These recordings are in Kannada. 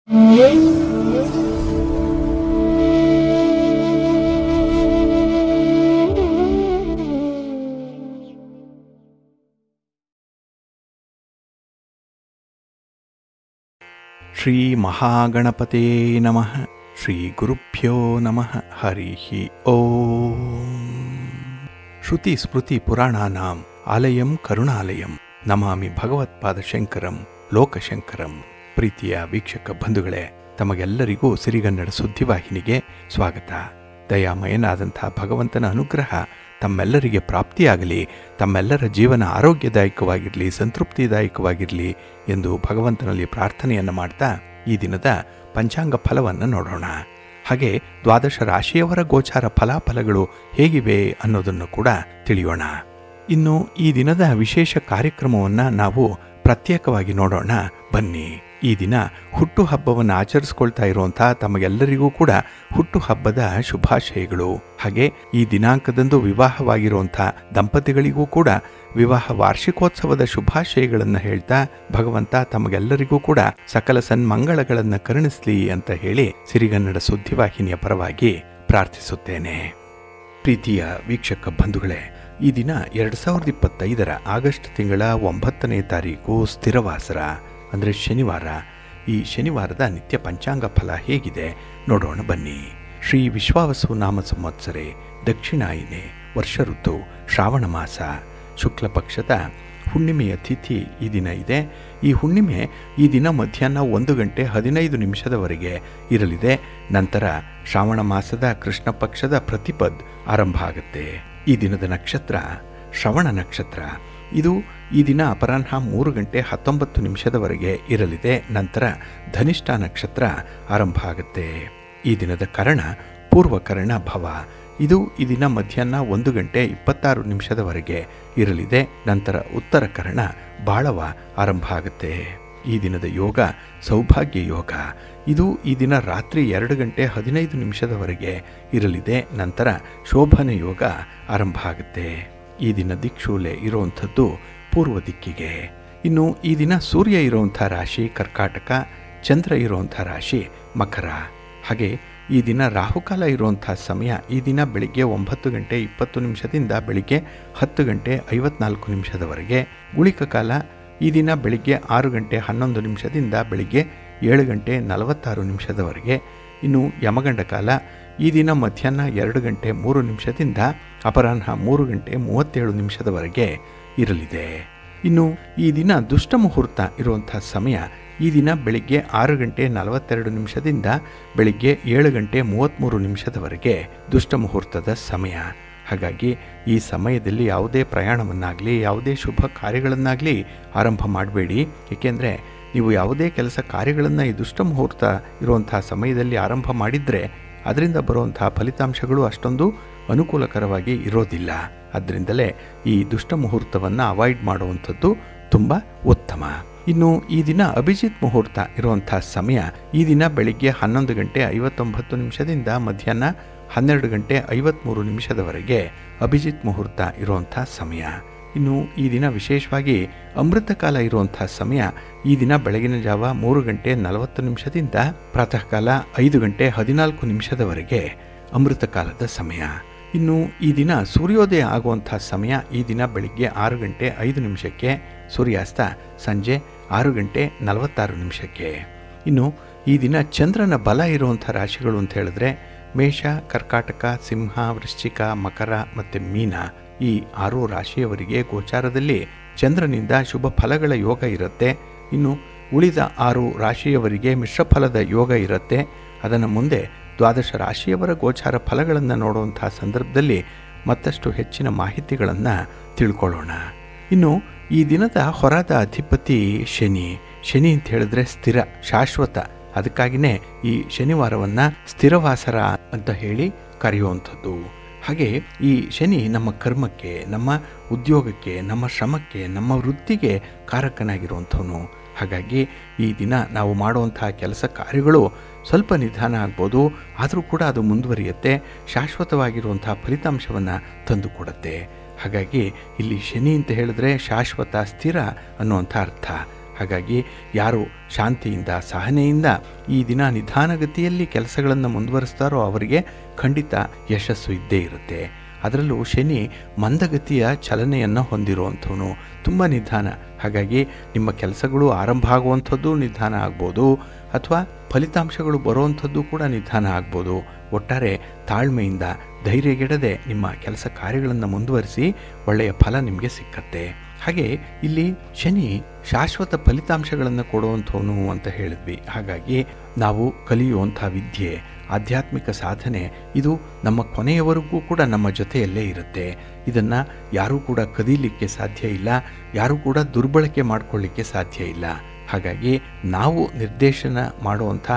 ಶ್ರೀ ಮಹಾಗಣಪತೇ ನಮಃ. ಶ್ರೀ ಗುರುಭ್ಯೋ ನಮಃ. ಹರಿ ಓಂ. ಶ್ರುತಿ ಸ್ಮೃತಿ ಪುರಾಣಾನಾಂ ಆಲಯಂ ಕರುಣಾಲಯಂ ನಮಾಮಿ ಭಗವತ್ಪಾದಶಂಕರಂ ಲೋಕಶಂಕರಂ. ಪ್ರೀತಿಯ ವೀಕ್ಷಕ ಬಂಧುಗಳೇ, ತಮಗೆಲ್ಲರಿಗೂ ಸಿರಿಗನ್ನಡ ಸುದ್ದಿವಾಹಿನಿಗೆ ಸ್ವಾಗತ. ದಯಾಮಯನಾದಂಥ ಭಗವಂತನ ಅನುಗ್ರಹ ತಮ್ಮೆಲ್ಲರಿಗೆ ಪ್ರಾಪ್ತಿಯಾಗಲಿ, ತಮ್ಮೆಲ್ಲರ ಜೀವನ ಆರೋಗ್ಯದಾಯಕವಾಗಿರಲಿ, ಸಂತೃಪ್ತಿದಾಯಕವಾಗಿರಲಿ ಎಂದು ಭಗವಂತನಲ್ಲಿ ಪ್ರಾರ್ಥನೆಯನ್ನು ಮಾಡ್ತಾ ಈ ದಿನದ ಪಂಚಾಂಗ ಫಲವನ್ನು ನೋಡೋಣ. ಹಾಗೆ ದ್ವಾದಶ ರಾಶಿಯವರ ಗೋಚಾರ ಫಲಾಫಲಗಳು ಹೇಗಿವೆ ಅನ್ನೋದನ್ನು ಕೂಡ ತಿಳಿಯೋಣ. ಇನ್ನು ಈ ದಿನದ ವಿಶೇಷ ಕಾರ್ಯಕ್ರಮವನ್ನು ನಾವು ಪ್ರತ್ಯೇಕವಾಗಿ ನೋಡೋಣ ಬನ್ನಿ. ಈ ದಿನ ಹುಟ್ಟುಹಬ್ಬವನ್ನು ಆಚರಿಸ್ಕೊಳ್ತಾ ಇರುವಂಥ ತಮಗೆಲ್ಲರಿಗೂ ಕೂಡ ಹುಟ್ಟುಹಬ್ಬದ ಶುಭಾಶಯಗಳು. ಹಾಗೆ ಈ ದಿನಾಂಕದಂದು ವಿವಾಹವಾಗಿರುವಂಥ ದಂಪತಿಗಳಿಗೂ ಕೂಡ ವಿವಾಹ ವಾರ್ಷಿಕೋತ್ಸವದ ಶುಭಾಶಯಗಳನ್ನು ಹೇಳ್ತಾ ಭಗವಂತ ತಮಗೆಲ್ಲರಿಗೂ ಕೂಡ ಸಕಲ ಸನ್ಮಂಗಳಗಳನ್ನು ಕರುಣಿಸಲಿ ಅಂತ ಹೇಳಿ ಸಿರಿಗನ್ನಡ ಸುದ್ದಿವಾಹಿನಿಯ ಪರವಾಗಿ ಪ್ರಾರ್ಥಿಸುತ್ತೇನೆ. ಪ್ರೀತಿಯ ವೀಕ್ಷಕ ಬಂಧುಗಳೇ, ಈ ದಿನ 2025 ಆಗಸ್ಟ್ ತಿಂಗಳ 9ನೇ ತಾರೀಕು ಸ್ಥಿರವಾಸರ ಅಂದರೆ ಶನಿವಾರ. ಈ ಶನಿವಾರದ ನಿತ್ಯ ಪಂಚಾಂಗ ಫಲ ಹೇಗಿದೆ ನೋಡೋಣ ಬನ್ನಿ. ಶ್ರೀ ವಿಶ್ವಾವಸು ನಾಮ ಸಂವತ್ಸರೆ ದಕ್ಷಿಣಾಯಿನೆ ವರ್ಷ ಋತು ಶ್ರಾವಣ ಮಾಸ ಶುಕ್ಲ ಪಕ್ಷದ ಹುಣ್ಣಿಮೆಯ ತಿಥಿ ಈ ದಿನ ಇದೆ. ಈ ಹುಣ್ಣಿಮೆ ಈ ದಿನ ಮಧ್ಯಾಹ್ನ 1:15 ಇರಲಿದೆ. ನಂತರ ಶ್ರಾವಣ ಮಾಸದ ಕೃಷ್ಣ ಪಕ್ಷದ ಪ್ರತಿಪದ್ ಆರಂಭ ಆಗುತ್ತೆ. ಈ ದಿನದ ನಕ್ಷತ್ರ ಶ್ರವಣ ನಕ್ಷತ್ರ. ಇದು ಈ ದಿನ ಅಪರಾಹ್ನ 3:19 ಇರಲಿದೆ. ನಂತರ ಧನಿಷ್ಠ ನಕ್ಷತ್ರ ಆರಂಭ ಆಗುತ್ತೆ. ಈ ದಿನದ ಕರಣ ಪೂರ್ವಕರಣ ಭವ. ಇದು ಈ ದಿನ ಮಧ್ಯಾಹ್ನ 1:26 ಇರಲಿದೆ. ನಂತರ ಉತ್ತರ ಕರಣ ಬಾಳವ ಆರಂಭ ಆಗುತ್ತೆ. ಈ ದಿನದ ಯೋಗ ಸೌಭಾಗ್ಯ ಯೋಗ. ಇದು ಈ ದಿನ ರಾತ್ರಿ 2:15 ಇರಲಿದೆ. ನಂತರ ಶೋಭನ ಯೋಗ ಆರಂಭ ಆಗುತ್ತೆ. ಈ ದಿನ ದಿಕ್ಷೂಲೆ ಇರುವಂಥದ್ದು ಪೂರ್ವ ದಿಕ್ಕಿಗೆ. ಇನ್ನು ಈ ದಿನ ಸೂರ್ಯ ಇರುವಂಥ ರಾಶಿ ಕರ್ಕಾಟಕ, ಚಂದ್ರ ಇರುವಂಥ ರಾಶಿ ಮಕರ. ಹಾಗೆ ಈ ದಿನ ರಾಹುಕಾಲ ಇರುವಂಥ ಸಮಯ ಈ ದಿನ ಬೆಳಿಗ್ಗೆ 9:20 ಬೆಳಿಗ್ಗೆ 10:54 ಗುಳಿಕ ಕಾಲ ಈ ದಿನ ಬೆಳಿಗ್ಗೆ 6:11 ಬೆಳಿಗ್ಗೆ 7:46 ಇನ್ನು ಯಮಗಂಡ ಕಾಲ ಈ ದಿನ ಮಧ್ಯಾಹ್ನ 2:03 ಅಪರಾಹ್ನ 3:37 ಇರಲಿದೆ. ಇನ್ನು ಈ ದಿನ ದುಷ್ಟ ಮುಹೂರ್ತ ಇರುವಂಥ ಸಮಯ ಈ ದಿನ ಬೆಳಿಗ್ಗೆ 6:42 ಬೆಳಿಗ್ಗೆ 7:33 ದುಷ್ಟ ಮುಹೂರ್ತದ ಸಮಯ. ಹಾಗಾಗಿ ಈ ಸಮಯದಲ್ಲಿ ಯಾವುದೇ ಪ್ರಯಾಣವನ್ನಾಗಲಿ ಯಾವುದೇ ಶುಭ ಕಾರ್ಯಗಳನ್ನಾಗಲಿ ಆರಂಭ ಮಾಡಬೇಡಿ. ಏಕೆಂದರೆ ನೀವು ಯಾವುದೇ ಕೆಲಸ ಕಾರ್ಯಗಳನ್ನು ಈ ದುಷ್ಟ ಮುಹೂರ್ತ ಇರುವಂಥ ಸಮಯದಲ್ಲಿ ಆರಂಭ ಮಾಡಿದರೆ ಅದರಿಂದ ಬರುವಂಥ ಫಲಿತಾಂಶಗಳು ಅಷ್ಟೊಂದು ಅನುಕೂಲಕರವಾಗಿ ಇರೋದಿಲ್ಲ. ಅದರಿಂದಲೇ ಈ ದುಷ್ಟ ಮುಹೂರ್ತವನ್ನು ಅವಾಯ್ಡ್ ಮಾಡುವಂಥದ್ದು ತುಂಬ ಉತ್ತಮ. ಇನ್ನು ಈ ದಿನ ಅಭಿಜಿತ್ ಮುಹೂರ್ತ ಇರುವಂಥ ಸಮಯ ಈ ದಿನ ಬೆಳಿಗ್ಗೆ 11:59 ಮಧ್ಯಾಹ್ನ 12:53 ಅಭಿಜಿತ್ ಮುಹೂರ್ತ ಇರುವಂಥ ಸಮಯ. ಇನ್ನು ಈ ದಿನ ವಿಶೇಷವಾಗಿ ಅಮೃತ ಕಾಲ ಇರುವಂಥ ಸಮಯ ಈ ದಿನ ಬೆಳಗಿನ ಜಾವ 3:40 ಪ್ರಾತಃ ಕಾಲ 5:14 ಅಮೃತ ಕಾಲದ ಸಮಯ. ಇನ್ನು ಈ ದಿನ ಸೂರ್ಯೋದಯ ಆಗುವಂಥ ಸಮಯ ಈ ದಿನ ಬೆಳಿಗ್ಗೆ 6:05 ಸೂರ್ಯಾಸ್ತ ಸಂಜೆ 6:46. ಇನ್ನು ಈ ದಿನ ಚಂದ್ರನ ಬಲ ಇರುವಂಥ ರಾಶಿಗಳು ಅಂತ ಹೇಳಿದ್ರೆ ಮೇಷ, ಕರ್ಕಾಟಕ, ಸಿಂಹ, ವೃಶ್ಚಿಕ, ಮಕರ ಮತ್ತು ಮೀನ ಈ 6 ರಾಶಿಯವರಿಗೆ ಗೋಚಾರದಲ್ಲಿ ಚಂದ್ರನಿಂದ ಶುಭ ಫಲಗಳ ಯೋಗ ಇರುತ್ತೆ. ಇನ್ನು ಉಳಿದ 6 ರಾಶಿಯವರಿಗೆ ಮಿಶ್ರ ಫಲದ ಯೋಗ ಇರುತ್ತೆ. ಅದನ್ನು ಮುಂದೆ ದ್ವಾದಶ ರಾಶಿಯವರ ಗೋಚಾರ ಫಲಗಳನ್ನು ನೋಡುವಂಥ ಸಂದರ್ಭದಲ್ಲಿ ಮತ್ತಷ್ಟು ಹೆಚ್ಚಿನ ಮಾಹಿತಿಗಳನ್ನು ತಿಳ್ಕೊಳ್ಳೋಣ. ಇನ್ನು ಈ ದಿನದ ಹೊರದ ಅಧಿಪತಿ ಶನಿ. ಶನಿ ಅಂತ ಹೇಳಿದ್ರೆ ಸ್ಥಿರ, ಶಾಶ್ವತ. ಅದಕ್ಕಾಗಿಯೇ ಈ ಶನಿವಾರವನ್ನು ಸ್ಥಿರವಾಸರ ಅಂತ ಹೇಳಿ ಕರೆಯುವಂಥದ್ದು. ಹಾಗೆ ಈ ಶನಿ ನಮ್ಮ ಕರ್ಮಕ್ಕೆ, ನಮ್ಮ ಉದ್ಯೋಗಕ್ಕೆ, ನಮ್ಮ ಶ್ರಮಕ್ಕೆ, ನಮ್ಮ ವೃತ್ತಿಗೆ ಕಾರಕನಾಗಿರುವಂಥವನು. ಹಾಗಾಗಿ ಈ ದಿನ ನಾವು ಮಾಡುವಂತಹ ಕೆಲಸ ಕಾರ್ಯಗಳು ಸ್ವಲ್ಪ ನಿಧಾನ ಆಗ್ಬೋದು, ಆದರೂ ಕೂಡ ಅದು ಮುಂದುವರಿಯುತ್ತೆ, ಶಾಶ್ವತವಾಗಿರುವಂತಹ ಫಲಿತಾಂಶವನ್ನು ತಂದುಕೊಡುತ್ತೆ. ಹಾಗಾಗಿ ಇಲ್ಲಿ ಶನಿ ಅಂತ ಹೇಳಿದ್ರೆ ಶಾಶ್ವತ, ಸ್ಥಿರ ಅನ್ನುವಂಥ ಅರ್ಥ. ಹಾಗಾಗಿ ಯಾರು ಶಾಂತಿಯಿಂದ ಸಹನೆಯಿಂದ ಈ ದಿನ ನಿಧಾನಗತಿಯಲ್ಲಿ ಕೆಲಸಗಳನ್ನು ಮುಂದುವರಿಸ್ತಾರೋ ಅವರಿಗೆ ಖಂಡಿತ ಯಶಸ್ಸು ಇದ್ದೇ ಇರುತ್ತೆ. ಅದರಲ್ಲೂ ಶನಿ ಮಂದಗತಿಯ ಚಲನೆಯನ್ನು ಹೊಂದಿರುವಂಥವನು, ತುಂಬ ನಿಧಾನ. ಹಾಗಾಗಿ ನಿಮ್ಮ ಕೆಲಸಗಳು ಆರಂಭ ಆಗುವಂಥದ್ದು ನಿಧಾನ ಆಗ್ಬೋದು, ಅಥವಾ ಫಲಿತಾಂಶಗಳು ಬರುವಂಥದ್ದು ಕೂಡ ನಿಧಾನ ಆಗ್ಬೋದು. ಒಟ್ಟಾರೆ ತಾಳ್ಮೆಯಿಂದ ಧೈರ್ಯಗೆಡದೆ ನಿಮ್ಮ ಕೆಲಸ ಕಾರ್ಯಗಳನ್ನು ಮುಂದುವರಿಸಿ ಒಳ್ಳೆಯ ಫಲ ನಿಮಗೆ ಸಿಕ್ಕತ್ತೆ. ಹಾಗೆ ಇಲ್ಲಿ ಶನಿ ಶಾಶ್ವತ ಫಲಿತಾಂಶಗಳನ್ನು ಕೊಡುವಂಥವನು ಅಂತ ಹೇಳಿದ್ವಿ. ಹಾಗಾಗಿ ನಾವು ಕಲಿಯುವಂಥ ವಿದ್ಯೆ, ಆಧ್ಯಾತ್ಮಿಕ ಸಾಧನೆ ಇದು ನಮ್ಮ ಕೊನೆಯವರೆಗೂ ಕೂಡ ನಮ್ಮ ಜೊತೆಯಲ್ಲೇ ಇರುತ್ತೆ. ಇದನ್ನು ಯಾರೂ ಕೂಡ ಕದೀಲಿಕ್ಕೆ ಸಾಧ್ಯ ಇಲ್ಲ, ಯಾರೂ ಕೂಡ ದುರ್ಬಳಕೆ ಮಾಡಿಕೊಳ್ಳಿಕ್ಕೆ ಸಾಧ್ಯ ಇಲ್ಲ. ಹಾಗಾಗಿ ನಾವು ನಿರ್ದೇಶನ ಮಾಡುವಂಥ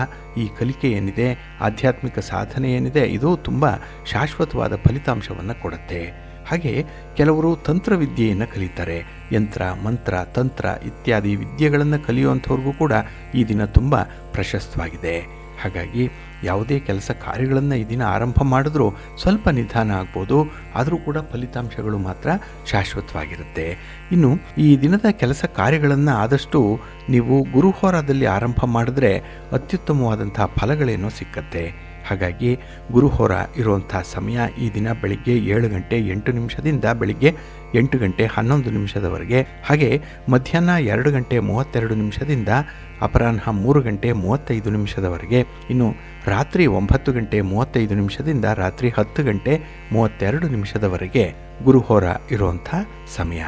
ಈ ಕಲಿಕೆ ಏನಿದೆ, ಆಧ್ಯಾತ್ಮಿಕ ಸಾಧನೆ ಏನಿದೆ, ಇದು ತುಂಬ ಶಾಶ್ವತವಾದ ಫಲಿತಾಂಶವನ್ನು ಕೊಡುತ್ತೆ. ಹಾಗೆ ಕೆಲವರು ತಂತ್ರವಿದ್ಯೆಯನ್ನು ಕಲಿತಾರೆ. ಯಂತ್ರ, ಮಂತ್ರ, ತಂತ್ರ ಇತ್ಯಾದಿ ವಿದ್ಯೆಗಳನ್ನು ಕಲಿಯುವಂಥವ್ರಿಗೂ ಕೂಡ ಈ ದಿನ ತುಂಬ ಪ್ರಶಸ್ತವಾಗಿದೆ. ಹಾಗಾಗಿ ಯಾವುದೇ ಕೆಲಸ ಕಾರ್ಯಗಳನ್ನು ಈ ದಿನ ಆರಂಭ ಮಾಡಿದ್ರೂ ಸ್ವಲ್ಪ ನಿಧಾನ ಆಗ್ಬೋದು, ಆದರೂ ಕೂಡ ಫಲಿತಾಂಶಗಳು ಮಾತ್ರ ಶಾಶ್ವತವಾಗಿರುತ್ತೆ. ಇನ್ನು ಈ ದಿನದ ಕೆಲಸ ಕಾರ್ಯಗಳನ್ನು ಆದಷ್ಟು ನೀವು ಗುರುಹೋರಾದಲ್ಲಿ ಆರಂಭ ಮಾಡಿದ್ರೆ ಅತ್ಯುತ್ತಮವಾದಂಥ ಫಲಗಳೇನೋ ಸಿಕ್ಕತ್ತೆ. ಹಾಗಾಗಿ ಗುರುಹೋರ ಇರುವಂಥ ಸಮಯ ಈ ದಿನ ಬೆಳಿಗ್ಗೆ 7 ಗಂಟೆ 8 ನಿಮಿಷದಿಂದ ಬೆಳಿಗ್ಗೆ 8 ಗಂಟೆ 11 ನಿಮಿಷದವರೆಗೆ, ಹಾಗೆ ಮಧ್ಯಾಹ್ನ 2 ಗಂಟೆ 32 ನಿಮಿಷದಿಂದ ಅಪರಾಹ್ನ 3 ಗಂಟೆ 35 ನಿಮಿಷದವರೆಗೆ, ಇನ್ನು ರಾತ್ರಿ 9 ಗಂಟೆ 35 ನಿಮಿಷದಿಂದ ರಾತ್ರಿ 10 ಗಂಟೆ 32 ನಿಮಿಷದವರೆಗೆ ಗುರುಹೋರ ಇರುವಂಥ ಸಮಯ.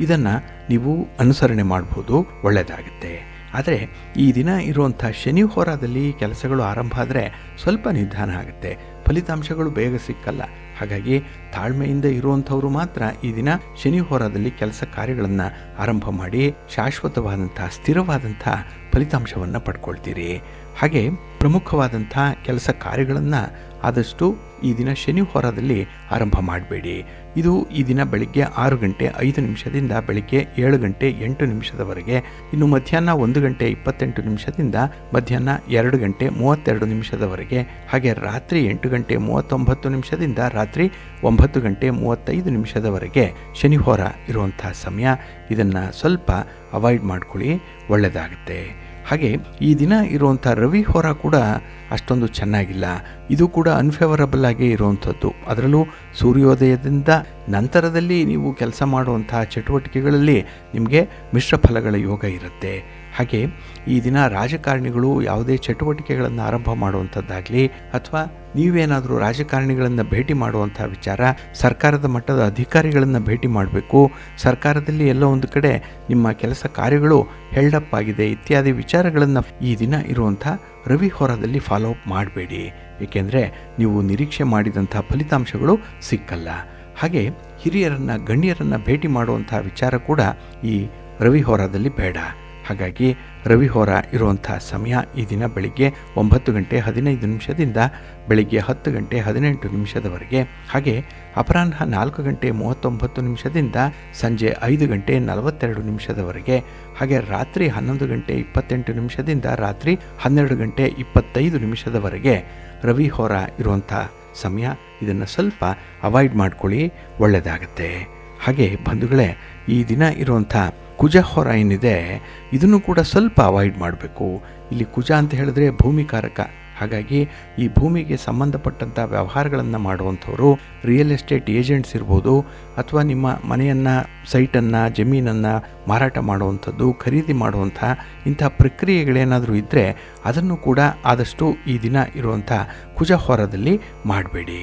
ಇದನ್ನು ನೀವು ಅನುಸರಣೆ ಮಾಡ್ಬೋದು, ಒಳ್ಳೆಯದಾಗುತ್ತೆ. ಆದರೆ ಈ ದಿನ ಇರುವಂಥ ಶನಿ ಹೋರಾದಲ್ಲಿ ಕೆಲಸಗಳು ಆರಂಭ ಆದರೆ ಸ್ವಲ್ಪ ನಿಧಾನ ಆಗುತ್ತೆ, ಫಲಿತಾಂಶಗಳು ಬೇಗ ಸಿಕ್ಕಲ್ಲ. ಹಾಗಾಗಿ ತಾಳ್ಮೆಯಿಂದ ಇರುವಂಥವರು ಮಾತ್ರ ಈ ದಿನ ಶನಿ ಹೋರಾದಲ್ಲಿ ಕೆಲಸ ಕಾರ್ಯಗಳನ್ನು ಆರಂಭ ಮಾಡಿ ಶಾಶ್ವತವಾದಂಥ ಸ್ಥಿರವಾದಂಥ ಫಲಿತಾಂಶವನ್ನು ಪಡ್ಕೊಳ್ತೀರಿ. ಹಾಗೆ ಪ್ರಮುಖವಾದಂಥ ಕೆಲಸ ಕಾರ್ಯಗಳನ್ನು ಆದಷ್ಟು ಈ ದಿನ ಶನಿ ಹೋರಾದಲ್ಲಿ ಆರಂಭ ಮಾಡಬೇಡಿ. ಇದು ಈ ದಿನ ಬೆಳಿಗ್ಗೆ 6 ಗಂಟೆ 5 ನಿಮಿಷದಿಂದ ಬೆಳಿಗ್ಗೆ 7 ಗಂಟೆ 8 ನಿಮಿಷದವರೆಗೆ, ಇನ್ನು ಮಧ್ಯಾಹ್ನ 1 ಗಂಟೆ 28 ನಿಮಿಷದಿಂದ ಮಧ್ಯಾಹ್ನ 2 ಗಂಟೆ 32 ನಿಮಿಷದವರೆಗೆ, ಹಾಗೆ ರಾತ್ರಿ 8 ಗಂಟೆ 39 ನಿಮಿಷದಿಂದ ರಾತ್ರಿ 9 ಗಂಟೆ 35 ನಿಮಿಷದವರೆಗೆ ಶನಿ ಹೋರ ಇರುವಂಥ ಸಮಯ. ಇದನ್ನು ಸ್ವಲ್ಪ ಅವಾಯ್ಡ್ ಮಾಡ್ಕೊಳ್ಳಿ, ಒಳ್ಳೆಯದಾಗುತ್ತೆ. ಹಾಗೆ ಈ ದಿನ ಇರುವಂಥ ರವಿ ಹೋರ ಕೂಡ ಅಷ್ಟೊಂದು ಚೆನ್ನಾಗಿಲ್ಲ. ಇದು ಕೂಡ ಅನ್ಫೇವರಬಲ್ ಆಗೇ ಇರುವಂಥದ್ದು. ಅದರಲ್ಲೂ ಸೂರ್ಯೋದಯದಿಂದ ನಂತರದಲ್ಲಿ ನೀವು ಕೆಲಸ ಮಾಡುವಂಥ ಚಟುವಟಿಕೆಗಳಲ್ಲಿ ನಿಮಗೆ ಮಿಶ್ರ ಫಲಗಳ ಯೋಗ ಇರುತ್ತೆ. ಹಾಗೆ ಈ ದಿನ ರಾಜಕಾರಣಿಗಳು ಯಾವುದೇ ಚಟುವಟಿಕೆಗಳನ್ನು ಆರಂಭ ಮಾಡುವಂಥದ್ದಾಗಲಿ, ಅಥವಾ ನೀವೇನಾದರೂ ರಾಜಕಾರಣಿಗಳನ್ನು ಭೇಟಿ ಮಾಡುವಂಥ ವಿಚಾರ, ಸರ್ಕಾರದ ಮಟ್ಟದ ಅಧಿಕಾರಿಗಳನ್ನು ಭೇಟಿ ಮಾಡಬೇಕು, ಸರ್ಕಾರದಲ್ಲಿ ಎಲ್ಲೋ ಒಂದು ಕಡೆ ನಿಮ್ಮ ಕೆಲಸ ಕಾರ್ಯಗಳು ಹೆಲ್ಡಪ್ ಆಗಿದೆ ಇತ್ಯಾದಿ ವಿಚಾರಗಳನ್ನು ಈ ದಿನ ಇರುವಂಥ ರವಿ ಹೋರಾದಲ್ಲಿ ಫಾಲೋ ಅಪ್ ಮಾಡಬೇಡಿ. ಏಕೆಂದರೆ ನೀವು ನಿರೀಕ್ಷೆ ಮಾಡಿದಂಥ ಫಲಿತಾಂಶಗಳು ಸಿಕ್ಕಲ್ಲ. ಹಾಗೆ ಹಿರಿಯರನ್ನು, ಗಣ್ಯರನ್ನು ಭೇಟಿ ಮಾಡುವಂಥ ವಿಚಾರ ಕೂಡ ಈ ರವಿ ಹೋರಾದಲ್ಲಿ ಬೇಡ. ಹಾಗಾಗಿ ರವಿ ಹೋರ ಇರುವಂಥ ಸಮಯ ಈ ದಿನ ಬೆಳಿಗ್ಗೆ 9 ಗಂಟೆ 15 ನಿಮಿಷದಿಂದ ಬೆಳಿಗ್ಗೆ 10 ಗಂಟೆ 18 ನಿಮಿಷದವರೆಗೆ, ಹಾಗೆ ಅಪರಾಹ್ನ 4 ಗಂಟೆ 39 ನಿಮಿಷದಿಂದ ಸಂಜೆ 5 ಗಂಟೆ 42 ನಿಮಿಷದವರೆಗೆ, ಹಾಗೆ ರಾತ್ರಿ 11 ಗಂಟೆ 28 ನಿಮಿಷದಿಂದ ರಾತ್ರಿ 12 ಗಂಟೆ 25 ನಿಮಿಷದವರೆಗೆ ರವಿ ಹೋರ ಇರುವಂಥ ಸಮಯ. ಇದನ್ನು ಸ್ವಲ್ಪ ಅವಾಯ್ಡ್ ಮಾಡ್ಕೊಳ್ಳಿ, ಒಳ್ಳೆಯದಾಗತ್ತೆ. ಹಾಗೆ ಬಂಧುಗಳೇ, ಈ ದಿನ ಇರುವಂಥ ಕುಜ ಹೋರ ಏನಿದೆ ಇದನ್ನು ಕೂಡ ಸ್ವಲ್ಪ ಅವಾಯ್ಡ್ ಮಾಡಬೇಕು. ಇಲ್ಲಿ ಕುಜ ಅಂತ ಹೇಳಿದ್ರೆ ಭೂಮಿಕಾರಕ. ಹಾಗಾಗಿ ಈ ಭೂಮಿಗೆ ಸಂಬಂಧಪಟ್ಟಂಥ ವ್ಯವಹಾರಗಳನ್ನು ಮಾಡುವಂಥವರು ರಿಯಲ್ ಎಸ್ಟೇಟ್ ಏಜೆಂಟ್ಸ್ ಇರ್ಬೋದು, ಅಥವಾ ನಿಮ್ಮ ಮನೆಯನ್ನು, ಸೈಟನ್ನು, ಜಮೀನನ್ನು ಮಾರಾಟ ಮಾಡುವಂಥದ್ದು, ಖರೀದಿ ಮಾಡುವಂಥ ಇಂಥ ಪ್ರಕ್ರಿಯೆಗಳೇನಾದರೂ ಇದ್ದರೆ ಅದನ್ನು ಕೂಡ ಆದಷ್ಟು ಈ ದಿನ ಇರುವಂಥ ಕುಜ ಹೋರದಲ್ಲಿ ಮಾಡಬೇಡಿ.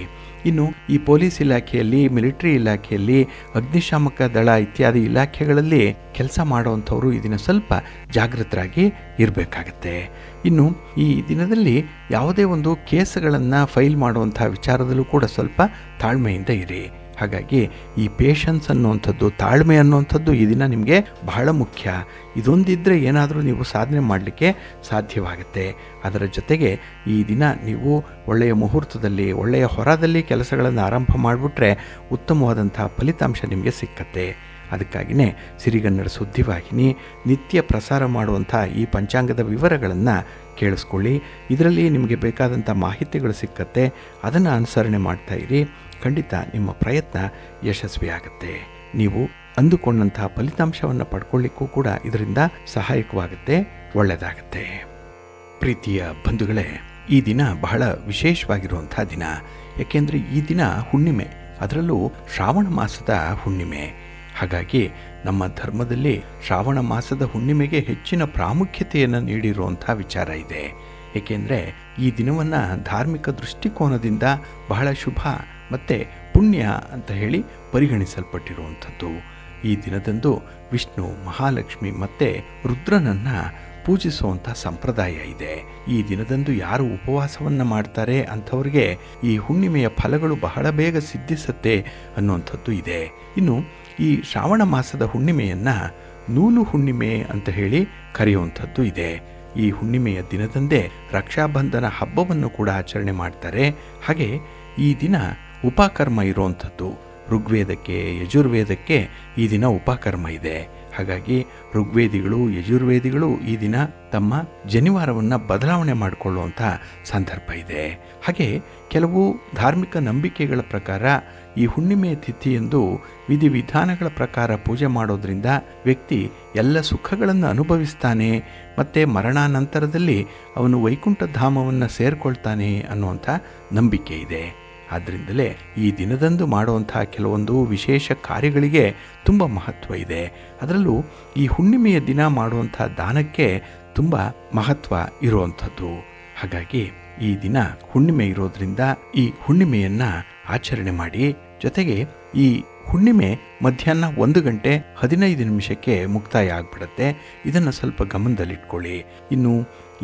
ಇನ್ನು ಈ ಪೊಲೀಸ್ ಇಲಾಖೆಯಲ್ಲಿ, ಮಿಲಿಟರಿ ಇಲಾಖೆಯಲ್ಲಿ, ಅಗ್ನಿಶಾಮಕ ದಳ ಇತ್ಯಾದಿ ಇಲಾಖೆಗಳಲ್ಲಿ ಕೆಲಸ ಮಾಡುವಂಥವರು ಈ ದಿನ ಸ್ವಲ್ಪ ಜಾಗೃತರಾಗಿ ಇರಬೇಕಾಗತ್ತೆ. ಇನ್ನು ಈ ದಿನದಲ್ಲಿ ಯಾವುದೇ ಒಂದು ಕೇಸ್ಗಳನ್ನು ಫೈಲ್ ಮಾಡುವಂಥ ವಿಚಾರದಲ್ಲೂ ಕೂಡ ಸ್ವಲ್ಪ ತಾಳ್ಮೆಯಿಂದ ಇರಿ. ಹಾಗಾಗಿ ಈ ಪೇಷನ್ಸ್ ಅನ್ನುವಂಥದ್ದು, ತಾಳ್ಮೆ ಅನ್ನುವಂಥದ್ದು ಈ ದಿನ ನಿಮಗೆ ಬಹಳ ಮುಖ್ಯ. ಇದೊಂದಿದ್ದರೆ ಏನಾದರೂ ನೀವು ಸಾಧನೆ ಮಾಡಲಿಕ್ಕೆ ಸಾಧ್ಯವಾಗುತ್ತೆ. ಅದರ ಜೊತೆಗೆ ಈ ದಿನ ನೀವು ಒಳ್ಳೆಯ ಮುಹೂರ್ತದಲ್ಲಿ, ಒಳ್ಳೆಯ ಹೊರದಲ್ಲಿ ಕೆಲಸಗಳನ್ನು ಆರಂಭ ಮಾಡಿಬಿಟ್ರೆ ಉತ್ತಮವಾದಂಥ ಫಲಿತಾಂಶ ನಿಮಗೆ ಸಿಕ್ಕತ್ತೆ. ಅದಕ್ಕಾಗಿಯೇ ಸಿರಿಗನ್ನಡ ಸುದ್ದಿವಾಹಿನಿ ನಿತ್ಯ ಪ್ರಸಾರ ಮಾಡುವಂಥ ಈ ಪಂಚಾಂಗದ ವಿವರಗಳನ್ನು ಕೇಳಿಸ್ಕೊಳ್ಳಿ. ಇದರಲ್ಲಿ ನಿಮಗೆ ಬೇಕಾದಂಥ ಮಾಹಿತಿಗಳು ಸಿಕ್ಕತ್ತೆ. ಅದನ್ನು ಅನುಸರಣೆ ಮಾಡ್ತಾಯಿರಿ. ಖಂಡಿತ ನಿಮ್ಮ ಪ್ರಯತ್ನ ಯಶಸ್ವಿಯಾಗುತ್ತೆ. ನೀವು ಅಂದುಕೊಂಡಂತಹ ಫಲಿತಾಂಶವನ್ನು ಪಡ್ಕೊಳ್ಳಿಕ್ಕೂ ಕೂಡ ಇದರಿಂದ ಸಹಾಯಕವಾಗುತ್ತೆ, ಒಳ್ಳೆಯದಾಗುತ್ತೆ. ಪ್ರೀತಿಯ ಬಂಧುಗಳೇ, ಈ ದಿನ ಬಹಳ ವಿಶೇಷವಾಗಿರುವಂಥ ದಿನ. ಯಾಕೆಂದರೆ ಈ ದಿನ ಹುಣ್ಣಿಮೆ, ಅದರಲ್ಲೂ ಶ್ರಾವಣ ಮಾಸದ ಹುಣ್ಣಿಮೆ. ಹಾಗಾಗಿ ನಮ್ಮ ಧರ್ಮದಲ್ಲಿ ಶ್ರಾವಣ ಮಾಸದ ಹುಣ್ಣಿಮೆಗೆ ಹೆಚ್ಚಿನ ಪ್ರಾಮುಖ್ಯತೆಯನ್ನು ನೀಡಿರುವಂಥ ವಿಚಾರ ಇದೆ. ಏಕೆಂದರೆ ಈ ದಿನವನ್ನು ಧಾರ್ಮಿಕ ದೃಷ್ಟಿಕೋನದಿಂದ ಬಹಳ ಶುಭ ಮತ್ತು ಪುಣ್ಯ ಅಂತ ಹೇಳಿ ಪರಿಗಣಿಸಲ್ಪಟ್ಟಿರುವಂಥದ್ದು. ಈ ದಿನದಂದು ವಿಷ್ಣು, ಮಹಾಲಕ್ಷ್ಮಿ ಮತ್ತು ರುದ್ರನನ್ನು ಪೂಜಿಸುವಂಥ ಸಂಪ್ರದಾಯ ಇದೆ. ಈ ದಿನದಂದು ಯಾರು ಉಪವಾಸವನ್ನು ಮಾಡ್ತಾರೆ ಅಂಥವ್ರಿಗೆ ಈ ಹುಣ್ಣಿಮೆಯ ಫಲಗಳು ಬಹಳ ಬೇಗ ಸಿದ್ಧಿಸುತ್ತೆ ಅನ್ನುವಂಥದ್ದು ಇದೆ. ಇನ್ನು ಈ ಶ್ರಾವಣ ಮಾಸದ ಹುಣ್ಣಿಮೆಯನ್ನು ನೂಲು ಹುಣ್ಣಿಮೆ ಅಂತ ಹೇಳಿ ಕರೆಯುವಂಥದ್ದು ಇದೆ. ಈ ಹುಣ್ಣಿಮೆಯ ದಿನದಂದೇ ರಕ್ಷಾಬಂಧನ ಹಬ್ಬವನ್ನು ಕೂಡ ಆಚರಣೆ ಮಾಡ್ತಾರೆ. ಹಾಗೆ ಈ ದಿನ ಉಪಕರ್ಮ ಇರುವಂಥದ್ದು. ಋಗ್ವೇದಕ್ಕೆ, ಯಜುರ್ವೇದಕ್ಕೆ ಈ ದಿನ ಉಪಕರ್ಮ ಇದೆ. ಹಾಗಾಗಿ ಋಗ್ವೇದಿಗಳು, ಯಜುರ್ವೇದಿಗಳು ಈ ದಿನ ತಮ್ಮ ಜನಿವಾರವನ್ನು ಬದಲಾವಣೆ ಮಾಡಿಕೊಳ್ಳುವಂಥ ಸಂದರ್ಭ ಇದೆ. ಹಾಗೆ ಕೆಲವು ಧಾರ್ಮಿಕ ನಂಬಿಕೆಗಳ ಪ್ರಕಾರ ಈ ಹುಣ್ಣಿಮೆಯ ತಿಥಿಯಂದು ವಿಧಿವಿಧಾನಗಳ ಪ್ರಕಾರ ಪೂಜೆ ಮಾಡೋದ್ರಿಂದ ವ್ಯಕ್ತಿ ಎಲ್ಲ ಸುಖಗಳನ್ನು ಅನುಭವಿಸ್ತಾನೆ ಮತ್ತು ಮರಣಾನಂತರದಲ್ಲಿ ಅವನು ವೈಕುಂಠ ಧಾಮವನ್ನು ಸೇರಿಕೊಳ್ತಾನೆ ಅನ್ನುವಂಥ ನಂಬಿಕೆ ಇದೆ. ಆದ್ದರಿಂದಲೇ ಈ ದಿನದಂದು ಮಾಡುವಂಥ ಕೆಲವೊಂದು ವಿಶೇಷ ಕಾರ್ಯಗಳಿಗೆ ತುಂಬ ಮಹತ್ವ ಇದೆ. ಅದರಲ್ಲೂ ಈ ಹುಣ್ಣಿಮೆಯ ದಿನ ಮಾಡುವಂಥ ದಾನಕ್ಕೆ ತುಂಬ ಮಹತ್ವ ಇರುವಂಥದ್ದು. ಹಾಗಾಗಿ ಈ ದಿನ ಹುಣ್ಣಿಮೆ ಇರೋದ್ರಿಂದ ಈ ಹುಣ್ಣಿಮೆಯನ್ನು ಆಚರಣೆ ಮಾಡಿ. ಜೊತೆಗೆ ಈ ಹುಣ್ಣಿಮೆ ಮಧ್ಯಾಹ್ನ 1:15 ಮುಕ್ತಾಯ ಆಗಿಬಿಡುತ್ತೆ. ಇದನ್ನು ಸ್ವಲ್ಪ ಗಮನದಲ್ಲಿಟ್ಕೊಳ್ಳಿ. ಇನ್ನು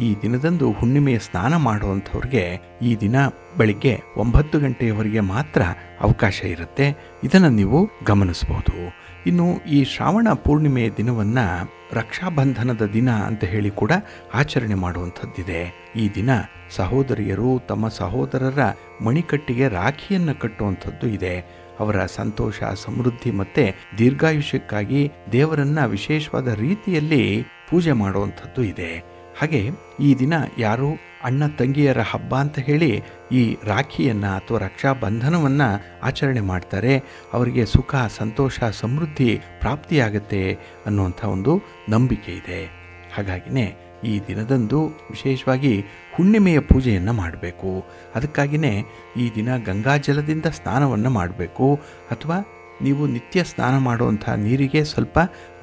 ಈ ದಿನದಂದು ಹುಣ್ಣಿಮೆಯ ಸ್ನಾನ ಮಾಡುವಂಥವ್ರಿಗೆ ಈ ದಿನ ಬೆಳಿಗ್ಗೆ 9 ಗಂಟೆಯವರೆಗೆ ಮಾತ್ರ ಅವಕಾಶ ಇರುತ್ತೆ. ಇದನ್ನು ನೀವು ಗಮನಿಸ್ಬೋದು. ಇನ್ನು ಈ ಶ್ರಾವಣ ಪೂರ್ಣಿಮೆಯ ದಿನವನ್ನು ರಕ್ಷಾಬಂಧನದ ದಿನ ಅಂತ ಹೇಳಿ ಕೂಡ ಆಚರಣೆ ಮಾಡುವಂಥದ್ದಿದೆ. ಈ ದಿನ ಸಹೋದರಿಯರು ತಮ್ಮ ಸಹೋದರರ ಮಣಿಕಟ್ಟಿಗೆ ರಾಖಿಯನ್ನು ಕಟ್ಟುವಂಥದ್ದು ಇದೆ. ಅವರ ಸಂತೋಷ, ಸಮೃದ್ಧಿ ಮತ್ತು ದೀರ್ಘಾಯುಷ್ಯಕ್ಕಾಗಿ ದೇವರನ್ನ ವಿಶೇಷವಾದ ರೀತಿಯಲ್ಲಿ ಪೂಜೆ ಮಾಡುವಂಥದ್ದು ಇದೆ. ಹಾಗೆ ಈ ದಿನ ಯಾರು ಅಣ್ಣ ತಂಗಿಯರ ಹಬ್ಬ ಅಂತ ಹೇಳಿ ಈ ರಾಖಿಯನ್ನು ಅಥವಾ ರಕ್ಷಾಬಂಧನವನ್ನು ಆಚರಣೆ ಮಾಡ್ತಾರೆ, ಅವರಿಗೆ ಸುಖ, ಸಂತೋಷ, ಸಮೃದ್ಧಿ ಪ್ರಾಪ್ತಿಯಾಗತ್ತೆ ಅನ್ನುವಂಥ ಒಂದು ನಂಬಿಕೆ ಇದೆ. ಹಾಗಾಗಿನೇ ಈ ದಿನದಂದು ವಿಶೇಷವಾಗಿ ಹುಣ್ಣಿಮೆಯ ಪೂಜೆಯನ್ನು ಮಾಡಬೇಕು. ಅದಕ್ಕಾಗಿಯೇ ಈ ದಿನ ಗಂಗಾಜಲದಿಂದ ಸ್ನಾನವನ್ನು ಮಾಡಬೇಕು. ಅಥವಾ ನೀವು ನಿತ್ಯ ಸ್ನಾನ ಮಾಡುವಂಥ ನೀರಿಗೆ ಸ್ವಲ್ಪ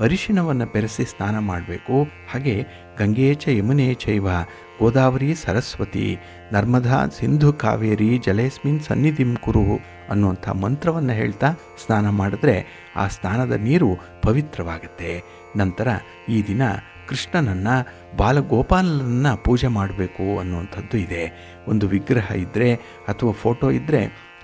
ಅರಿಶಿಣವನ್ನು ಬೆರೆಸಿ ಸ್ನಾನ ಮಾಡಬೇಕು. ಹಾಗೆ ಗಂಗೆ ಚ ಯಮುನೆ ಚೈವ ಗೋದಾವರಿ ಸರಸ್ವತಿ ನರ್ಮದಾ ಸಿಂಧು ಕಾವೇರಿ ಜಲೇಸ್ಮಿನ್ ಸನ್ನಿಧಿಂ ಕುರು ಅನ್ನುವಂಥ ಮಂತ್ರವನ್ನು ಹೇಳ್ತಾ ಸ್ನಾನ ಮಾಡಿದ್ರೆ ಆ ಸ್ನಾನದ ನೀರು ಪವಿತ್ರವಾಗುತ್ತೆ. ನಂತರ ಈ ದಿನ ಕೃಷ್ಣನನ್ನು, ಬಾಲಗೋಪಾಲನನ್ನು ಪೂಜೆ ಮಾಡಬೇಕು ಅನ್ನುವಂಥದ್ದು ಇದೆ. ಒಂದು ವಿಗ್ರಹ ಇದ್ದರೆ ಅಥವಾ ಫೋಟೋ ಇದ್ದರೆ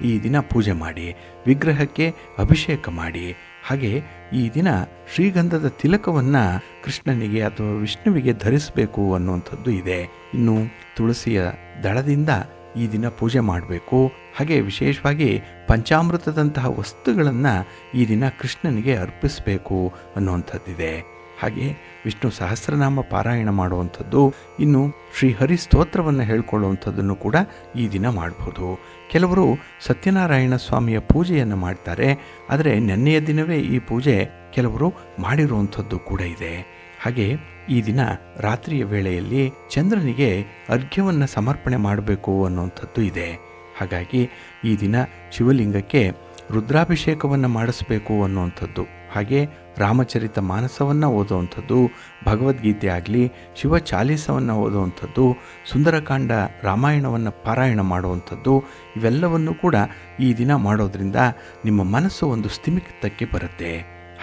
ಈ ದಿನ ಪೂಜೆ ಮಾಡಿ, ವಿಗ್ರಹಕ್ಕೆ ಅಭಿಷೇಕ ಮಾಡಿ. ಹಾಗೆ ಈ ದಿನ ಶ್ರೀಗಂಧದ ತಿಲಕವನ್ನು ಕೃಷ್ಣನಿಗೆ ಅಥವಾ ವಿಷ್ಣುವಿಗೆ ಧರಿಸಬೇಕು ಅನ್ನುವಂಥದ್ದು ಇದೆ. ಇನ್ನು ತುಳಸಿಯ ದಳದಿಂದ ಈ ದಿನ ಪೂಜೆ ಮಾಡಬೇಕು. ಹಾಗೆ ವಿಶೇಷವಾಗಿ ಪಂಚಾಮೃತದಂತಹ ವಸ್ತುಗಳನ್ನು ಈ ದಿನ ಕೃಷ್ಣನಿಗೆ ಅರ್ಪಿಸಬೇಕು ಅನ್ನುವಂಥದ್ದಿದೆ. ಹಾಗೆ ವಿಷ್ಣು ಸಹಸ್ರನಾಮ ಪಾರಾಯಣ ಮಾಡುವಂಥದ್ದು, ಇನ್ನು ಶ್ರೀಹರಿ ಸ್ತೋತ್ರವನ್ನು ಹೇಳ್ಕೊಳ್ಳುವಂಥದ್ದನ್ನು ಕೂಡ ಈ ದಿನ ಮಾಡ್ಬೋದು. ಕೆಲವರು ಸತ್ಯನಾರಾಯಣ ಸ್ವಾಮಿಯ ಪೂಜೆಯನ್ನು ಮಾಡ್ತಾರೆ. ಆದರೆ ನೆನ್ನೆಯ ದಿನವೇ ಈ ಪೂಜೆ ಕೆಲವರು ಮಾಡಿರುವಂಥದ್ದು ಕೂಡ ಇದೆ. ಹಾಗೆ ಈ ದಿನ ರಾತ್ರಿಯ ವೇಳೆಯಲ್ಲಿ ಚಂದ್ರನಿಗೆ ಅರ್ಘ್ಯವನ್ನು ಸಮರ್ಪಣೆ ಮಾಡಬೇಕು ಅನ್ನುವಂಥದ್ದು ಇದೆ. ಹಾಗಾಗಿ ಈ ದಿನ ಶಿವಲಿಂಗಕ್ಕೆ ರುದ್ರಾಭಿಷೇಕವನ್ನು ಮಾಡಿಸಬೇಕು ಅನ್ನುವಂಥದ್ದು, ಹಾಗೆ ರಾಮಚರಿತ ಮಾನಸವನ್ನು ಓದುವಂಥದ್ದು, ಭಗವದ್ಗೀತೆ ಆಗಲಿ ಶಿವ ಚಾಲೀಸವನ್ನು ಓದುವಂಥದ್ದು, ಸುಂದರಕಾಂಡ ರಾಮಾಯಣವನ್ನು ಪಾರಾಯಣ ಮಾಡುವಂಥದ್ದು, ಇವೆಲ್ಲವನ್ನು ಕೂಡ ಈ ದಿನ ಮಾಡೋದ್ರಿಂದ ನಿಮ್ಮ ಮನಸ್ಸು ಒಂದು ಸ್ಥಿಮಿತಕ್ಕೆ ಬರುತ್ತೆ.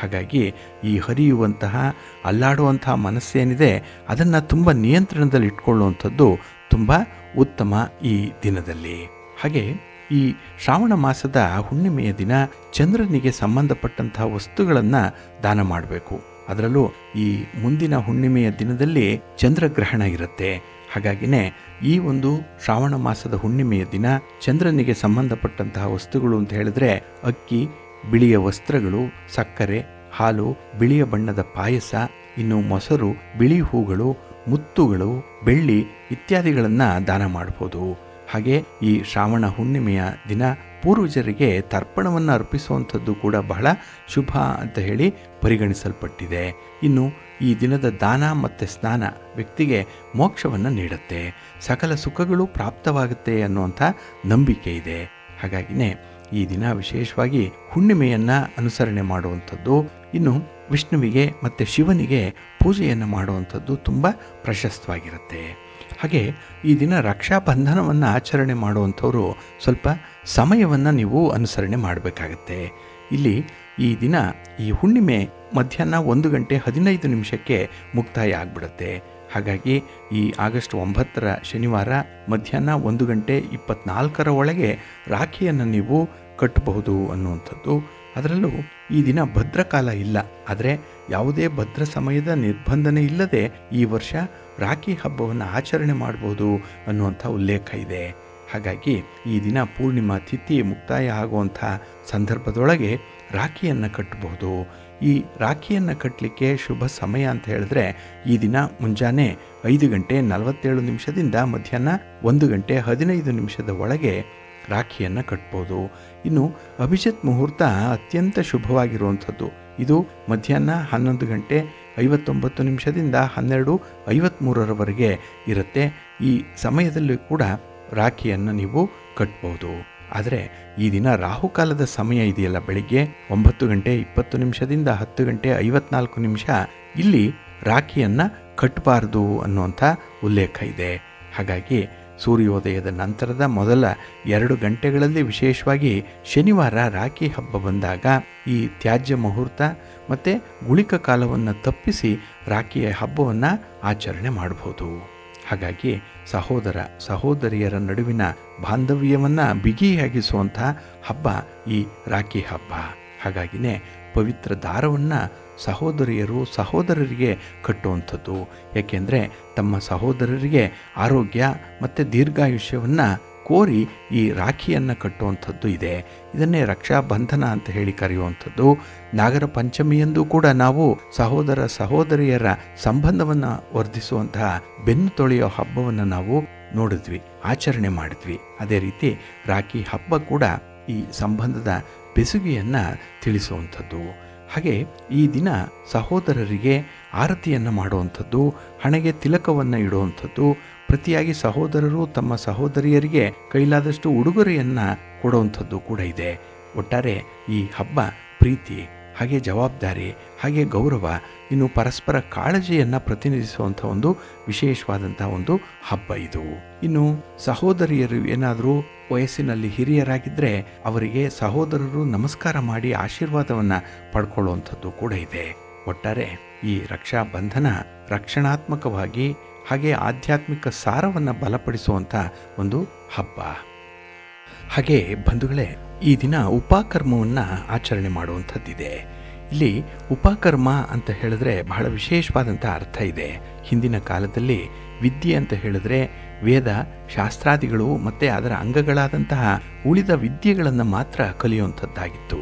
ಹಾಗಾಗಿ ಈ ಹರಿಯುವಂತಹ ಅಲ್ಲಾಡುವಂತಹ ಮನಸ್ಸೇನಿದೆ ಅದನ್ನು ತುಂಬ ನಿಯಂತ್ರಣದಲ್ಲಿ ಇಟ್ಕೊಳ್ಳುವಂಥದ್ದು ತುಂಬ ಉತ್ತಮ ಈ ದಿನದಲ್ಲಿ. ಹಾಗೆ ಈ ಶ್ರಾವಣ ಮಾಸದ ಹುಣ್ಣಿಮೆಯ ದಿನ ಚಂದ್ರನಿಗೆ ಸಂಬಂಧಪಟ್ಟಂತಹ ವಸ್ತುಗಳನ್ನು ದಾನ ಮಾಡಬೇಕು. ಅದರಲ್ಲೂ ಈ ಮುಂದಿನ ಹುಣ್ಣಿಮೆಯ ದಿನದಲ್ಲಿ ಚಂದ್ರಗ್ರಹಣ ಇರುತ್ತೆ. ಹಾಗಾಗಿನೇ ಈ ಒಂದು ಶ್ರಾವಣ ಮಾಸದ ಹುಣ್ಣಿಮೆಯ ದಿನ ಚಂದ್ರನಿಗೆ ಸಂಬಂಧಪಟ್ಟಂತಹ ವಸ್ತುಗಳು ಅಂತ ಹೇಳಿದ್ರೆ ಅಕ್ಕಿ, ಬಿಳಿಯ ವಸ್ತ್ರಗಳು, ಸಕ್ಕರೆ, ಹಾಲು, ಬಿಳಿಯ ಬಣ್ಣದ ಪಾಯಸ, ಇನ್ನು ಮೊಸರು, ಬಿಳಿ ಹೂಗಳು, ಮುತ್ತುಗಳು, ಬೆಳ್ಳಿ ಇತ್ಯಾದಿಗಳನ್ನು ದಾನ ಮಾಡ್ಬೋದು. ಹಾಗೆ ಈ ಶ್ರಾವಣ ಹುಣ್ಣಿಮೆಯ ದಿನ ಪೂರ್ವಜರಿಗೆ ತರ್ಪಣವನ್ನು ಅರ್ಪಿಸುವಂಥದ್ದು ಕೂಡ ಬಹಳ ಶುಭ ಅಂತ ಹೇಳಿ ಪರಿಗಣಿಸಲ್ಪಟ್ಟಿದೆ. ಇನ್ನು ಈ ದಿನದ ದಾನ ಮತ್ತು ಸ್ನಾನ ವ್ಯಕ್ತಿಗೆ ಮೋಕ್ಷವನ್ನು ನೀಡುತ್ತೆ, ಸಕಲ ಸುಖಗಳು ಪ್ರಾಪ್ತವಾಗುತ್ತೆ ಅನ್ನುವಂಥ ನಂಬಿಕೆ ಇದೆ. ಹಾಗಾಗಿನೇ ಈ ದಿನ ವಿಶೇಷವಾಗಿ ಹುಣ್ಣಿಮೆಯನ್ನು ಅನುಸರಣೆ ಮಾಡುವಂಥದ್ದು, ಇನ್ನು ವಿಷ್ಣುವಿಗೆ ಮತ್ತು ಶಿವನಿಗೆ ಪೂಜೆಯನ್ನು ಮಾಡುವಂಥದ್ದು ತುಂಬ ಪ್ರಶಸ್ತವಾಗಿರುತ್ತೆ. ಹಾಗೆ ಈ ದಿನ ರಕ್ಷಾಬಂಧನವನ್ನು ಆಚರಣೆ ಮಾಡುವಂಥವರು ಸ್ವಲ್ಪ ಸಮಯವನ್ನು ನೀವು ಅನುಸರಣೆ ಮಾಡಬೇಕಾಗತ್ತೆ. ಇಲ್ಲಿ ಈ ದಿನ ಈ ಹುಣ್ಣಿಮೆ ಮಧ್ಯಾಹ್ನ 1:15 ಮುಕ್ತಾಯ ಆಗಿಬಿಡುತ್ತೆ. ಹಾಗಾಗಿ ಈ ಆಗಸ್ಟ್ 9ರ ಶನಿವಾರ ಮಧ್ಯಾಹ್ನ 1:24 ಒಳಗೆ ರಾಖಿಯನ್ನು ನೀವು ಕಟ್ಟಬಹುದು ಅನ್ನುವಂಥದ್ದು. ಅದರಲ್ಲೂ ಈ ದಿನ ಭದ್ರಕಾಲ ಇಲ್ಲ, ಆದರೆ ಯಾವುದೇ ಭದ್ರ ಸಮಯದ ನಿರ್ಬಂಧನೆ ಇಲ್ಲದೆ ಈ ವರ್ಷ ರಾಖಿ ಹಬ್ಬವನ್ನು ಆಚರಣೆ ಮಾಡ್ಬೋದು ಅನ್ನುವಂಥ ಉಲ್ಲೇಖ ಇದೆ. ಹಾಗಾಗಿ ಈ ದಿನ ಪೂರ್ಣಿಮಾ ತಿಥಿ ಮುಕ್ತಾಯ ಆಗುವಂಥ ಸಂದರ್ಭದೊಳಗೆ ರಾಖಿಯನ್ನು ಕಟ್ಟಬಹುದು. ಈ ರಾಖಿಯನ್ನು ಕಟ್ಟಲಿಕ್ಕೆ ಶುಭ ಸಮಯ ಅಂತ ಹೇಳಿದ್ರೆ ಈ ದಿನ ಮುಂಜಾನೆ 5:47 ಮಧ್ಯಾಹ್ನ 1:15 ಒಳಗೆ ರಾಖಿಯನ್ನು ಕಟ್ಬೋದು. ಇನ್ನು ಅಭಿಜಿತ್ ಮುಹೂರ್ತ ಅತ್ಯಂತ ಶುಭವಾಗಿರುವಂಥದ್ದು. ಇದು ಮಧ್ಯಾಹ್ನ 11:59 12:53 ಇರುತ್ತೆ. ಈ ಸಮಯದಲ್ಲೂ ಕೂಡ ರಾಖಿಯನ್ನು ನೀವು ಕಟ್ಬೋದು. ಆದರೆ ಈ ದಿನ ರಾಹುಕಾಲದ ಸಮಯ ಇದೆಯಲ್ಲ, ಬೆಳಿಗ್ಗೆ 9:20 10:54 ಇಲ್ಲಿ ರಾಖಿಯನ್ನು ಕಟ್ಟಬಾರ್ದು ಅನ್ನುವಂಥ ಉಲ್ಲೇಖ ಇದೆ. ಹಾಗಾಗಿ ಸೂರ್ಯೋದಯದ ನಂತರದ ಮೊದಲ 2 ಗಂಟೆಗಳಲ್ಲಿ ವಿಶೇಷವಾಗಿ ಶನಿವಾರ ರಾಖಿ ಹಬ್ಬ ಬಂದಾಗ ಈ ತ್ಯಾಜ್ಯ ಮುಹೂರ್ತ ಮತ್ತು ಗುಳಿಕ ಕಾಲವನ್ನು ತಪ್ಪಿಸಿ ರಾಖಿಯ ಹಬ್ಬವನ್ನು ಆಚರಣೆ ಮಾಡಬಹುದು. ಹಾಗಾಗಿ ಸಹೋದರ ಸಹೋದರಿಯರ ನಡುವಿನ ಬಾಂಧವ್ಯವನ್ನು ಬಿಗಿಯಾಗಿಸುವಂಥ ಹಬ್ಬ ಈ ರಾಖಿ ಹಬ್ಬ. ಹಾಗಾಗಿನೇ ಪವಿತ್ರ ದಾರವನ್ನು ಸಹೋದರಿಯರು ಸಹೋದರರಿಗೆ ಕಟ್ಟುವಂಥದ್ದು. ಏಕೆಂದರೆ ತಮ್ಮ ಸಹೋದರರಿಗೆ ಆರೋಗ್ಯ ಮತ್ತು ದೀರ್ಘಾಯುಷ್ಯವನ್ನು ಕೋರಿ ಈ ರಾಖಿಯನ್ನು ಕಟ್ಟುವಂಥದ್ದು ಇದೆ. ಇದನ್ನೇ ರಕ್ಷಾಬಂಧನ ಅಂತ ಹೇಳಿ ಕರೆಯುವಂಥದ್ದು. ನಾಗರ ಪಂಚಮಿಯಂದು ಕೂಡ ನಾವು ಸಹೋದರ ಸಹೋದರಿಯರ ಸಂಬಂಧವನ್ನು ವರ್ಧಿಸುವಂತಹ ಬೆನ್ನು ತೊಳೆಯೋ ಹಬ್ಬವನ್ನು ನಾವು ನೋಡಿದ್ವಿ, ಆಚರಣೆ ಮಾಡಿದ್ವಿ. ಅದೇ ರೀತಿ ರಾಖಿ ಹಬ್ಬ ಕೂಡ ಈ ಸಂಬಂಧದ ಬೆಸುಗೆಯನ್ನು ತಿಳಿಸುವಂಥದ್ದು. ಹಾಗೆ ಈ ದಿನ ಸಹೋದರರಿಗೆ ಆರತಿಯನ್ನು ಮಾಡುವಂಥದ್ದು, ಹಣೆಗೆ ತಿಲಕವನ್ನು ಇಡುವಂಥದ್ದು, ಪ್ರತಿಯಾಗಿ ಸಹೋದರರು ತಮ್ಮ ಸಹೋದರಿಯರಿಗೆ ಕೈಲಾದಷ್ಟು ಉಡುಗೊರೆಯನ್ನು ಕೊಡುವಂಥದ್ದು ಕೂಡ ಇದೆ. ಒಟ್ಟಾರೆ ಈ ಹಬ್ಬ ಪ್ರೀತಿ, ಹಾಗೆ ಜವಾಬ್ದಾರಿ, ಹಾಗೆ ಗೌರವ, ಇನ್ನು ಪರಸ್ಪರ ಕಾಳಜಿಯನ್ನು ಪ್ರತಿನಿಧಿಸುವಂಥ ಒಂದು ವಿಶೇಷವಾದಂಥ ಒಂದು ಹಬ್ಬ ಇದು. ಇನ್ನು ಸಹೋದರಿಯರು ಏನಾದರೂ ವಯಸ್ಸಿನಲ್ಲಿ ಹಿರಿಯರಾಗಿದ್ದರೆ ಅವರಿಗೆ ಸಹೋದರರು ನಮಸ್ಕಾರ ಮಾಡಿ ಆಶೀರ್ವಾದವನ್ನು ಪಡ್ಕೊಳ್ಳುವಂಥದ್ದು ಕೂಡ ಇದೆ. ಒಟ್ಟಾರೆ ಈ ರಕ್ಷಾಬಂಧನ ರಕ್ಷಣಾತ್ಮಕವಾಗಿ ಹಾಗೆ ಆಧ್ಯಾತ್ಮಿಕ ಸಾರವನ್ನು ಬಲಪಡಿಸುವಂಥ ಒಂದು ಹಬ್ಬ. ಹಾಗೆ ಬಂಧುಗಳೇ, ಈ ದಿನ ಉಪಕರ್ಮವನ್ನು ಆಚರಣೆ ಮಾಡುವಂಥದ್ದಿದೆ. ಇಲ್ಲಿ ಉಪಕರ್ಮ ಅಂತ ಹೇಳಿದ್ರೆ ಬಹಳ ವಿಶೇಷವಾದಂಥ ಅರ್ಥ ಇದೆ. ಹಿಂದಿನ ಕಾಲದಲ್ಲಿ ವಿದ್ಯೆ ಅಂತ ಹೇಳಿದ್ರೆ ವೇದ ಶಾಸ್ತ್ರಾದಿಗಳು ಮತ್ತು ಅದರ ಅಂಗಗಳಾದಂತಹ ಉಳಿದ ವಿದ್ಯೆಗಳನ್ನು ಮಾತ್ರ ಕಲಿಯುವಂಥದ್ದಾಗಿತ್ತು.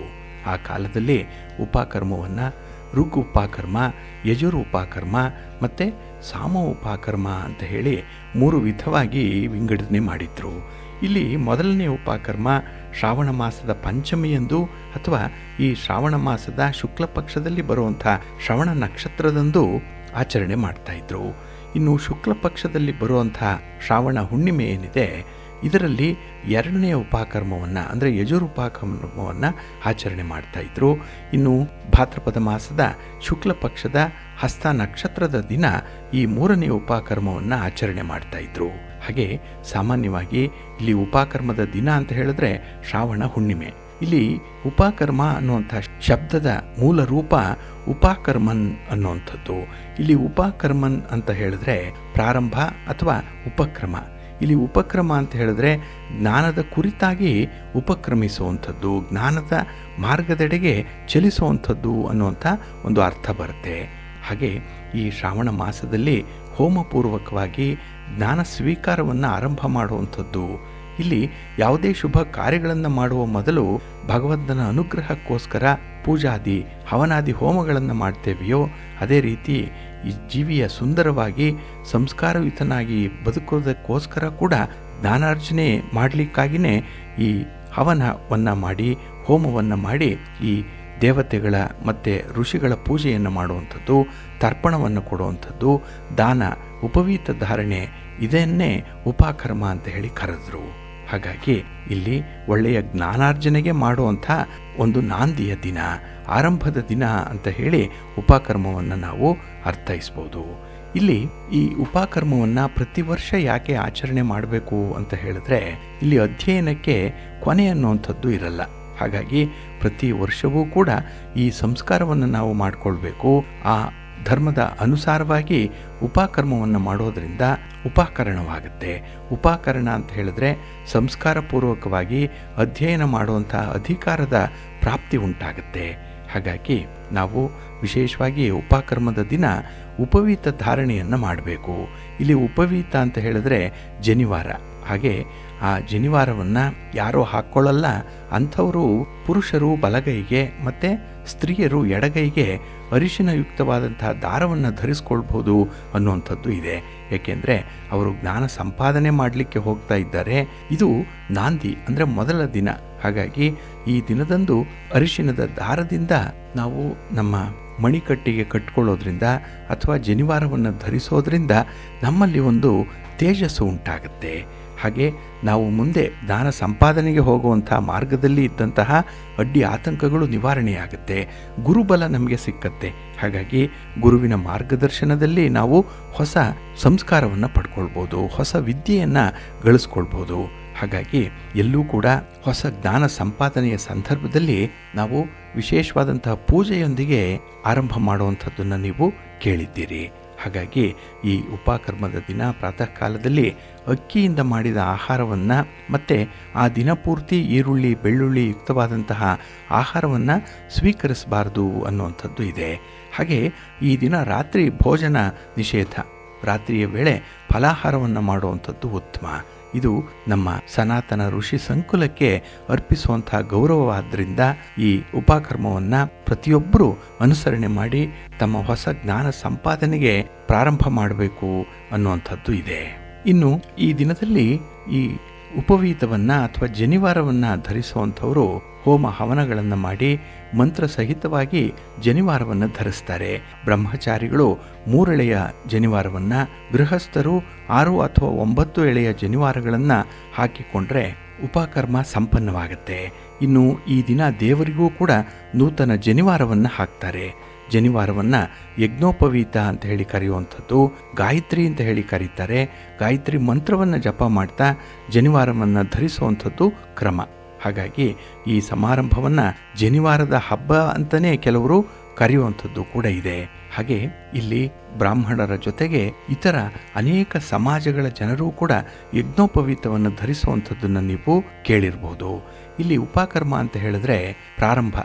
ಆ ಕಾಲದಲ್ಲಿ ಉಪಕರ್ಮವನ್ನು ಋಗ್ ಉಪಕರ್ಮ, ಯಜುರ್ ಉಪಕರ್ಮ ಮತ್ತು ಸಾಮ ಉಪಕರ್ಮ ಅಂತ ಹೇಳಿ 3 ವಿಧವಾಗಿ ವಿಂಗಡಣೆ ಮಾಡಿದ್ರು. ಇಲ್ಲಿ ಮೊದಲನೇ ಉಪಕರ್ಮ ಶ್ರಾವಣ ಮಾಸದ ಪಂಚಮಿಯಂದು ಅಥವಾ ಈ ಶ್ರಾವಣ ಮಾಸದ ಶುಕ್ಲ ಪಕ್ಷದಲ್ಲಿ ಬರುವಂಥ ಶ್ರವಣ ನಕ್ಷತ್ರದಂದು ಆಚರಣೆ ಮಾಡ್ತಾಯಿದ್ರು. ಇನ್ನು ಶುಕ್ಲ ಪಕ್ಷದಲ್ಲಿ ಬರುವಂಥ ಶ್ರಾವಣ ಹುಣ್ಣಿಮೆ ಏನಿದೆ ಇದರಲ್ಲಿ 2ನೇ ಉಪಕರ್ಮವನ್ನು ಅಂದರೆ ಯಜುರ್ ಉಪಕರ್ಮವನ್ನು ಆಚರಣೆ ಮಾಡ್ತಾಯಿದ್ರು. ಇನ್ನು ಭಾದ್ರಪದ ಮಾಸದ ಶುಕ್ಲ ಪಕ್ಷದ ಹಸ್ತ ನಕ್ಷತ್ರದ ದಿನ ಈ 3ನೇ ಉಪಕರ್ಮವನ್ನು ಆಚರಣೆ ಮಾಡ್ತಾಯಿದ್ರು. ಹಾಗೆ ಸಾಮಾನ್ಯವಾಗಿ ಇಲ್ಲಿ ಉಪಕರ್ಮದ ದಿನ ಅಂತ ಹೇಳಿದ್ರೆ ಶ್ರಾವಣ ಹುಣ್ಣಿಮೆ. ಇಲ್ಲಿ ಉಪಕರ್ಮ ಅನ್ನುವಂಥ ಶಬ್ದದ ಮೂಲ ರೂಪ ಉಪಕರ್ಮನ್ ಅನ್ನುವಂಥದ್ದು. ಇಲ್ಲಿ ಉಪಕರ್ಮನ್ ಅಂತ ಹೇಳಿದ್ರೆ ಪ್ರಾರಂಭ ಅಥವಾ ಉಪಕ್ರಮ. ಇಲ್ಲಿ ಉಪಕ್ರಮ ಅಂತ ಹೇಳಿದ್ರೆ ಜ್ಞಾನದ ಕುರಿತಾಗಿ ಉಪಕ್ರಮಿಸುವಂಥದ್ದು, ಜ್ಞಾನದ ಮಾರ್ಗದೆಡೆಗೆ ಚಲಿಸುವಂಥದ್ದು ಅನ್ನುವಂಥ ಒಂದು ಅರ್ಥ ಬರುತ್ತೆ. ಹಾಗೆ ಈ ಶ್ರಾವಣ ಮಾಸದಲ್ಲಿ ಹೋಮಪೂರ್ವಕವಾಗಿ ಜ್ಞಾನ ಸ್ವೀಕಾರವನ್ನು ಆರಂಭ ಮಾಡುವಂಥದ್ದು. ಇಲ್ಲಿ ಯಾವುದೇ ಶುಭ ಕಾರ್ಯಗಳನ್ನು ಮಾಡುವ ಮೊದಲು ಭಗವಂತನ ಅನುಗ್ರಹಕ್ಕೋಸ್ಕರ ಪೂಜಾದಿ ಹವನಾದಿ ಹೋಮಗಳನ್ನು ಮಾಡ್ತೇವೆಯೋ ಅದೇ ರೀತಿ ಈ ಜೀವಿಯ ಸುಂದರವಾಗಿ ಸಂಸ್ಕಾರಯುತನಾಗಿ ಬದುಕೋದಕ್ಕೋಸ್ಕರ ಕೂಡ ಜ್ಞಾನಾರ್ಜನೆ ಮಾಡಲಿಕ್ಕಾಗಿಯೇ ಈ ಹವನವನ್ನು ಮಾಡಿ, ಹೋಮವನ್ನು ಮಾಡಿ ಈ ದೇವತೆಗಳ ಮತ್ತು ಋಷಿಗಳ ಪೂಜೆಯನ್ನು ಮಾಡುವಂಥದ್ದು, ತರ್ಪಣವನ್ನು ಕೊಡುವಂಥದ್ದು, ದಾನ, ಉಪವೀತ ಧಾರಣೆ, ಇದನ್ನೇ ಉಪಕರ್ಮ ಅಂತ ಹೇಳಿ ಕರೆದ್ರು. ಹಾಗಾಗಿ ಇಲ್ಲಿ ಒಳ್ಳೆಯ ಜ್ಞಾನಾರ್ಜನೆಗೆ ಮಾಡುವಂಥ ಒಂದು ನಾಂದಿಯ ದಿನ, ಆರಂಭದ ದಿನ ಅಂತ ಹೇಳಿ ಉಪಕರ್ಮವನ್ನು ನಾವು ಅರ್ಥೈಸ್ಬೋದು. ಇಲ್ಲಿ ಈ ಉಪಕರ್ಮವನ್ನು ಪ್ರತಿ ವರ್ಷ ಯಾಕೆ ಆಚರಣೆ ಮಾಡಬೇಕು ಅಂತ ಹೇಳಿದ್ರೆ, ಇಲ್ಲಿ ಅಧ್ಯಯನಕ್ಕೆ ಕೊನೆ ಅನ್ನುವಂಥದ್ದು ಇರಲ್ಲ. ಹಾಗಾಗಿ ಪ್ರತಿ ವರ್ಷವೂ ಕೂಡ ಈ ಸಂಸ್ಕಾರವನ್ನು ನಾವು ಮಾಡಿಕೊಳ್ಬೇಕು. ಆ ಧರ್ಮದ ಅನುಸಾರವಾಗಿ ಉಪಕರ್ಮವನ್ನು ಮಾಡೋದರಿಂದ ಉಪಕರಣವಾಗುತ್ತೆ. ಉಪಕರಣ ಅಂತ ಹೇಳಿದ್ರೆ ಸಂಸ್ಕಾರಪೂರ್ವಕವಾಗಿ ಅಧ್ಯಯನ ಮಾಡುವಂಥ ಅಧಿಕಾರದ ಪ್ರಾಪ್ತಿ ಉಂಟಾಗುತ್ತೆ. ಹಾಗಾಗಿ ನಾವು ವಿಶೇಷವಾಗಿ ಉಪಕರ್ಮದ ದಿನ ಉಪವೀತ ಧಾರಣೆಯನ್ನು ಮಾಡಬೇಕು. ಇಲ್ಲಿ ಉಪವೀತ ಅಂತ ಹೇಳಿದ್ರೆ ಜನಿವಾರ. ಹಾಗೆ ಆ ಜನಿವಾರವನ್ನು ಯಾರೋ ಹಾಕ್ಕೊಳ್ಳಲ್ಲ. ಅಂಥವರು ಪುರುಷರು ಬಲಗೈಗೆ ಮತ್ತು ಸ್ತ್ರೀಯರು ಎಡಗೈಗೆ ಅರಿಶಿನಯುಕ್ತವಾದಂತಹ ದಾರವನ್ನು ಧರಿಸ್ಕೊಳ್ಬೋದು ಅನ್ನುವಂಥದ್ದು ಇದೆ. ಏಕೆಂದರೆ ಅವರು ಜ್ಞಾನ ಸಂಪಾದನೆ ಮಾಡಲಿಕ್ಕೆ ಹೋಗ್ತಾ ಇದ್ದಾರೆ. ಇದು ನಾಂದಿ ಅಂದರೆ ಮೊದಲ ದಿನ. ಹಾಗಾಗಿ ಈ ದಿನದಂದು ಅರಿಶಿನದ ದಾರದಿಂದ ನಾವು ನಮ್ಮ ಮಣಿಕಟ್ಟಿಗೆ ಕಟ್ಕೊಳ್ಳೋದ್ರಿಂದ ಅಥವಾ ಜನಿವಾರವನ್ನು ಧರಿಸೋದ್ರಿಂದ ನಮ್ಮಲ್ಲಿ ಒಂದು ತೇಜಸ್ಸು ಉಂಟಾಗುತ್ತೆ. ಹಾಗೆ ನಾವು ಮುಂದೆ ಜ್ಞಾನ ಸಂಪಾದನೆಗೆ ಹೋಗುವಂಥ ಮಾರ್ಗದಲ್ಲಿ ಇದ್ದಂತಹ ಅಡ್ಡಿ ಆತಂಕಗಳು ನಿವಾರಣೆಯಾಗುತ್ತೆ. ಗುರುಬಲ ನಮಗೆ ಸಿಕ್ಕತ್ತೆ. ಹಾಗಾಗಿ ಗುರುವಿನ ಮಾರ್ಗದರ್ಶನದಲ್ಲಿ ನಾವು ಹೊಸ ಸಂಸ್ಕಾರವನ್ನು ಪಡ್ಕೊಳ್ಬೋದು, ಹೊಸ ವಿದ್ಯೆಯನ್ನು ಗಳಿಸ್ಕೊಳ್ಬೋದು. ಹಾಗಾಗಿ ಎಲ್ಲೂ ಕೂಡ ಹೊಸ ಜ್ಞಾನ ಸಂಪಾದನೆಯ ಸಂದರ್ಭದಲ್ಲಿ ನಾವು ವಿಶೇಷವಾದಂತಹ ಪೂಜೆಯೊಂದಿಗೆ ಆರಂಭ ಮಾಡುವಂಥದ್ದನ್ನು ನೀವು ಕೇಳಿದ್ದೀರಿ. ಹಾಗಾಗಿ ಈ ಉಪಕರ್ಮದ ದಿನ ಪ್ರಾತಃ ಕಾಲದಲ್ಲಿ ಅಕ್ಕಿಯಿಂದ ಮಾಡಿದ ಆಹಾರವನ್ನು ಮತ್ತು ಆ ದಿನಪೂರ್ತಿ ಈರುಳ್ಳಿ ಬೆಳ್ಳುಳ್ಳಿ ಯುಕ್ತವಾದಂತಹ ಆಹಾರವನ್ನು ಸ್ವೀಕರಿಸಬಾರ್ದು ಅನ್ನುವಂಥದ್ದು ಇದೆ. ಹಾಗೆ ಈ ದಿನ ರಾತ್ರಿ ಭೋಜನ ನಿಷೇಧ. ರಾತ್ರಿಯ ವೇಳೆ ಫಲಾಹಾರವನ್ನು ಮಾಡುವಂಥದ್ದು ಉತ್ತಮ. ಇದು ನಮ್ಮ ಸನಾತನ ಋಷಿ ಸಂಕುಲಕ್ಕೆ ಅರ್ಪಿಸುವಂಥ ಗೌರವವಾದ್ದರಿಂದ ಈ ಉಪಕರ್ಮವನ್ನು ಪ್ರತಿಯೊಬ್ಬರೂ ಅನುಸರಣೆ ಮಾಡಿ ತಮ್ಮ ಹೊಸ ಜ್ಞಾನ ಸಂಪಾದನೆಗೆ ಪ್ರಾರಂಭ ಮಾಡಬೇಕು ಅನ್ನುವಂಥದ್ದು ಇದೆ. ಇನ್ನು ಈ ದಿನದಲ್ಲಿ ಈ ಉಪವೀತವನ್ನು ಅಥವಾ ಜನಿವಾರವನ್ನು ಧರಿಸುವಂಥವರು ಹೋಮ ಹವನಗಳನ್ನು ಮಾಡಿ ಮಂತ್ರ ಸಹಿತವಾಗಿ ಜನಿವಾರವನ್ನು ಧರಿಸ್ತಾರೆ. ಬ್ರಹ್ಮಚಾರಿಗಳು 3 ಎಳೆಯ ಜನಿವಾರವನ್ನು, ಗೃಹಸ್ಥರು 6 ಅಥವಾ 9 ಎಳೆಯ ಜನಿವಾರಗಳನ್ನು ಹಾಕಿಕೊಂಡ್ರೆ ಉಪಕರ್ಮ ಸಂಪನ್ನವಾಗುತ್ತೆ. ಇನ್ನು ಈ ದಿನ ದೇವರಿಗೂ ಕೂಡ ನೂತನ ಜನಿವಾರವನ್ನು ಹಾಕ್ತಾರೆ. ಜನಿವಾರವನ್ನು ಯಜ್ಞೋಪವೀತ ಅಂತ ಹೇಳಿ ಕರೆಯುವಂಥದ್ದು, ಗಾಯತ್ರಿ ಅಂತ ಹೇಳಿ ಕರೀತಾರೆ. ಗಾಯತ್ರಿ ಮಂತ್ರವನ್ನು ಜಪ ಮಾಡ್ತಾ ಜನಿವಾರವನ್ನು ಧರಿಸುವಂಥದ್ದು ಕ್ರಮ. ಹಾಗಾಗಿ ಈ ಸಮಾರಂಭವನ್ನು ಜನಿವಾರದ ಹಬ್ಬ ಅಂತಲೇ ಕೆಲವರು ಕರೆಯುವಂಥದ್ದು ಕೂಡ ಇದೆ. ಹಾಗೆ ಇಲ್ಲಿ ಬ್ರಾಹ್ಮಣರ ಜೊತೆಗೆ ಇತರ ಅನೇಕ ಸಮಾಜಗಳ ಜನರೂ ಕೂಡ ಯಜ್ಞೋಪವೀತವನ್ನು ಧರಿಸುವಂಥದ್ದನ್ನು ನೀವು ಕೇಳಿರ್ಬೋದು. ಇಲ್ಲಿ ಉಪಕರ್ಮ ಅಂತ ಹೇಳಿದ್ರೆ ಪ್ರಾರಂಭ,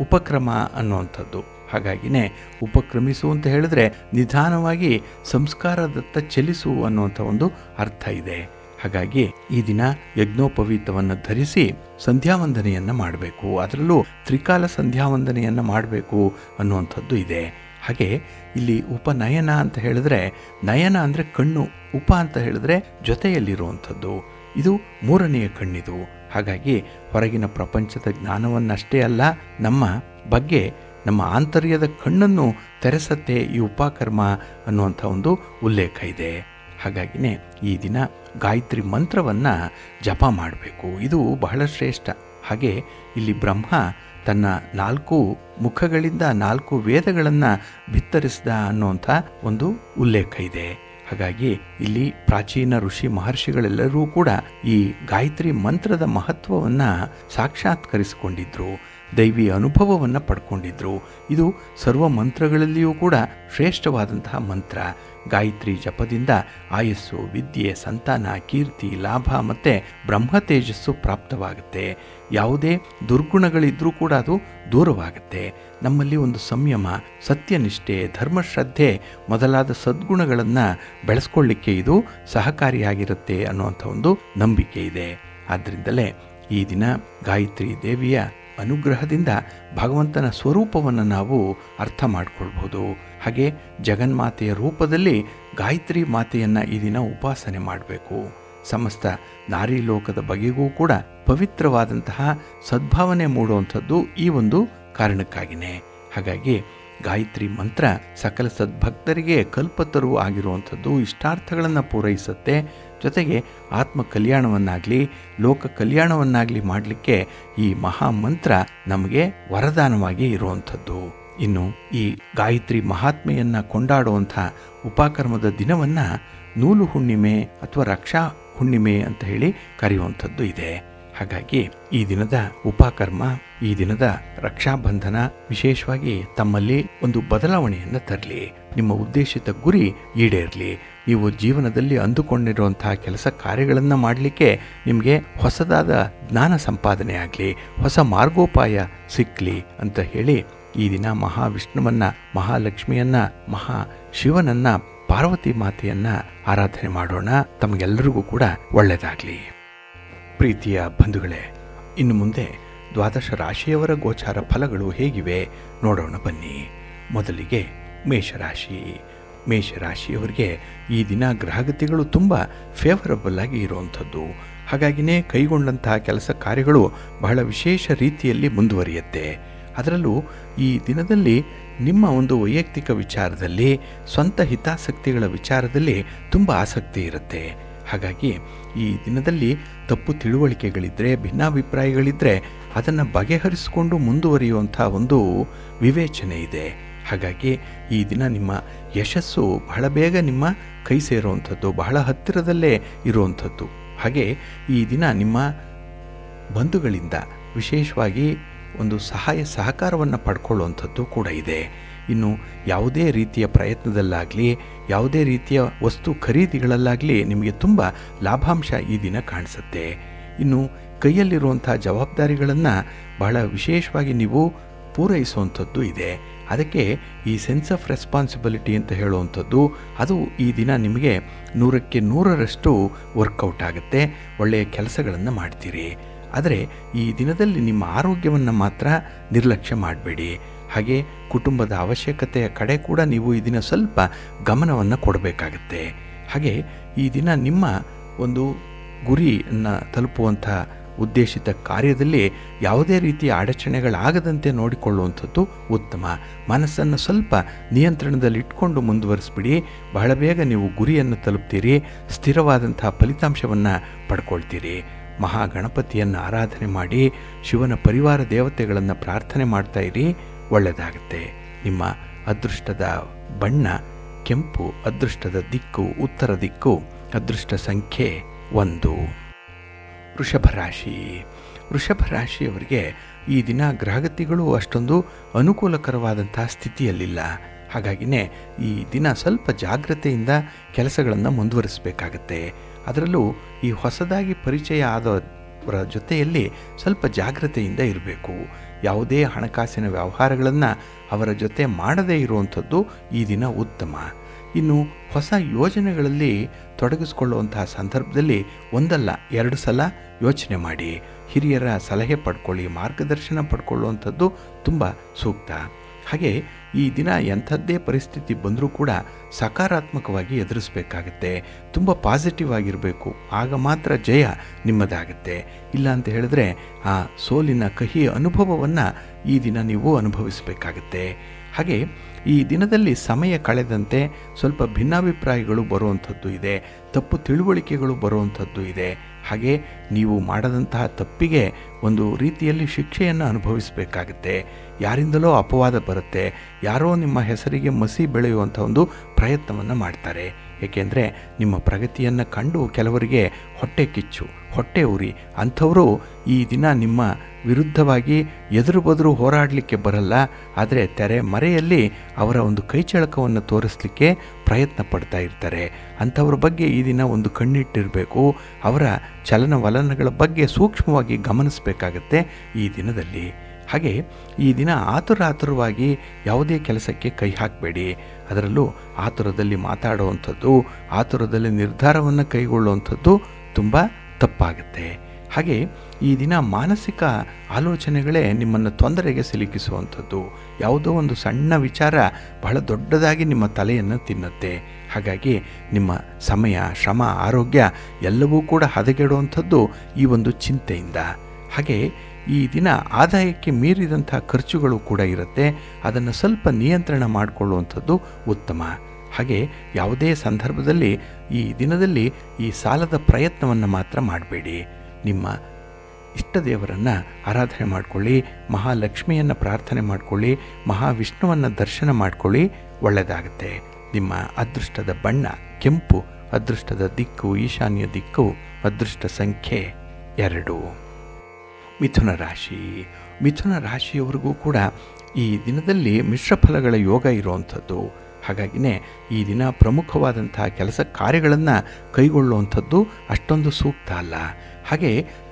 ಉಪಕ್ರಮ ಅನ್ನುವಂಥದ್ದು. ಹಾಗಾಗಿನೇ ಉಪಕ್ರಮಿಸು ಅಂತ ಹೇಳಿದ್ರೆ ನಿಧಾನವಾಗಿ ಸಂಸ್ಕಾರದತ್ತ ಚಲಿಸು ಅನ್ನುವಂಥ ಒಂದು ಅರ್ಥ ಇದೆ. ಹಾಗಾಗಿ ಈ ದಿನ ಯಜ್ಞೋಪವೀತವನ್ನು ಧರಿಸಿ ಸಂಧ್ಯಾವಂದನೆಯನ್ನು ಮಾಡಬೇಕು. ಅದರಲ್ಲೂ ತ್ರಿಕಾಲ ಸಂಧ್ಯಾವಂದನೆಯನ್ನು ಮಾಡಬೇಕು ಅನ್ನುವಂಥದ್ದು ಇದೆ. ಹಾಗೆ ಇಲ್ಲಿ ಉಪನಯನ ಅಂತ ಹೇಳಿದ್ರೆ, ನಯನ ಅಂದರೆ ಕಣ್ಣು, ಉಪ ಅಂತ ಹೇಳಿದ್ರೆ ಜೊತೆಯಲ್ಲಿರುವಂಥದ್ದು. ಇದು 3ನೆಯ ಕಣ್ಣಿದು. ಹಾಗಾಗಿ ಹೊರಗಿನ ಪ್ರಪಂಚದ ಜ್ಞಾನವನ್ನಷ್ಟೇ ಅಲ್ಲ, ನಮ್ಮ ಬಗ್ಗೆ ನಮ್ಮ ಆಂತರ್ಯದ ಕಣ್ಣನ್ನು ತೆರೆಸತ್ತೆ ಈ ಉಪಕರ್ಮ ಅನ್ನುವಂಥ ಒಂದು ಉಲ್ಲೇಖ ಇದೆ. ಹಾಗಾಗಿನೇ ಈ ದಿನ ಗಾಯತ್ರಿ ಮಂತ್ರವನ್ನು ಜಪ ಮಾಡಬೇಕು. ಇದು ಬಹಳ ಶ್ರೇಷ್ಠ. ಹಾಗೆ ಇಲ್ಲಿ ಬ್ರಹ್ಮ ತನ್ನ 4 ಮುಖಗಳಿಂದ 4 ವೇದಗಳನ್ನು ಬಿತ್ತರಿಸಿದ ಅನ್ನುವಂಥ ಒಂದು ಉಲ್ಲೇಖ ಇದೆ. ಹಾಗಾಗಿ ಇಲ್ಲಿ ಪ್ರಾಚೀನ ಋಷಿ ಮಹರ್ಷಿಗಳೆಲ್ಲರೂ ಕೂಡ ಈ ಗಾಯತ್ರಿ ಮಂತ್ರದ ಮಹತ್ವವನ್ನು ಸಾಕ್ಷಾತ್ಕರಿಸಿಕೊಂಡಿದ್ರು, ದೈವಿ ಅನುಭವವನ್ನು ಪಡ್ಕೊಂಡಿದ್ರು. ಇದು ಸರ್ವ ಮಂತ್ರಗಳಲ್ಲಿಯೂ ಕೂಡ ಶ್ರೇಷ್ಠವಾದಂತಹ ಮಂತ್ರ. ಗಾಯತ್ರಿ ಜಪದಿಂದ ಆಯಸ್ಸು, ವಿದ್ಯೆ, ಸಂತಾನ, ಕೀರ್ತಿ, ಲಾಭ ಮತ್ತು ಬ್ರಹ್ಮ ತೇಜಸ್ಸು ಪ್ರಾಪ್ತವಾಗುತ್ತೆ. ಯಾವುದೇ ದುರ್ಗುಣಗಳಿದ್ರೂ ಕೂಡ ಅದು ದೂರವಾಗುತ್ತೆ. ನಮ್ಮಲ್ಲಿ ಒಂದು ಸಂಯಮ, ಸತ್ಯನಿಷ್ಠೆ, ಧರ್ಮಶ್ರದ್ಧೆ ಮೊದಲಾದ ಸದ್ಗುಣಗಳನ್ನು ಬೆಳೆಸ್ಕೊಳ್ಳಿಕ್ಕೆ ಇದು ಸಹಕಾರಿಯಾಗಿರುತ್ತೆ ಅನ್ನುವಂಥ ಒಂದು ನಂಬಿಕೆ ಇದೆ. ಆದ್ದರಿಂದಲೇ ಈ ದಿನ ಗಾಯತ್ರಿ ದೇವಿಯ ಅನುಗ್ರಹದಿಂದ ಭಗವಂತನ ಸ್ವರೂಪವನ್ನು ನಾವು ಅರ್ಥ ಮಾಡಿಕೊಳ್ಬೋದು. ಹಾಗೆ ಜಗನ್ಮಾತೆಯ ರೂಪದಲ್ಲಿ ಗಾಯತ್ರಿ ಮಾತೆಯನ್ನು ಈ ದಿನ ಉಪಾಸನೆ ಮಾಡಬೇಕು. ಸಮಸ್ತ ನಾರಿ ಲೋಕದ ಬಗೆಗೂ ಕೂಡ ಪವಿತ್ರವಾದಂತಹ ಸದ್ಭಾವನೆ ಮೂಡುವಂಥದ್ದು ಈ ಒಂದು ಕಾರಣಕ್ಕಾಗಿಯೇ. ಹಾಗಾಗಿ ಗಾಯತ್ರಿ ಮಂತ್ರ ಸಕಲ ಸದ್ಭಕ್ತರಿಗೆ ಕಲ್ಪತರು ಆಗಿರುವಂಥದ್ದು, ಇಷ್ಟಾರ್ಥಗಳನ್ನು ಪೂರೈಸುತ್ತೆ. ಜೊತೆಗೆ ಆತ್ಮ ಕಲ್ಯಾಣವನ್ನಾಗಲಿ ಲೋಕ ಕಲ್ಯಾಣವನ್ನಾಗಲಿ ಮಾಡಲಿಕ್ಕೆ ಈ ಮಹಾಮಂತ್ರ ನಮಗೆ ವರದಾನವಾಗಿ ಇರುವಂಥದ್ದು. ಇನ್ನು ಈ ಗಾಯತ್ರಿ ಮಹಾತ್ಮೆಯನ್ನು ಕೊಂಡಾಡುವಂಥ ಉಪಕರ್ಮದ ದಿನವನ್ನು ನೂಲು ಹುಣ್ಣಿಮೆ ಅಥವಾ ರಕ್ಷಾ ಹುಣ್ಣಿಮೆ ಅಂತ ಹೇಳಿ ಕರೆಯುವಂಥದ್ದು ಇದೆ. ಹಾಗಾಗಿ ಈ ದಿನದ ಉಪಕರ್ಮ, ಈ ದಿನದ ರಕ್ಷಾಬಂಧನ ವಿಶೇಷವಾಗಿ ತಮ್ಮಲ್ಲಿ ಒಂದು ಬದಲಾವಣೆಯನ್ನು ತರಲಿ. ನಿಮ್ಮ ಉದ್ದೇಶಿತ ಗುರಿ ಈಡೇರಲಿ. ನೀವು ಜೀವನದಲ್ಲಿ ಅಂದುಕೊಂಡಿರುವಂತಹ ಕೆಲಸ ಕಾರ್ಯಗಳನ್ನು ಮಾಡಲಿಕ್ಕೆ ನಿಮಗೆ ಹೊಸದಾದ ಜ್ಞಾನ ಸಂಪಾದನೆ ಆಗಲಿ, ಹೊಸ ಮಾರ್ಗೋಪಾಯ ಸಿಕ್ಕಲಿ ಅಂತ ಹೇಳಿ ಈ ದಿನ ಮಹಾವಿಷ್ಣುವನ್ನ, ಮಹಾಲಕ್ಷ್ಮಿಯನ್ನ, ಮಹಾಶಿವನನ್ನ, ಪಾರ್ವತಿ ಮಾತೆಯನ್ನ ಆರಾಧನೆ ಮಾಡೋಣ. ತಮಗೆಲ್ಲರಿಗೂ ಕೂಡ ಒಳ್ಳೆಯದಾಗಲಿ. ಪ್ರೀತಿಯ ಬಂಧುಗಳೇ, ಇನ್ನು ಮುಂದೆ ದ್ವಾದಶ ರಾಶಿಯವರ ಗೋಚಾರ ಫಲಗಳು ಹೇಗಿವೆ ನೋಡೋಣ ಬನ್ನಿ. ಮೊದಲಿಗೆ ಮೇಷರಾಶಿ. ಮೇಷರಾಶಿಯವರಿಗೆ ಈ ದಿನ ಗ್ರಹಗತಿಗಳು ತುಂಬ ಫೇವರಬಲ್ ಆಗಿ ಇರುವಂಥದ್ದು. ಹಾಗಾಗಿಯೇ ಕೈಗೊಂಡಂತಹ ಕೆಲಸ ಕಾರ್ಯಗಳು ಬಹಳ ವಿಶೇಷ ರೀತಿಯಲ್ಲಿ ಮುಂದುವರಿಯುತ್ತೆ. ಅದರಲ್ಲೂ ಈ ದಿನದಲ್ಲಿ ನಿಮ್ಮ ಒಂದು ವೈಯಕ್ತಿಕ ವಿಚಾರದಲ್ಲಿ, ಸ್ವಂತ ಹಿತಾಸಕ್ತಿಗಳ ವಿಚಾರದಲ್ಲಿ ತುಂಬ ಆಸಕ್ತಿ ಇರುತ್ತೆ. ಹಾಗಾಗಿ ಈ ದಿನದಲ್ಲಿ ತಪ್ಪು ತಿಳುವಳಿಕೆಗಳಿದ್ದರೆ, ಭಿನ್ನಾಭಿಪ್ರಾಯಗಳಿದ್ದರೆ ಅದನ್ನು ಬಗೆಹರಿಸಿಕೊಂಡು ಮುಂದುವರಿಯುವಂಥ ಒಂದು ವಿವೇಚನೆ ಇದೆ. ಹಾಗಾಗಿ ಈ ದಿನ ನಿಮ್ಮ ಯಶಸ್ಸು ಬಹಳ ಬೇಗ ನಿಮ್ಮ ಕೈ ಸೇರುವಂಥದ್ದು, ಬಹಳ ಹತ್ತಿರದಲ್ಲೇ ಇರುವಂಥದ್ದು. ಹಾಗೆ ಈ ದಿನ ನಿಮ್ಮ ಬಂಧುಗಳಿಂದ ವಿಶೇಷವಾಗಿ ಒಂದು ಸಹಾಯ ಸಹಕಾರವನ್ನು ಪಡ್ಕೊಳ್ಳುವಂಥದ್ದು ಕೂಡ ಇದೆ. ಇನ್ನು ಯಾವುದೇ ರೀತಿಯ ಪ್ರಯತ್ನದಲ್ಲಾಗಲಿ, ಯಾವುದೇ ರೀತಿಯ ವಸ್ತು ಖರೀದಿಗಳಲ್ಲಾಗಲಿ ನಿಮಗೆ ತುಂಬ ಲಾಭಾಂಶ ಈ ದಿನ ಕಾಣಿಸುತ್ತೆ. ಇನ್ನು ಕೈಯಲ್ಲಿರುವಂಥ ಜವಾಬ್ದಾರಿಗಳನ್ನು ಬಹಳ ವಿಶೇಷವಾಗಿ ನೀವು ಪೂರೈಸುವಂಥದ್ದು ಇದೆ. ಅದಕ್ಕೆ ಈ ಸೆನ್ಸ್ ಆಫ್ ರೆಸ್ಪಾನ್ಸಿಬಿಲಿಟಿ ಅಂತ ಹೇಳುವಂಥದ್ದು, ಅದು ಈ ದಿನ ನಿಮಗೆ 100ಕ್ಕೆ 100ರಷ್ಟು ವರ್ಕೌಟ್ ಆಗುತ್ತೆ. ಒಳ್ಳೆಯ ಕೆಲಸಗಳನ್ನು ಮಾಡ್ತೀರಿ. ಆದರೆ ಈ ದಿನದಲ್ಲಿ ನಿಮ್ಮ ಆರೋಗ್ಯವನ್ನು ಮಾತ್ರ ನಿರ್ಲಕ್ಷ್ಯ ಮಾಡಬೇಡಿ. ಹಾಗೆ ಕುಟುಂಬದ ಅವಶ್ಯಕತೆಯ ಕಡೆ ಕೂಡ ನೀವು ಈ ದಿನ ಸ್ವಲ್ಪ ಗಮನವನ್ನು ಕೊಡಬೇಕಾಗತ್ತೆ. ಹಾಗೆ ಈ ದಿನ ನಿಮ್ಮ ಒಂದು ಗುರಿಯನ್ನು ತಲುಪುವಂಥ ಉದ್ದೇಶಿತ ಕಾರ್ಯದಲ್ಲಿ ಯಾವುದೇ ರೀತಿಯ ಅಡಚಣೆಗಳಾಗದಂತೆ ನೋಡಿಕೊಳ್ಳುವಂಥದ್ದು ಉತ್ತಮ. ಮನಸ್ಸನ್ನು ಸ್ವಲ್ಪ ನಿಯಂತ್ರಣದಲ್ಲಿಟ್ಕೊಂಡು ಮುಂದುವರಿಸ್ಬಿಡಿ. ಬಹಳ ಬೇಗ ನೀವು ಗುರಿಯನ್ನು ತಲುಪ್ತೀರಿ. ಸ್ಥಿರವಾದಂಥ ಫಲಿತಾಂಶವನ್ನು ಪಡ್ಕೊಳ್ತೀರಿ. ಮಹಾಗಣಪತಿಯನ್ನು ಆರಾಧನೆ ಮಾಡಿ, ಶಿವನ ಪರಿವಾರ ದೇವತೆಗಳನ್ನು ಪ್ರಾರ್ಥನೆ ಮಾಡ್ತಾ ಇರಿ. ಒಳ್ಳೆಯದಾಗುತ್ತೆ. ನಿಮ್ಮ ಅದೃಷ್ಟದ ಬಣ್ಣ ಕೆಂಪು, ಅದೃಷ್ಟದ ದಿಕ್ಕು ಉತ್ತರ ದಿಕ್ಕು, ಅದೃಷ್ಟ ಸಂಖ್ಯೆ 1. ವೃಷಭ ರಾಶಿ. ವೃಷಭ ರಾಶಿಯವರಿಗೆ ಈ ದಿನ ಗ್ರಹಗತಿಗಳು ಅಷ್ಟೊಂದು ಅನುಕೂಲಕರವಾದಂತಹ ಸ್ಥಿತಿಯಲ್ಲಿಲ್ಲ. ಹಾಗಾಗಿಯೇ ಈ ದಿನ ಸ್ವಲ್ಪ ಜಾಗ್ರತೆಯಿಂದ ಕೆಲಸಗಳನ್ನು ಮುಂದುವರಿಸಬೇಕಾಗತ್ತೆ. ಅದರಲ್ಲೂ ಈ ಹೊಸದಾಗಿ ಪರಿಚಯ ಆದವರ ಜೊತೆಯಲ್ಲಿ ಸ್ವಲ್ಪ ಜಾಗ್ರತೆಯಿಂದ ಇರಬೇಕು. ಯಾವುದೇ ಹಣಕಾಸಿನ ವ್ಯವಹಾರಗಳನ್ನು ಅವರ ಜೊತೆ ಮಾಡದೇ ಇರುವಂಥದ್ದು ಈ ದಿನ ಉತ್ತಮ. ಇನ್ನು ಹೊಸ ಯೋಜನೆಗಳಲ್ಲಿ ತೊಡಗಿಸಿಕೊಳ್ಳುವಂತಹ ಸಂದರ್ಭದಲ್ಲಿ ಒಂದಲ್ಲ 2 ಸಲ ಯೋಚನೆ ಮಾಡಿ. ಹಿರಿಯರ ಸಲಹೆ ಪಡ್ಕೊಳ್ಳಿ, ಮಾರ್ಗದರ್ಶನ ಪಡ್ಕೊಳ್ಳುವಂಥದ್ದು ತುಂಬ ಸೂಕ್ತ. ಹಾಗೆ ಈ ದಿನ ಎಂಥದ್ದೇ ಪರಿಸ್ಥಿತಿ ಬಂದರೂ ಕೂಡ ಸಕಾರಾತ್ಮಕವಾಗಿ ಎದುರಿಸಬೇಕಾಗತ್ತೆ. ತುಂಬ ಪಾಸಿಟಿವ್ ಆಗಿರಬೇಕು. ಆಗ ಮಾತ್ರ ಜಯ ನಿಮ್ಮದಾಗುತ್ತೆ. ಇಲ್ಲ ಅಂತ ಹೇಳಿದ್ರೆ ಆ ಸೋಲಿನ ಕಹಿ ಅನುಭವವನ್ನು ಈ ದಿನ ನೀವು ಅನುಭವಿಸಬೇಕಾಗತ್ತೆ. ಹಾಗೆ ಈ ದಿನದಲ್ಲಿ ಸಮಯ ಕಳೆದಂತೆ ಸ್ವಲ್ಪ ಭಿನ್ನಾಭಿಪ್ರಾಯಗಳು ಬರುವಂಥದ್ದು ಇದೆ, ತಪ್ಪು ತಿಳುವಳಿಕೆಗಳು ಬರುವಂಥದ್ದು ಇದೆ. ಹಾಗೆ ನೀವು ಮಾಡದಂತಹ ತಪ್ಪಿಗೆ ಒಂದು ರೀತಿಯಲ್ಲಿ ಶಿಕ್ಷೆಯನ್ನು ಅನುಭವಿಸಬೇಕಾಗುತ್ತೆ. ಯಾರಿಂದಲೋ ಅಪವಾದ ಬರುತ್ತೆ, ಯಾರೋ ನಿಮ್ಮ ಹೆಸರಿಗೆ ಮಸಿ ಬೆಳೆಯುವಂಥ ಒಂದು ಪ್ರಯತ್ನವನ್ನು ಮಾಡ್ತಾರೆ. ಏಕೆಂದರೆ ನಿಮ್ಮ ಪ್ರಗತಿಯನ್ನು ಕಂಡು ಕೆಲವರಿಗೆ ಹೊಟ್ಟೆ ಕಿಚ್ಚು, ಹೊಟ್ಟೆ ಉರಿ, ಅಂಥವರು ಈ ದಿನ ನಿಮ್ಮ ವಿರುದ್ಧವಾಗಿ ಎದುರು ಬದುರು ಹೋರಾಡಲಿಕ್ಕೆ ಬರಲ್ಲ. ಆದರೆ ತೆರೆ ಮರೆಯಲ್ಲಿ ಅವರ ಒಂದು ಕೈಚಳಕವನ್ನು ತೋರಿಸಲಿಕ್ಕೆ ಪ್ರಯತ್ನ ಪಡ್ತಾ ಇರ್ತಾರೆ. ಅಂಥವ್ರ ಬಗ್ಗೆ ಈ ದಿನ ಒಂದು ಕಣ್ಣಿಟ್ಟಿರಬೇಕು. ಅವರ ಚಲನವಲನಗಳ ಬಗ್ಗೆ ಸೂಕ್ಷ್ಮವಾಗಿ ಗಮನಿಸಬೇಕಾಗತ್ತೆ ಈ ದಿನದಲ್ಲಿ. ಹಾಗೆ ಈ ದಿನ ಆತುರವಾಗಿ ಯಾವುದೇ ಕೆಲಸಕ್ಕೆ ಕೈ ಹಾಕಬೇಡಿ. ಅದರಲ್ಲೂ ಆತುರದಲ್ಲಿ ಮಾತಾಡುವಂಥದ್ದು, ಆತುರದಲ್ಲಿ ನಿರ್ಧಾರವನ್ನು ಕೈಗೊಳ್ಳುವಂಥದ್ದು ತುಂಬ ತಪ್ಪಾಗುತ್ತೆ. ಹಾಗೆ ಈ ದಿನ ಮಾನಸಿಕ ಆಲೋಚನೆಗಳೇ ನಿಮ್ಮನ್ನು ತೊಂದರೆಗೆ ಸಿಲುಕಿಸುವಂಥದ್ದು. ಯಾವುದೋ ಒಂದು ಸಣ್ಣ ವಿಚಾರ ಬಹಳ ದೊಡ್ಡದಾಗಿ ನಿಮ್ಮ ತಲೆಯನ್ನು ತಿನ್ನುತ್ತೆ. ಹಾಗಾಗಿ ನಿಮ್ಮ ಸಮಯ, ಶ್ರಮ, ಆರೋಗ್ಯ ಎಲ್ಲವೂ ಕೂಡ ಹದಗೆಡುವಂಥದ್ದು ಈ ಒಂದು ಚಿಂತೆಯಿಂದ. ಹಾಗೆ ಈ ದಿನ ಆದಾಯಕ್ಕೆ ಮೀರಿದಂಥ ಖರ್ಚುಗಳು ಕೂಡ ಇರುತ್ತೆ. ಅದನ್ನು ಸ್ವಲ್ಪ ನಿಯಂತ್ರಣ ಮಾಡಿಕೊಳ್ಳುವಂಥದ್ದು ಉತ್ತಮ. ಹಾಗೆ ಯಾವುದೇ ಸಂದರ್ಭದಲ್ಲಿ ಈ ದಿನದಲ್ಲಿ ಈ ಸಾಲದ ಪ್ರಯತ್ನವನ್ನು ಮಾತ್ರ ಮಾಡಬೇಡಿ. ನಿಮ್ಮ ಇಷ್ಟ ದೇವರನ್ನು ಆರಾಧನೆ ಮಾಡಿಕೊಳ್ಳಿ, ಮಹಾಲಕ್ಷ್ಮಿಯನ್ನು ಪ್ರಾರ್ಥನೆ ಮಾಡಿಕೊಳ್ಳಿ, ಮಹಾವಿಷ್ಣುವನ್ನು ದರ್ಶನ ಮಾಡಿಕೊಳ್ಳಿ, ಒಳ್ಳೆಯದಾಗುತ್ತೆ. ನಿಮ್ಮ ಅದೃಷ್ಟದ ಬಣ್ಣ ಕೆಂಪು, ಅದೃಷ್ಟದ ದಿಕ್ಕು ಈಶಾನ್ಯ ದಿಕ್ಕು, ಅದೃಷ್ಟ ಸಂಖ್ಯೆ 2. ಮಿಥುನ ರಾಶಿ. ಮಿಥುನ ರಾಶಿಯವರಿಗೂ ಕೂಡ ಈ ದಿನದಲ್ಲಿ ಮಿಶ್ರ ಫಲಗಳ ಯೋಗ ಇರುವಂಥದ್ದು. ಹಾಗಾಗಿನೇ ಈ ದಿನ ಪ್ರಮುಖವಾದಂಥ ಕೆಲಸ ಕಾರ್ಯಗಳನ್ನು ಕೈಗೊಳ್ಳುವಂಥದ್ದು ಅಷ್ಟೊಂದು ಸೂಕ್ತ ಅಲ್ಲ. ಹಾಗೆ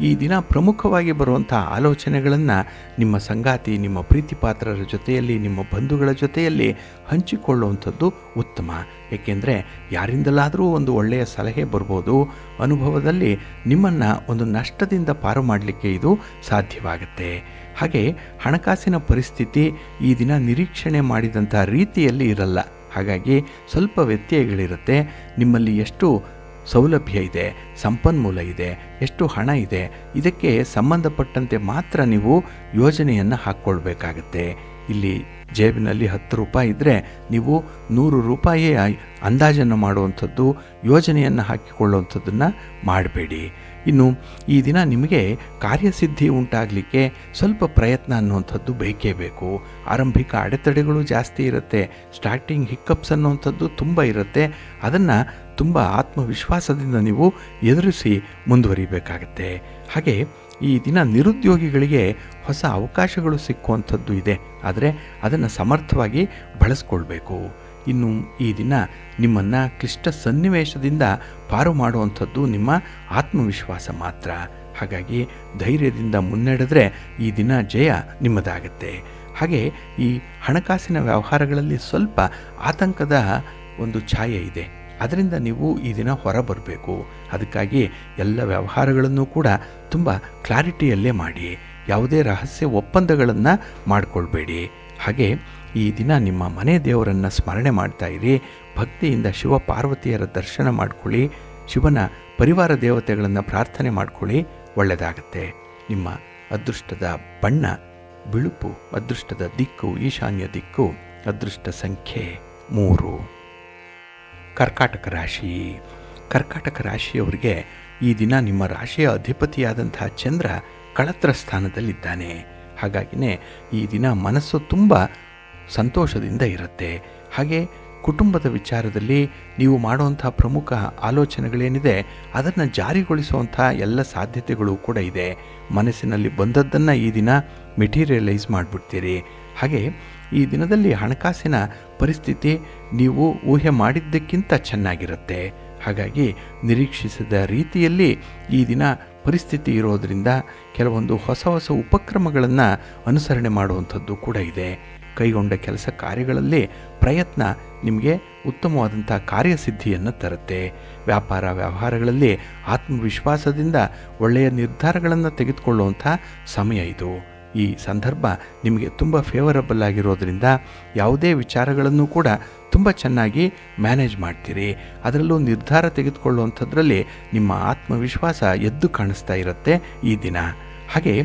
ಈ ದಿನ ಪ್ರಮುಖವಾಗಿ ಬರುವಂಥ ಆಲೋಚನೆಗಳನ್ನು ನಿಮ್ಮ ಸಂಗಾತಿ, ನಿಮ್ಮ ಪ್ರೀತಿಪಾತ್ರರ ಜೊತೆಯಲ್ಲಿ, ನಿಮ್ಮ ಬಂಧುಗಳ ಜೊತೆಯಲ್ಲಿ ಹಂಚಿಕೊಳ್ಳುವಂಥದ್ದು ಉತ್ತಮ. ಏಕೆಂದರೆ ಯಾರಿಂದಲಾದರೂ ಒಂದು ಒಳ್ಳೆಯ ಸಲಹೆ ಬರ್ಬೋದು. ಅನುಭವದಲ್ಲಿ ನಿಮ್ಮನ್ನು ಒಂದು ನಷ್ಟದಿಂದ ಪಾರು ಮಾಡಲಿಕ್ಕೆ ಇದು ಸಾಧ್ಯವಾಗುತ್ತೆ. ಹಾಗೆ ಹಣಕಾಸಿನ ಪರಿಸ್ಥಿತಿ ಈ ದಿನ ನಿರೀಕ್ಷಣೆ ಮಾಡಿದಂಥ ರೀತಿಯಲ್ಲಿ ಇರಲ್ಲ. ಹಾಗಾಗಿ ಸ್ವಲ್ಪ ವ್ಯತ್ಯಯಗಳಿರುತ್ತೆ. ನಿಮ್ಮಲ್ಲಿ ಎಷ್ಟು ಸೌಲಭ್ಯ ಇದೆ, ಸಂಪನ್ಮೂಲ ಇದೆ, ಎಷ್ಟು ಹಣ ಇದೆ, ಇದಕ್ಕೆ ಸಂಬಂಧಪಟ್ಟಂತೆ ಮಾತ್ರ ನೀವು ಯೋಜನೆಯನ್ನು ಹಾಕ್ಕೊಳ್ಬೇಕಾಗತ್ತೆ. ಇಲ್ಲಿ ಜೇಬಿನಲ್ಲಿ 10 ರೂಪಾಯಿ ಇದ್ದರೆ ನೀವು 100 ರೂಪಾಯಿಯ ಅಂದಾಜನ್ನು ಮಾಡುವಂಥದ್ದು, ಯೋಜನೆಯನ್ನು ಹಾಕಿಕೊಳ್ಳುವಂಥದ್ದನ್ನು ಮಾಡಬೇಡಿ. ಇನ್ನು ಈ ದಿನ ನಿಮಗೆ ಕಾರ್ಯಸಿದ್ಧಿ ಉಂಟಾಗಲಿಕ್ಕೆ ಸ್ವಲ್ಪ ಪ್ರಯತ್ನ ಅನ್ನುವಂಥದ್ದು ಬೇಕೇ ಬೇಕು. ಆರಂಭಿಕ ಅಡೆತಡೆಗಳು ಜಾಸ್ತಿ ಇರುತ್ತೆ. ಸ್ಟಾರ್ಟಿಂಗ್ ಹಿಕ್ಕಪ್ಸ್ ಅನ್ನುವಂಥದ್ದು ತುಂಬ ಇರುತ್ತೆ. ಅದನ್ನು ತುಂಬ ಆತ್ಮವಿಶ್ವಾಸದಿಂದ ನೀವು ಎದುರಿಸಿ ಮುಂದುವರಿಬೇಕಾಗತ್ತೆ. ಹಾಗೆ ಈ ದಿನ ನಿರುದ್ಯೋಗಿಗಳಿಗೆ ಹೊಸ ಅವಕಾಶಗಳು ಸಿಕ್ಕುವಂಥದ್ದು ಇದೆ. ಆದರೆ ಅದನ್ನು ಸಮರ್ಥವಾಗಿ ಬಳಸ್ಕೊಳ್ಬೇಕು. ಇನ್ನು ಈ ದಿನ ನಿಮ್ಮನ್ನು ಕ್ಲಿಷ್ಟ ಸನ್ನಿವೇಶದಿಂದ ಪಾರು ಮಾಡುವಂಥದ್ದು ನಿಮ್ಮ ಆತ್ಮವಿಶ್ವಾಸ ಮಾತ್ರ. ಹಾಗಾಗಿ ಧೈರ್ಯದಿಂದ ಮುನ್ನಡೆದರೆ ಈ ದಿನ ಜಯ ನಿಮ್ಮದಾಗತ್ತೆ. ಹಾಗೆ ಈ ಹಣಕಾಸಿನ ವ್ಯವಹಾರಗಳಲ್ಲಿ ಸ್ವಲ್ಪ ಆತಂಕದ ಒಂದು ಛಾಯೆ ಇದೆ. ಅದರಿಂದ ನೀವು ಈ ದಿನ ಹೊರಬರಬೇಕು. ಅದಕ್ಕಾಗಿ ಎಲ್ಲ ವ್ಯವಹಾರಗಳನ್ನು ಕೂಡ ತುಂಬ ಕ್ಲಾರಿಟಿಯಲ್ಲೇ ಮಾಡಿ. ಯಾವುದೇ ರಹಸ್ಯ ಒಪ್ಪಂದಗಳನ್ನು ಮಾಡಿಕೊಳ್ಬೇಡಿ. ಹಾಗೆ ಈ ದಿನ ನಿಮ್ಮ ಮನೆ ದೇವರನ್ನು ಸ್ಮರಣೆ ಮಾಡ್ತಾ ಇರಿ. ಭಕ್ತಿಯಿಂದ ಶಿವ ಪಾರ್ವತಿಯರ ದರ್ಶನ ಮಾಡಿಕೊಳ್ಳಿ. ಶಿವನ ಪರಿವಾರ ದೇವತೆಗಳನ್ನು ಪ್ರಾರ್ಥನೆ ಮಾಡಿಕೊಳ್ಳಿ, ಒಳ್ಳೆಯದಾಗತ್ತೆ. ನಿಮ್ಮ ಅದೃಷ್ಟದ ಬಣ್ಣ ಬಿಳುಪು, ಅದೃಷ್ಟದ ದಿಕ್ಕು ಈಶಾನ್ಯ ದಿಕ್ಕು, ಅದೃಷ್ಟ ಸಂಖ್ಯೆ 3. ಕರ್ಕಾಟಕ ರಾಶಿ. ಕರ್ಕಾಟಕ ರಾಶಿಯವರಿಗೆ ಈ ದಿನ ನಿಮ್ಮ ರಾಶಿಯ ಅಧಿಪತಿಯಾದಂಥ ಚಂದ್ರ ಕಳತ್ರ ಸ್ಥಾನದಲ್ಲಿದ್ದಾನೆ. ಹಾಗಾಗಿನೇ ಈ ದಿನ ಮನಸ್ಸು ತುಂಬ ಸಂತೋಷದಿಂದ ಇರುತ್ತೆ. ಹಾಗೆ ಕುಟುಂಬದ ವಿಚಾರದಲ್ಲಿ ನೀವು ಮಾಡುವಂಥ ಪ್ರಮುಖ ಆಲೋಚನೆಗಳೇನಿದೆ ಅದನ್ನು ಜಾರಿಗೊಳಿಸುವಂಥ ಎಲ್ಲ ಸಾಧ್ಯತೆಗಳು ಕೂಡ ಇದೆ. ಮನಸ್ಸಿನಲ್ಲಿ ಬಂದದ್ದನ್ನು ಈ ದಿನ ಮೆಟೀರಿಯಲೈಸ್ ಮಾಡಿಬಿಡ್ತೀರಿ. ಹಾಗೆ ಈ ದಿನದಲ್ಲಿ ಹಣಕಾಸಿನ ಪರಿಸ್ಥಿತಿ ನೀವು ಊಹೆ ಮಾಡಿದ್ದಕ್ಕಿಂತ ಚೆನ್ನಾಗಿರುತ್ತೆ. ಹಾಗಾಗಿ ನಿರೀಕ್ಷಿಸಿದ ರೀತಿಯಲ್ಲಿ ಈ ದಿನ ಪರಿಸ್ಥಿತಿ ಇರೋದರಿಂದ ಕೆಲವೊಂದು ಹೊಸ ಹೊಸ ಉಪಕ್ರಮಗಳನ್ನು ಅನುಸರಣೆ ಮಾಡುವಂಥದ್ದು ಕೂಡ ಇದೆ. ಕೈಗೊಂಡ ಕೆಲಸ ಕಾರ್ಯಗಳಲ್ಲಿ ಪ್ರಯತ್ನ ನಿಮಗೆ ಉತ್ತಮವಾದಂಥ ಕಾರ್ಯಸಿದ್ಧಿಯನ್ನು ತರುತ್ತೆ. ವ್ಯಾಪಾರ ವ್ಯವಹಾರಗಳಲ್ಲಿ ಆತ್ಮವಿಶ್ವಾಸದಿಂದ ಒಳ್ಳೆಯ ನಿರ್ಧಾರಗಳನ್ನು ತೆಗೆದುಕೊಳ್ಳುವಂಥ ಸಮಯ ಇದು. ಈ ಸಂದರ್ಭ ನಿಮಗೆ ತುಂಬ ಫೇವರಬಲ್ ಆಗಿರೋದ್ರಿಂದ ಯಾವುದೇ ವಿಚಾರಗಳನ್ನು ಕೂಡ ತುಂಬ ಚೆನ್ನಾಗಿ ಮ್ಯಾನೇಜ್ ಮಾಡ್ತೀರಿ. ಅದರಲ್ಲೂ ನಿರ್ಧಾರ ತೆಗೆದುಕೊಳ್ಳುವಂಥದ್ರಲ್ಲಿ ನಿಮ್ಮ ಆತ್ಮವಿಶ್ವಾಸ ಎದ್ದು ಕಾಣಿಸ್ತಾ ಇರುತ್ತೆ ಈ ದಿನ. ಹಾಗೆ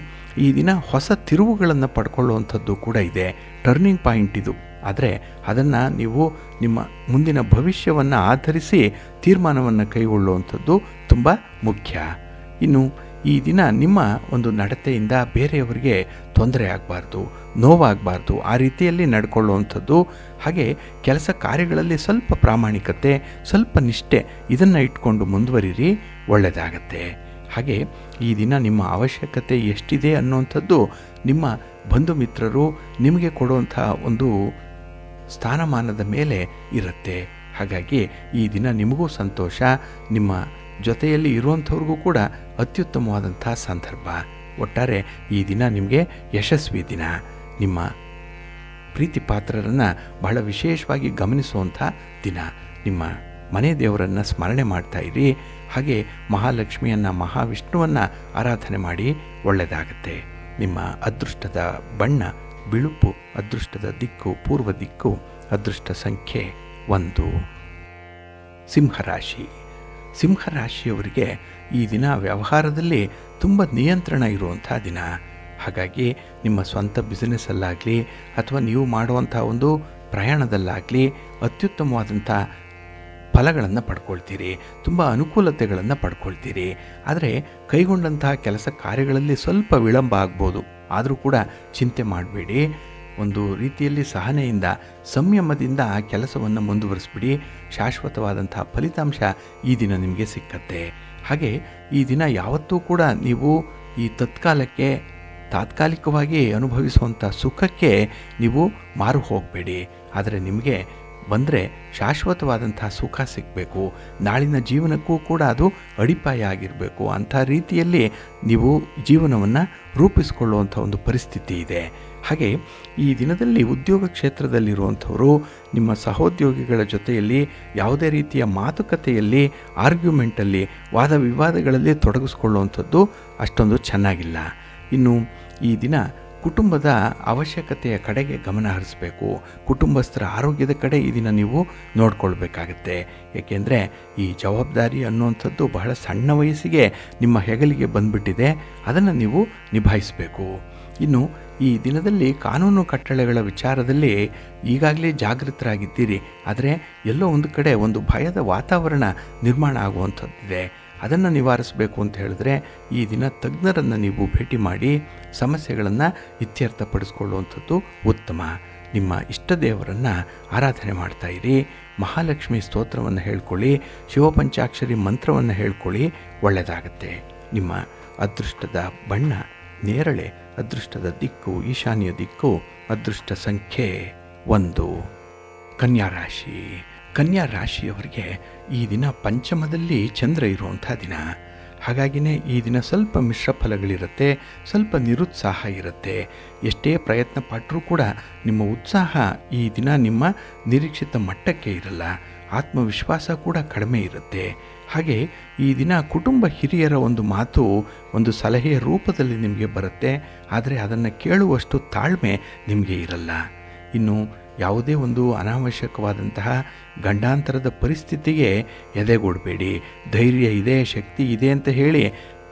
ಈ ದಿನ ಹೊಸ ತಿರುವುಗಳನ್ನು ಪಡ್ಕೊಳ್ಳುವಂಥದ್ದು ಕೂಡ ಇದೆ. ಟರ್ನಿಂಗ್ ಪಾಯಿಂಟ್ ಇದು. ಆದರೆ ಅದನ್ನು ನೀವು ನಿಮ್ಮ ಮುಂದಿನ ಭವಿಷ್ಯವನ್ನು ಆಧರಿಸಿ ತೀರ್ಮಾನವನ್ನು ಕೈಗೊಳ್ಳುವಂಥದ್ದು ತುಂಬ ಮುಖ್ಯ. ಇನ್ನು ಈ ದಿನ ನಿಮ್ಮ ಒಂದು ನಡತೆಯಿಂದ ಬೇರೆಯವರಿಗೆ ತೊಂದರೆ ಆಗಬಾರ್ದು, ನೋವಾಗಬಾರ್ದು, ಆ ರೀತಿಯಲ್ಲಿ ನಡ್ಕೊಳ್ಳುವಂಥದ್ದು. ಹಾಗೆ ಕೆಲಸ ಕಾರ್ಯಗಳಲ್ಲಿ ಸ್ವಲ್ಪ ಪ್ರಾಮಾಣಿಕತೆ, ಸ್ವಲ್ಪ ನಿಷ್ಠೆ ಇದನ್ನು ಇಟ್ಕೊಂಡು ಮುಂದುವರಿರಿ, ಒಳ್ಳೆಯದಾಗತ್ತೆ. ಹಾಗೆ ಈ ದಿನ ನಿಮ್ಮ ಅವಶ್ಯಕತೆ ಎಷ್ಟಿದೆ ಅನ್ನುವಂಥದ್ದು ನಿಮ್ಮ ಬಂಧು ಮಿತ್ರರು ನಿಮಗೆ ಕೊಡುವಂಥ ಒಂದು ಸ್ಥಾನಮಾನದ ಮೇಲೆ ಇರುತ್ತೆ. ಹಾಗಾಗಿ ಈ ದಿನ ನಿಮಗೂ ಸಂತೋಷ, ನಿಮ್ಮ ಜೊತೆಯಲ್ಲಿ ಇರುವಂಥವ್ರಿಗೂ ಕೂಡ ಅತ್ಯುತ್ತಮವಾದಂಥ ಸಂದರ್ಭ. ಒಟ್ಟಾರೆ ಈ ದಿನ ನಿಮಗೆ ಯಶಸ್ವಿ ದಿನ. ನಿಮ್ಮ ಪ್ರೀತಿ ಪಾತ್ರರನ್ನು ಬಹಳ ವಿಶೇಷವಾಗಿ ಗಮನಿಸುವಂಥ ದಿನ. ನಿಮ್ಮ ಮನೆ ದೇವರನ್ನು ಸ್ಮರಣೆ ಮಾಡ್ತಾ ಇರಿ. ಹಾಗೆ ಮಹಾಲಕ್ಷ್ಮಿಯನ್ನು, ಮಹಾವಿಷ್ಣುವನ್ನು ಆರಾಧನೆ ಮಾಡಿ, ಒಳ್ಳೆಯದಾಗತ್ತೆ. ನಿಮ್ಮ ಅದೃಷ್ಟದ ಬಣ್ಣ ಬಿಳುಪು, ಅದೃಷ್ಟದ ದಿಕ್ಕು ಪೂರ್ವ ದಿಕ್ಕು, ಅದೃಷ್ಟ ಸಂಖ್ಯೆ 1. ಸಿಂಹರಾಶಿ. ಸಿಂಹರಾಶಿಯವರಿಗೆ ಈ ದಿನ ವ್ಯವಹಾರದಲ್ಲಿ ತುಂಬ ನಿಯಂತ್ರಣ ಇರುವಂಥ ದಿನ. ಹಾಗಾಗಿ ನಿಮ್ಮ ಸ್ವಂತ ಬಿಸ್ನೆಸ್ಸಲ್ಲಾಗಲಿ ಅಥವಾ ನೀವು ಮಾಡುವಂಥ ಒಂದು ಪ್ರಯಾಣದಲ್ಲಾಗಲಿ ಅತ್ಯುತ್ತಮವಾದಂಥ ಫಲಗಳನ್ನು ಪಡ್ಕೊಳ್ತೀರಿ, ತುಂಬ ಅನುಕೂಲತೆಗಳನ್ನು ಪಡ್ಕೊಳ್ತೀರಿ. ಆದರೆ ಕೈಗೊಂಡಂತಹ ಕೆಲಸ ಕಾರ್ಯಗಳಲ್ಲಿ ಸ್ವಲ್ಪ ವಿಳಂಬ ಆಗ್ಬೋದು. ಆದರೂ ಕೂಡ ಚಿಂತೆ ಮಾಡಬೇಡಿ. ಒಂದು ರೀತಿಯಲ್ಲಿ ಸಹನೆಯಿಂದ ಸಂಯಮದಿಂದ ಆ ಕೆಲಸವನ್ನು ಮುಂದುವರಿಸ್ಬಿಡಿ. ಶಾಶ್ವತವಾದಂಥ ಫಲಿತಾಂಶ ಈ ದಿನ ನಿಮಗೆ ಸಿಕ್ಕತ್ತೆ. ಹಾಗೆ ಈ ದಿನ ಯಾವತ್ತೂ ಕೂಡ ನೀವು ಈ ತಾತ್ಕಾಲಿಕವಾಗಿ ಅನುಭವಿಸುವಂಥ ಸುಖಕ್ಕೆ ನೀವು ಮಾರು ಹೋಗಬೇಡಿ. ಆದರೆ ನಿಮಗೆ ಬಂದರೆ ಶಾಶ್ವತವಾದಂಥ ಸುಖ ಸಿಗಬೇಕು, ನಾಳಿನ ಜೀವನಕ್ಕೂ ಕೂಡ ಅದು ಅಡಿಪಾಯ ಆಗಿರಬೇಕು. ಅಂಥ ರೀತಿಯಲ್ಲಿ ನೀವು ಜೀವನವನ್ನು ರೂಪಿಸಿಕೊಳ್ಳುವಂಥ ಒಂದು ಪರಿಸ್ಥಿತಿ ಇದೆ. ಹಾಗೆ ಈ ದಿನದಲ್ಲಿ ಉದ್ಯೋಗ ಕ್ಷೇತ್ರದಲ್ಲಿರುವಂಥವರು ನಿಮ್ಮ ಸಹೋದ್ಯೋಗಿಗಳ ಜೊತೆಯಲ್ಲಿ ಯಾವುದೇ ರೀತಿಯ ಮಾತುಕತೆಯಲ್ಲಿ, ಆರ್ಗ್ಯುಮೆಂಟಲ್ಲಿ, ವಾದ ವಿವಾದಗಳಲ್ಲಿ ತೊಡಗಿಸ್ಕೊಳ್ಳುವಂಥದ್ದು ಅಷ್ಟೊಂದು ಚೆನ್ನಾಗಿಲ್ಲ. ಇನ್ನು ಈ ದಿನ ಕುಟುಂಬದ ಅವಶ್ಯಕತೆಯ ಕಡೆಗೆ ಗಮನ ಹರಿಸಬೇಕು. ಕುಟುಂಬಸ್ಥರ ಆರೋಗ್ಯದ ಕಡೆ ಈ ದಿನ ನೀವು ನೋಡ್ಕೊಳ್ಬೇಕಾಗತ್ತೆ. ಏಕೆಂದರೆ ಈ ಜವಾಬ್ದಾರಿ ಅನ್ನುವಂಥದ್ದು ಬಹಳ ಸಣ್ಣ ವಯಸ್ಸಿಗೆ ನಿಮ್ಮ ಹೆಗಲಿಗೆ ಬಂದುಬಿಟ್ಟಿದೆ. ಅದನ್ನು ನೀವು ನಿಭಾಯಿಸಬೇಕು. ಇನ್ನು ಈ ದಿನದಲ್ಲಿ ಕಾನೂನು ಕಟ್ಟಳೆಗಳ ವಿಚಾರದಲ್ಲಿ ಈಗಾಗಲೇ ಜಾಗೃತರಾಗಿದ್ದೀರಿ. ಆದರೆ ಎಲ್ಲೋ ಒಂದು ಕಡೆ ಒಂದು ಭಯದ ವಾತಾವರಣ ನಿರ್ಮಾಣ ಆಗುವಂಥದ್ದಿದೆ. ಅದನ್ನು ನಿವಾರಿಸಬೇಕು ಅಂತ ಹೇಳಿದ್ರೆ ಈ ದಿನ ತಜ್ಞರನ್ನು ನೀವು ಭೇಟಿ ಮಾಡಿ ಸಮಸ್ಯೆಗಳನ್ನು ಇತ್ಯರ್ಥಪಡಿಸ್ಕೊಳ್ಳುವಂಥದ್ದು ಉತ್ತಮ. ನಿಮ್ಮ ಇಷ್ಟ ದೇವರನ್ನು ಆರಾಧನೆ ಮಾಡ್ತಾಯಿರಿ. ಮಹಾಲಕ್ಷ್ಮಿ ಸ್ತೋತ್ರವನ್ನು ಹೇಳ್ಕೊಳ್ಳಿ, ಶಿವಪಂಚಾಕ್ಷರಿ ಮಂತ್ರವನ್ನು ಹೇಳ್ಕೊಳ್ಳಿ, ಒಳ್ಳೆಯದಾಗತ್ತೆ. ನಿಮ್ಮ ಅದೃಷ್ಟದ ಬಣ್ಣ ನೇರಳೆ, ಅದೃಷ್ಟದ ದಿಕ್ಕು ಈಶಾನ್ಯ ದಿಕ್ಕು, ಅದೃಷ್ಟ ಸಂಖ್ಯೆ 1. ಕನ್ಯಾ ರಾಶಿ. ಕನ್ಯಾ ರಾಶಿಯವರಿಗೆ ಈ ದಿನ ಪಂಚಮದಲ್ಲಿ ಚಂದ್ರ ಇರುವಂಥ ದಿನ. ಹಾಗಾಗಿಯೇ ಈ ದಿನ ಸ್ವಲ್ಪ ಮಿಶ್ರ ಫಲಗಳಿರುತ್ತೆ, ಸ್ವಲ್ಪ ನಿರುತ್ಸಾಹ ಇರುತ್ತೆ. ಎಷ್ಟೇ ಪ್ರಯತ್ನ ಪಟ್ಟರೂ ಕೂಡ ನಿಮ್ಮ ಉತ್ಸಾಹ ಈ ದಿನ ನಿಮ್ಮ ನಿರೀಕ್ಷಿತ ಮಟ್ಟಕ್ಕೆ ಇರಲ್ಲ. ಆತ್ಮವಿಶ್ವಾಸ ಕೂಡ ಕಡಿಮೆ ಇರುತ್ತೆ. ಹಾಗೆ ಈ ದಿನ ಕುಟುಂಬ ಹಿರಿಯರ ಒಂದು ಮಾತು, ಒಂದು ಸಲಹೆಯ ರೂಪದಲ್ಲಿ ನಿಮಗೆ ಬರುತ್ತೆ. ಆದರೆ ಅದನ್ನು ಕೇಳುವಷ್ಟು ತಾಳ್ಮೆ ನಿಮಗೆ ಇರಲ್ಲ. ಇನ್ನು ಯಾವುದೇ ಒಂದು ಅನಾವಶ್ಯಕವಾದಂತಹ ಗಂಡಾಂತರದ ಪರಿಸ್ಥಿತಿಗೆ ಎದೆಗೊಡಬೇಡಿ. ಧೈರ್ಯ ಇದೆ, ಶಕ್ತಿ ಇದೆ ಅಂತ ಹೇಳಿ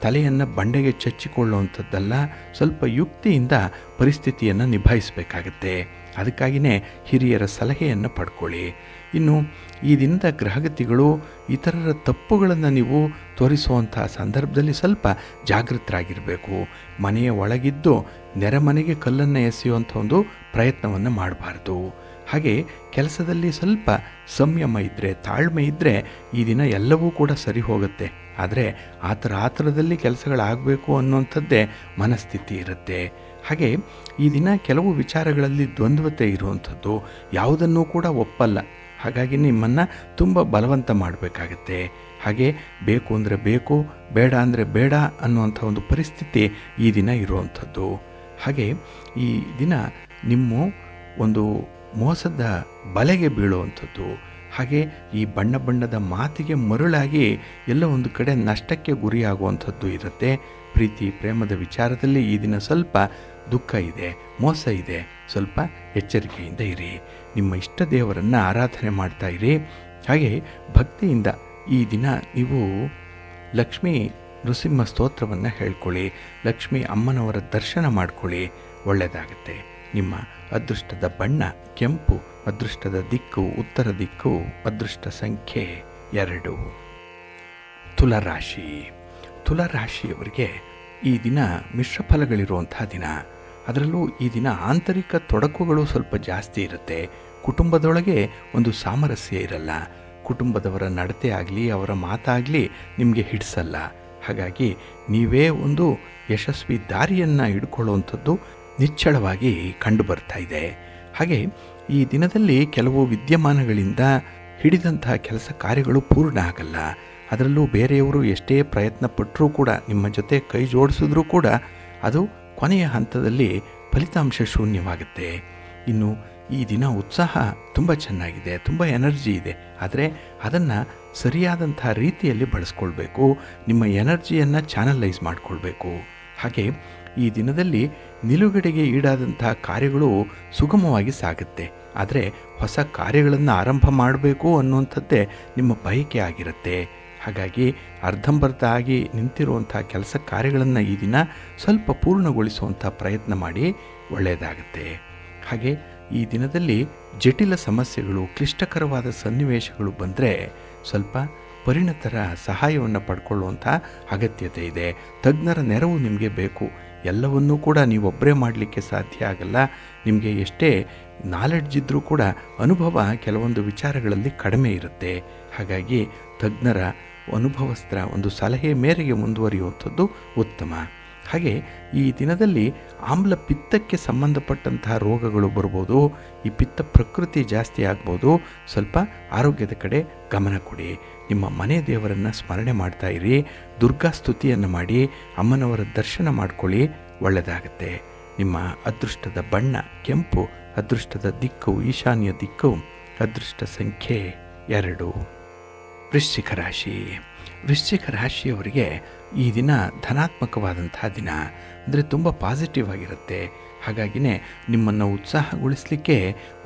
ತಲೆಯನ್ನು ಬಂಡೆಗೆ ಚಚ್ಚಿಕೊಳ್ಳುವಂಥದ್ದಲ್ಲ. ಸ್ವಲ್ಪ ಯುಕ್ತಿಯಿಂದ ಪರಿಸ್ಥಿತಿಯನ್ನು ನಿಭಾಯಿಸಬೇಕಾಗತ್ತೆ. ಅದಕ್ಕಾಗಿಯೇ ಹಿರಿಯರ ಸಲಹೆಯನ್ನು ಪಡ್ಕೊಳ್ಳಿ. ಇನ್ನು ಈ ದಿನದ ಗ್ರಹಗತಿಗಳು ಇತರರ ತಪ್ಪುಗಳನ್ನು ನೀವು ತೋರಿಸುವಂಥ ಸಂದರ್ಭದಲ್ಲಿ ಸ್ವಲ್ಪ ಜಾಗೃತರಾಗಿರಬೇಕು. ಮನೆಯ ಒಳಗಿದ್ದು ನೆರೆಮನೆಗೆ ಕಲ್ಲನ್ನು ಎಸೆಯುವಂಥ ಒಂದು ಪ್ರಯತ್ನವನ್ನು ಮಾಡಬಾರ್ದು. ಹಾಗೆ ಕೆಲಸದಲ್ಲಿ ಸ್ವಲ್ಪ ಸಂಯಮ ಇದ್ದರೆ, ತಾಳ್ಮೆ ಇದ್ದರೆ ಈ ದಿನ ಎಲ್ಲವೂ ಕೂಡ ಸರಿ ಹೋಗುತ್ತೆ. ಆದರೆ ಆತರದಲ್ಲಿ ಕೆಲಸಗಳಾಗಬೇಕು ಅನ್ನುವಂಥದ್ದೇ ಮನಸ್ಥಿತಿ ಇರುತ್ತೆ. ಹಾಗೆ ಈ ದಿನ ಕೆಲವು ವಿಚಾರಗಳಲ್ಲಿ ದ್ವಂದ್ವತೆ ಇರುವಂಥದ್ದು, ಯಾವುದನ್ನೂ ಕೂಡ ಒಪ್ಪಲ್ಲ. ಹಾಗಾಗಿ ನಿಮ್ಮನ್ನು ತುಂಬ ಬಲವಂತ ಮಾಡಬೇಕಾಗತ್ತೆ. ಹಾಗೆ ಬೇಕು ಅಂದರೆ ಬೇಕು, ಬೇಡ ಅಂದರೆ ಬೇಡ ಅನ್ನುವಂಥ ಒಂದು ಪರಿಸ್ಥಿತಿ ಈ ದಿನ ಇರುವಂಥದ್ದು. ಹಾಗೆ ಈ ದಿನ ನಿಮ್ಮ ಒಂದು ಮೋಸದ ಬಲೆಗೆ ಬೀಳುವಂಥದ್ದು, ಹಾಗೆ ಈ ಬಣ್ಣದ ಮಾತಿಗೆ ಮರುಳಾಗಿ ಎಲ್ಲ ಒಂದು ಕಡೆ ನಷ್ಟಕ್ಕೆ ಗುರಿಯಾಗುವಂಥದ್ದು ಇರುತ್ತೆ. ಪ್ರೀತಿ ಪ್ರೇಮದ ವಿಚಾರದಲ್ಲಿ ಈ ದಿನ ಸ್ವಲ್ಪ ದುಃಖ ಇದೆ, ಮೋಸ ಇದೆ. ಸ್ವಲ್ಪ ಎಚ್ಚರಿಕೆಯಿಂದ ಇರಿ. ನಿಮ್ಮ ಇಷ್ಟ ದೇವರನ್ನು ಆರಾಧನೆ ಮಾಡ್ತಾ ಇರಿ. ಹಾಗೆ ಭಕ್ತಿಯಿಂದ ಈ ದಿನ ನೀವು ಲಕ್ಷ್ಮೀ ನೃಸಿಂಹ ಸ್ತೋತ್ರವನ್ನು ಹೇಳ್ಕೊಳ್ಳಿ, ಲಕ್ಷ್ಮೀ ಅಮ್ಮನವರ ದರ್ಶನ ಮಾಡ್ಕೊಳ್ಳಿ, ಒಳ್ಳೆಯದಾಗುತ್ತೆ. ನಿಮ್ಮ ಅದೃಷ್ಟದ ಬಣ್ಣ ಕೆಂಪು, ಅದೃಷ್ಟದ ದಿಕ್ಕು ಉತ್ತರ ದಿಕ್ಕು, ಅದೃಷ್ಟ ಸಂಖ್ಯೆ 2. ತುಲಾರಾಶಿ. ತುಲಾರಾಶಿಯವರಿಗೆ ಈ ದಿನ ಮಿಶ್ರ ಫಲಗಳಿರುವಂಥ ದಿನ. ಅದರಲ್ಲೂ ಈ ದಿನ ಆಂತರಿಕ ತೊಡಕುಗಳು ಸ್ವಲ್ಪ ಜಾಸ್ತಿ ಇರುತ್ತೆ. ಕುಟುಂಬದೊಳಗೆ ಒಂದು ಸಾಮರಸ್ಯ ಇರಲ್ಲ. ಕುಟುಂಬದವರ ನಡತೆ ಆಗಲಿ ಅವರ ಮಾತಾಗಲಿ ನಿಮಗೆ ಹಿಡಿಸಲ್ಲ. ಹಾಗಾಗಿ ನೀವೇ ಒಂದು ಯಶಸ್ವಿ ದಾರಿಯನ್ನು ಹಿಡ್ಕೊಳ್ಳುವಂಥದ್ದು ನಿಚ್ಚಳವಾಗಿ ಕಂಡು ಬರ್ತಾ ಇದೆ. ಹಾಗೆ ಈ ದಿನದಲ್ಲಿ ಕೆಲವು ವಿದ್ಯಮಾನಗಳಿಂದ ಹಿಡಿದಂತಹ ಕೆಲಸ ಕಾರ್ಯಗಳು ಪೂರ್ಣ ಆಗಲ್ಲ. ಅದರಲ್ಲೂ ಬೇರೆಯವರು ಎಷ್ಟೇ ಪ್ರಯತ್ನ ಪಟ್ಟರೂ ಕೂಡ, ನಿಮ್ಮ ಜೊತೆ ಕೈ ಜೋಡಿಸಿದ್ರೂ ಕೂಡ ಅದು ಕೊನೆಯ ಹಂತದಲ್ಲಿ ಫಲಿತಾಂಶ ಶೂನ್ಯವಾಗುತ್ತೆ. ಇನ್ನು ಈ ದಿನ ಉತ್ಸಾಹ ತುಂಬ ಚೆನ್ನಾಗಿದೆ, ತುಂಬ ಎನರ್ಜಿ ಇದೆ. ಆದರೆ ಅದನ್ನು ಸರಿಯಾದಂಥ ರೀತಿಯಲ್ಲಿ ಬಳಸ್ಕೊಳ್ಬೇಕು. ನಿಮ್ಮ ಎನರ್ಜಿಯನ್ನು ಚಾನಲೈಸ್ ಮಾಡಿಕೊಳ್ಬೇಕು. ಹಾಗೆ ಈ ದಿನದಲ್ಲಿ ನಿಲುಗಡೆಗೆ ಈಡಾದಂಥ ಕಾರ್ಯಗಳು ಸುಗಮವಾಗಿ ಸಾಗುತ್ತೆ. ಆದರೆ ಹೊಸ ಕಾರ್ಯಗಳನ್ನು ಆರಂಭ ಮಾಡಬೇಕು ಅನ್ನುವಂಥದ್ದೇ ನಿಮ್ಮ ಬಯಕೆ ಆಗಿರುತ್ತೆ. ಹಾಗಾಗಿ ಅರ್ಧಂಬರ್ಧ ಆಗಿ ನಿಂತಿರುವಂಥ ಕೆಲಸ ಕಾರ್ಯಗಳನ್ನು ಈ ದಿನ ಸ್ವಲ್ಪ ಪೂರ್ಣಗೊಳಿಸುವಂಥ ಪ್ರಯತ್ನ ಮಾಡಿ, ಒಳ್ಳೆಯದಾಗುತ್ತೆ. ಹಾಗೆ ಈ ದಿನದಲ್ಲಿ ಜಟಿಲ ಸಮಸ್ಯೆಗಳು, ಕ್ಲಿಷ್ಟಕರವಾದ ಸನ್ನಿವೇಶಗಳು ಬಂದರೆ ಸ್ವಲ್ಪ ಪರಿಣತರ ಸಹಾಯವನ್ನು ಪಡ್ಕೊಳ್ಳುವಂಥ ಅಗತ್ಯತೆ ಇದೆ. ತಜ್ಞರ ನೆರವು ನಿಮಗೆ ಬೇಕು. ಎಲ್ಲವನ್ನೂ ಕೂಡ ನೀವೊಬ್ಬರೇ ಮಾಡಲಿಕ್ಕೆ ಸಾಧ್ಯ ಆಗಲ್ಲ. ನಿಮಗೆ ಎಷ್ಟೇ ನಾಲೆಡ್ಜ್ ಇದ್ದರೂ ಕೂಡ ಅನುಭವ ಕೆಲವೊಂದು ವಿಚಾರಗಳಲ್ಲಿ ಕಡಿಮೆ ಇರುತ್ತೆ. ಹಾಗಾಗಿ ತಜ್ಞರ ಅನುಭವಸ್ತ್ರ ಒಂದು ಸಲಹೆ ಮೇರೆಗೆ ಮುಂದುವರಿಯುವಂಥದ್ದು ಉತ್ತಮ. ಹಾಗೆ ಈ ದಿನದಲ್ಲಿ ಆಮ್ಲ ಪಿತ್ತಕ್ಕೆ ಸಂಬಂಧಪಟ್ಟಂತಹ ರೋಗಗಳು ಬರ್ಬೋದು. ಈ ಪಿತ್ತ ಪ್ರಕೃತಿ ಜಾಸ್ತಿ ಆಗ್ಬೋದು. ಸ್ವಲ್ಪ ಆರೋಗ್ಯದ ಕಡೆ ಗಮನ ಕೊಡಿ. ನಿಮ್ಮ ಮನೆ ದೇವರನ್ನು ಸ್ಮರಣೆ ಮಾಡ್ತಾ ಇರಿ. ದುರ್ಗಾ ಸ್ತುತಿಯನ್ನು ಮಾಡಿ, ಅಮ್ಮನವರ ದರ್ಶನ ಮಾಡ್ಕೊಳ್ಳಿ, ಒಳ್ಳೆಯದಾಗತ್ತೆ. ನಿಮ್ಮ ಅದೃಷ್ಟದ ಬಣ್ಣ ಕೆಂಪು, ಅದೃಷ್ಟದ ದಿಕ್ಕು ಈಶಾನ್ಯ ದಿಕ್ಕು, ಅದೃಷ್ಟ ಸಂಖ್ಯೆ 2. ವೃಶ್ಚಿಕ ರಾಶಿ. ವೃಶ್ಚಿಕ ರಾಶಿಯವರಿಗೆ ಈ ದಿನ ಧನಾತ್ಮಕವಾದಂತಹ ದಿನ, ಅಂದರೆ ತುಂಬ ಪಾಸಿಟಿವ್ ಆಗಿರುತ್ತೆ. ಹಾಗಾಗಿನೇ ನಿಮ್ಮನ್ನು ಉತ್ಸಾಹಗೊಳಿಸಲಿಕ್ಕೆ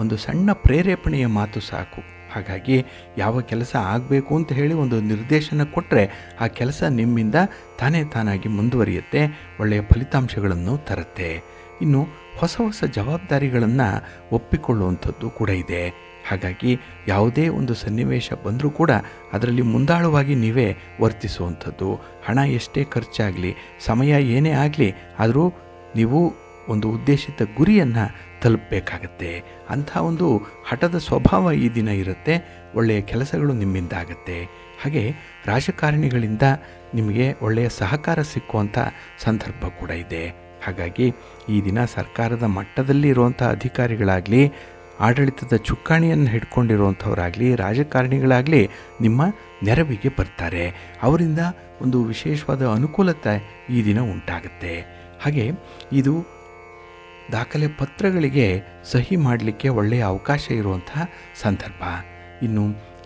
ಒಂದು ಸಣ್ಣ ಪ್ರೇರೇಪಣೆಯ ಮಾತು ಸಾಕು. ಹಾಗಾಗಿ ಯಾವ ಕೆಲಸ ಆಗಬೇಕು ಅಂತ ಹೇಳಿ ಒಂದು ನಿರ್ದೇಶನ ಕೊಟ್ಟರೆ ಆ ಕೆಲಸ ನಿಮ್ಮಿಂದ ತಾನಾಗಿ ಮುಂದುವರಿಯುತ್ತೆ, ಒಳ್ಳೆಯ ಫಲಿತಾಂಶಗಳನ್ನು ತರುತ್ತೆ. ಇನ್ನು ಹೊಸ ಹೊಸ ಜವಾಬ್ದಾರಿಗಳನ್ನು ಒಪ್ಪಿಕೊಳ್ಳುವಂಥದ್ದು ಕೂಡ ಇದೆ. ಹಾಗಾಗಿ ಯಾವುದೇ ಒಂದು ಸನ್ನಿವೇಶ ಬಂದರೂ ಕೂಡ ಅದರಲ್ಲಿ ಮುಂದಾಳುವಾಗಿ ನೀವೇ ವರ್ತಿಸುವಂಥದ್ದು. ಹಣ ಎಷ್ಟೇ ಖರ್ಚಾಗಲಿ, ಸಮಯ ಏನೇ ಆಗಲಿ, ಆದರೂ ನೀವು ಒಂದು ಉದ್ದೇಶಿತ ಗುರಿಯನ್ನು ತಲುಪಬೇಕಾಗತ್ತೆ. ಅಂಥ ಒಂದು ಹಠದ ಸ್ವಭಾವ ಈ ದಿನ ಇರುತ್ತೆ. ಒಳ್ಳೆಯ ಕೆಲಸಗಳು ನಿಮ್ಮಿಂದ ಆಗುತ್ತೆ. ಹಾಗೆ ರಾಜಕಾರಣಿಗಳಿಂದ ನಿಮಗೆ ಒಳ್ಳೆಯ ಸಹಕಾರ ಸಿಕ್ಕುವಂಥ ಸಂದರ್ಭ ಕೂಡ ಇದೆ. ಹಾಗಾಗಿ ಈ ದಿನ ಸರ್ಕಾರದ ಮಟ್ಟದಲ್ಲಿ ಇರುವಂಥ ಅಧಿಕಾರಿಗಳಾಗಲಿ, ಆಡಳಿತದ ಚುಕ್ಕಾಣಿಯನ್ನು ಹಿಡ್ಕೊಂಡಿರುವಂಥವರಾಗಲಿ, ರಾಜಕಾರಣಿಗಳಾಗಲಿ ನಿಮ್ಮ ನೆರವಿಗೆ ಬರ್ತಾರೆ. ಅವರಿಂದ ಒಂದು ವಿಶೇಷವಾದ ಅನುಕೂಲತೆ ಈ ದಿನ ಉಂಟಾಗುತ್ತೆ. ಹಾಗೆ ಇದು ದಾಖಲೆ ಪತ್ರಗಳಿಗೆ ಸಹಿ ಮಾಡಲಿಕ್ಕೆ ಒಳ್ಳೆಯ ಅವಕಾಶ ಇರುವಂತಹ ಸಂದರ್ಭ. ಇನ್ನು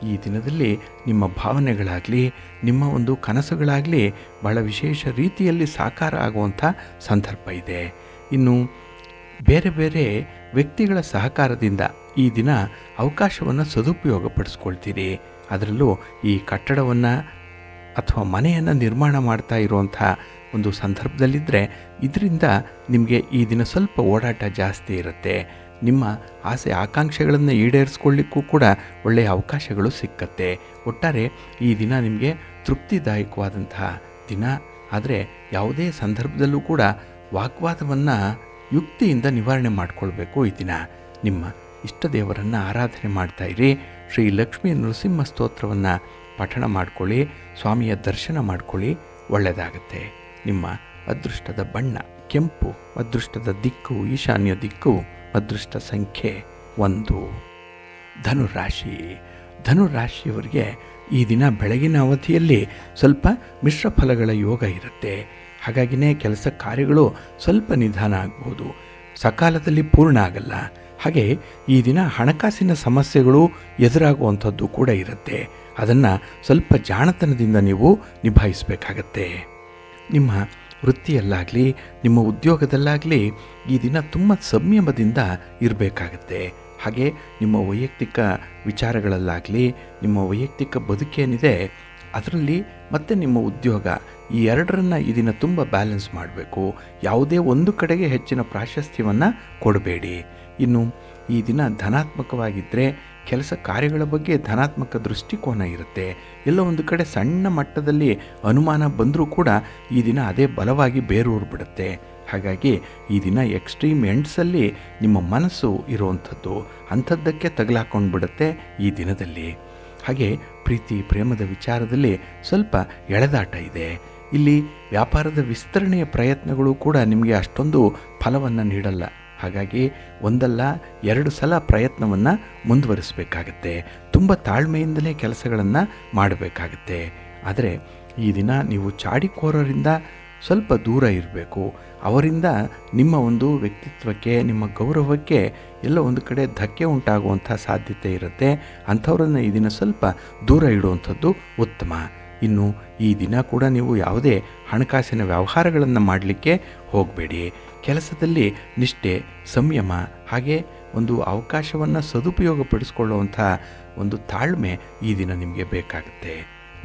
ಈ ದಿನದಲ್ಲಿ ನಿಮ್ಮ ಭಾವನೆಗಳಾಗಲಿ, ನಿಮ್ಮ ಒಂದು ಕನಸುಗಳಾಗಲಿ ಬಹಳ ವಿಶೇಷ ರೀತಿಯಲ್ಲಿ ಸಾಕಾರ ಆಗುವಂಥ ಸಂದರ್ಭ ಇದೆ. ಇನ್ನು ಬೇರೆ ಬೇರೆ ವ್ಯಕ್ತಿಗಳ ಸಹಕಾರದಿಂದ ಈ ದಿನ ಅವಕಾಶವನ್ನು ಸದುಪಯೋಗಪಡಿಸ್ಕೊಳ್ತೀರಿ. ಅದರಲ್ಲೂ ಈ ಕಟ್ಟಡವನ್ನು ಅಥವಾ ಮನೆಯನ್ನು ನಿರ್ಮಾಣ ಮಾಡ್ತಾ ಇರುವಂಥ ಒಂದು ಸಂದರ್ಭದಲ್ಲಿದ್ದರೆ ಇದರಿಂದ ನಿಮಗೆ ಈ ದಿನ ಸ್ವಲ್ಪ ಓಡಾಟ ಜಾಸ್ತಿ ಇರುತ್ತೆ. ನಿಮ್ಮ ಆಸೆ ಆಕಾಂಕ್ಷೆಗಳನ್ನು ಈಡೇರಿಸ್ಕೊಳ್ಳಿಕ್ಕೂ ಕೂಡ ಒಳ್ಳೆಯ ಅವಕಾಶಗಳು ಸಿಕ್ಕತ್ತೆ. ಒಟ್ಟಾರೆ ಈ ದಿನ ನಿಮಗೆ ತೃಪ್ತಿದಾಯಕವಾದಂತಹ ದಿನ. ಆದರೆ ಯಾವುದೇ ಸಂದರ್ಭದಲ್ಲೂ ಕೂಡ ವಾಗ್ವಾದವನ್ನು ಯುಕ್ತಿಯಿಂದ ನಿವಾರಣೆ ಮಾಡಿಕೊಳ್ಬೇಕು. ಈ ದಿನ ನಿಮ್ಮ ಇಷ್ಟ ದೇವರನ್ನು ಆರಾಧನೆ ಮಾಡ್ತಾಯಿರಿ. ಶ್ರೀ ಲಕ್ಷ್ಮೀ ನೃಸಿಂಹ ಸ್ತೋತ್ರವನ್ನು ಪಠಣ ಮಾಡ್ಕೊಳ್ಳಿ, ಸ್ವಾಮಿಯ ದರ್ಶನ ಮಾಡ್ಕೊಳ್ಳಿ, ಒಳ್ಳೆಯದಾಗುತ್ತೆ. ನಿಮ್ಮ ಅದೃಷ್ಟದ ಬಣ್ಣ ಕೆಂಪು, ಅದೃಷ್ಟದ ದಿಕ್ಕು ಈಶಾನ್ಯ ದಿಕ್ಕು, ಅದೃಷ್ಟ ಸಂಖ್ಯೆ 1. ಧನುರಾಶಿ. ಧನುರಾಶಿಯವರಿಗೆ ಈ ದಿನ ಬೆಳಗಿನ ಅವಧಿಯಲ್ಲಿ ಸ್ವಲ್ಪ ಮಿಶ್ರ ಫಲಗಳ ಯೋಗ ಇರುತ್ತೆ. ಹಾಗಾಗಿನೇ ಕೆಲಸ ಕಾರ್ಯಗಳು ಸ್ವಲ್ಪ ನಿಧಾನ ಆಗ್ಬೋದು, ಸಕಾಲದಲ್ಲಿ ಪೂರ್ಣ ಆಗಲ್ಲ. ಹಾಗೆ ಈ ದಿನ ಹಣಕಾಸಿನ ಸಮಸ್ಯೆಗಳು ಎದುರಾಗುವಂಥದ್ದು ಕೂಡ ಇರುತ್ತೆ. ಅದನ್ನು ಸ್ವಲ್ಪ ಜಾಣತನದಿಂದ ನೀವು ನಿಭಾಯಿಸಬೇಕಾಗತ್ತೆ. ನಿಮ್ಮ ವೃತ್ತಿಯಲ್ಲಾಗಲಿ, ನಿಮ್ಮ ಉದ್ಯೋಗದಲ್ಲಾಗಲಿ ಈ ದಿನ ತುಂಬ ಸಂಯಮದಿಂದ ಇರಬೇಕಾಗತ್ತೆ. ಹಾಗೆ ನಿಮ್ಮ ವೈಯಕ್ತಿಕ ವಿಚಾರಗಳಲ್ಲಾಗಲಿ, ನಿಮ್ಮ ವೈಯಕ್ತಿಕ ಬದುಕೇನಿದೆ ಅದರಲ್ಲಿ ಮತ್ತು ನಿಮ್ಮ ಉದ್ಯೋಗ, ಈ ಎರಡರನ್ನು ಈ ದಿನ ತುಂಬ ಬ್ಯಾಲೆನ್ಸ್ ಮಾಡಬೇಕು. ಯಾವುದೇ ಒಂದು ಕಡೆಗೆ ಹೆಚ್ಚಿನ ಪ್ರಾಶಸ್ತ್ಯವನ್ನು ಕೊಡಬೇಡಿ. ಇನ್ನು ಈ ದಿನ ಧನಾತ್ಮಕವಾಗಿದ್ದರೆ ಕೆಲಸ ಕಾರ್ಯಗಳ ಬಗ್ಗೆ ಧನಾತ್ಮಕ ದೃಷ್ಟಿಕೋನ ಇರುತ್ತೆ. ಎಲ್ಲ ಒಂದು ಕಡೆ ಸಣ್ಣ ಮಟ್ಟದಲ್ಲಿ ಅನುಮಾನ ಬಂದರೂ ಕೂಡ ಈ ದಿನ ಅದೇ ಬಲವಾಗಿ ಬೇರೂರು ಬಿಡುತ್ತೆ. ಹಾಗಾಗಿ ಈ ದಿನ ಎಕ್ಸ್ಟ್ರೀಮ್ ಎಂಡ್ಸಲ್ಲಿ ನಿಮ್ಮ ಮನಸ್ಸು ಇರುವಂಥದ್ದು ಅಂಥದ್ದಕ್ಕೆ ತಗಲಾಕೊಂಡು ಬಿಡುತ್ತೆ ಈ ದಿನದಲ್ಲಿ. ಹಾಗೆ ಪ್ರೀತಿ ಪ್ರೇಮದ ವಿಚಾರದಲ್ಲಿ ಸ್ವಲ್ಪ ಎಳೆದಾಟ ಇದೆ. ಇಲ್ಲಿ ವ್ಯಾಪಾರದ ವಿಸ್ತರಣೆಯ ಪ್ರಯತ್ನಗಳು ಕೂಡ ನಿಮಗೆ ಅಷ್ಟೊಂದು ಫಲವನ್ನು ನೀಡಲ್ಲ. ಹಾಗಾಗಿ ಒಂದಲ್ಲ ಎರಡು ಸಲ ಪ್ರಯತ್ನವನ್ನು ಮುಂದುವರಿಸಬೇಕಾಗತ್ತೆ. ತುಂಬ ತಾಳ್ಮೆಯಿಂದಲೇ ಕೆಲಸಗಳನ್ನು ಮಾಡಬೇಕಾಗತ್ತೆ. ಆದರೆ ಈ ದಿನ ನೀವು ಚಾಡಿಕೋರರಿಂದ ಸ್ವಲ್ಪ ದೂರ ಇರಬೇಕು. ಅವರಿಂದ ನಿಮ್ಮ ಒಂದು ವ್ಯಕ್ತಿತ್ವಕ್ಕೆ, ನಿಮ್ಮ ಗೌರವಕ್ಕೆ ಎಲ್ಲ ಒಂದು ಕಡೆ ಧಕ್ಕೆ ಉಂಟಾಗುವಂಥ ಸಾಧ್ಯತೆ ಇರುತ್ತೆ. ಅಂಥವರನ್ನು ಈ ದಿನ ಸ್ವಲ್ಪ ದೂರ ಇಡುವಂಥದ್ದು ಉತ್ತಮ. ಇನ್ನು ಈ ದಿನ ಕೂಡ ನೀವು ಯಾವುದೇ ಹಣಕಾಸಿನ ವ್ಯವಹಾರಗಳನ್ನು ಮಾಡಲಿಕ್ಕೆ ಹೋಗಬೇಡಿ. ಕೆಲಸದಲ್ಲಿ ನಿಷ್ಠೆ, ಸಂಯಮ ಹಾಗೆ ಒಂದು ಅವಕಾಶವನ್ನು ಸದುಪಯೋಗಪಡಿಸ್ಕೊಳ್ಳುವಂಥ ಒಂದು ತಾಳ್ಮೆ ಈ ದಿನ ನಿಮಗೆ ಬೇಕಾಗುತ್ತೆ.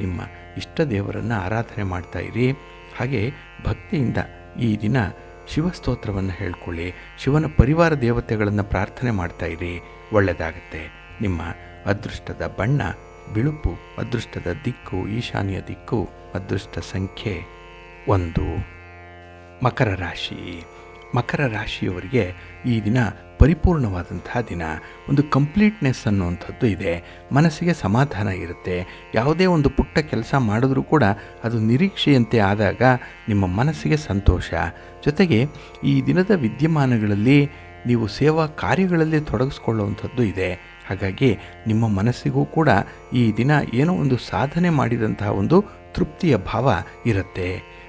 ನಿಮ್ಮ ಇಷ್ಟ ದೇವರನ್ನು ಆರಾಧನೆ ಮಾಡ್ತಾಯಿರಿ. ಹಾಗೆ ಭಕ್ತಿಯಿಂದ ಈ ದಿನ ಶಿವಸ್ತೋತ್ರವನ್ನು ಹೇಳ್ಕೊಳ್ಳಿ. ಶಿವನ ಪರಿವಾರ ದೇವತೆಗಳನ್ನು ಪ್ರಾರ್ಥನೆ ಮಾಡ್ತಾಯಿರಿ, ಒಳ್ಳೆಯದಾಗತ್ತೆ. ನಿಮ್ಮ ಅದೃಷ್ಟದ ಬಣ್ಣ ಬಿಳುಪು, ಅದೃಷ್ಟದ ದಿಕ್ಕು ಈಶಾನ್ಯ ದಿಕ್ಕು, ಅದೃಷ್ಟ ಸಂಖ್ಯೆ 1. ಮಕರ ರಾಶಿ. ಮಕರ ರಾಶಿಯವರಿಗೆ ಈ ದಿನ ಪರಿಪೂರ್ಣವಾದಂತಹ ದಿನ. ಒಂದು ಕಂಪ್ಲೀಟ್ನೆಸ್ ಅನ್ನುವಂಥದ್ದು ಇದೆ. ಮನಸ್ಸಿಗೆ ಸಮಾಧಾನ ಇರುತ್ತೆ. ಯಾವುದೇ ಒಂದು ಪುಟ್ಟ ಕೆಲಸ ಮಾಡಿದ್ರೂ ಕೂಡ ಅದು ನಿರೀಕ್ಷೆಯಂತೆ ಆದಾಗ ನಿಮ್ಮ ಮನಸ್ಸಿಗೆ ಸಂತೋಷ. ಜೊತೆಗೆ ಈ ದಿನದ ವಿದ್ಯಮಾನಗಳಲ್ಲಿ ನೀವು ಸೇವಾ ಕಾರ್ಯಗಳಲ್ಲಿ ತೊಡಗಿಸ್ಕೊಳ್ಳುವಂಥದ್ದು ಇದೆ. ಹಾಗಾಗಿ ನಿಮ್ಮ ಮನಸ್ಸಿಗೂ ಕೂಡ ಈ ದಿನ ಏನೋ ಒಂದು ಸಾಧನೆ ಮಾಡಿದಂತಹ ಒಂದು ತೃಪ್ತಿಯ ಭಾವ ಇರುತ್ತೆ.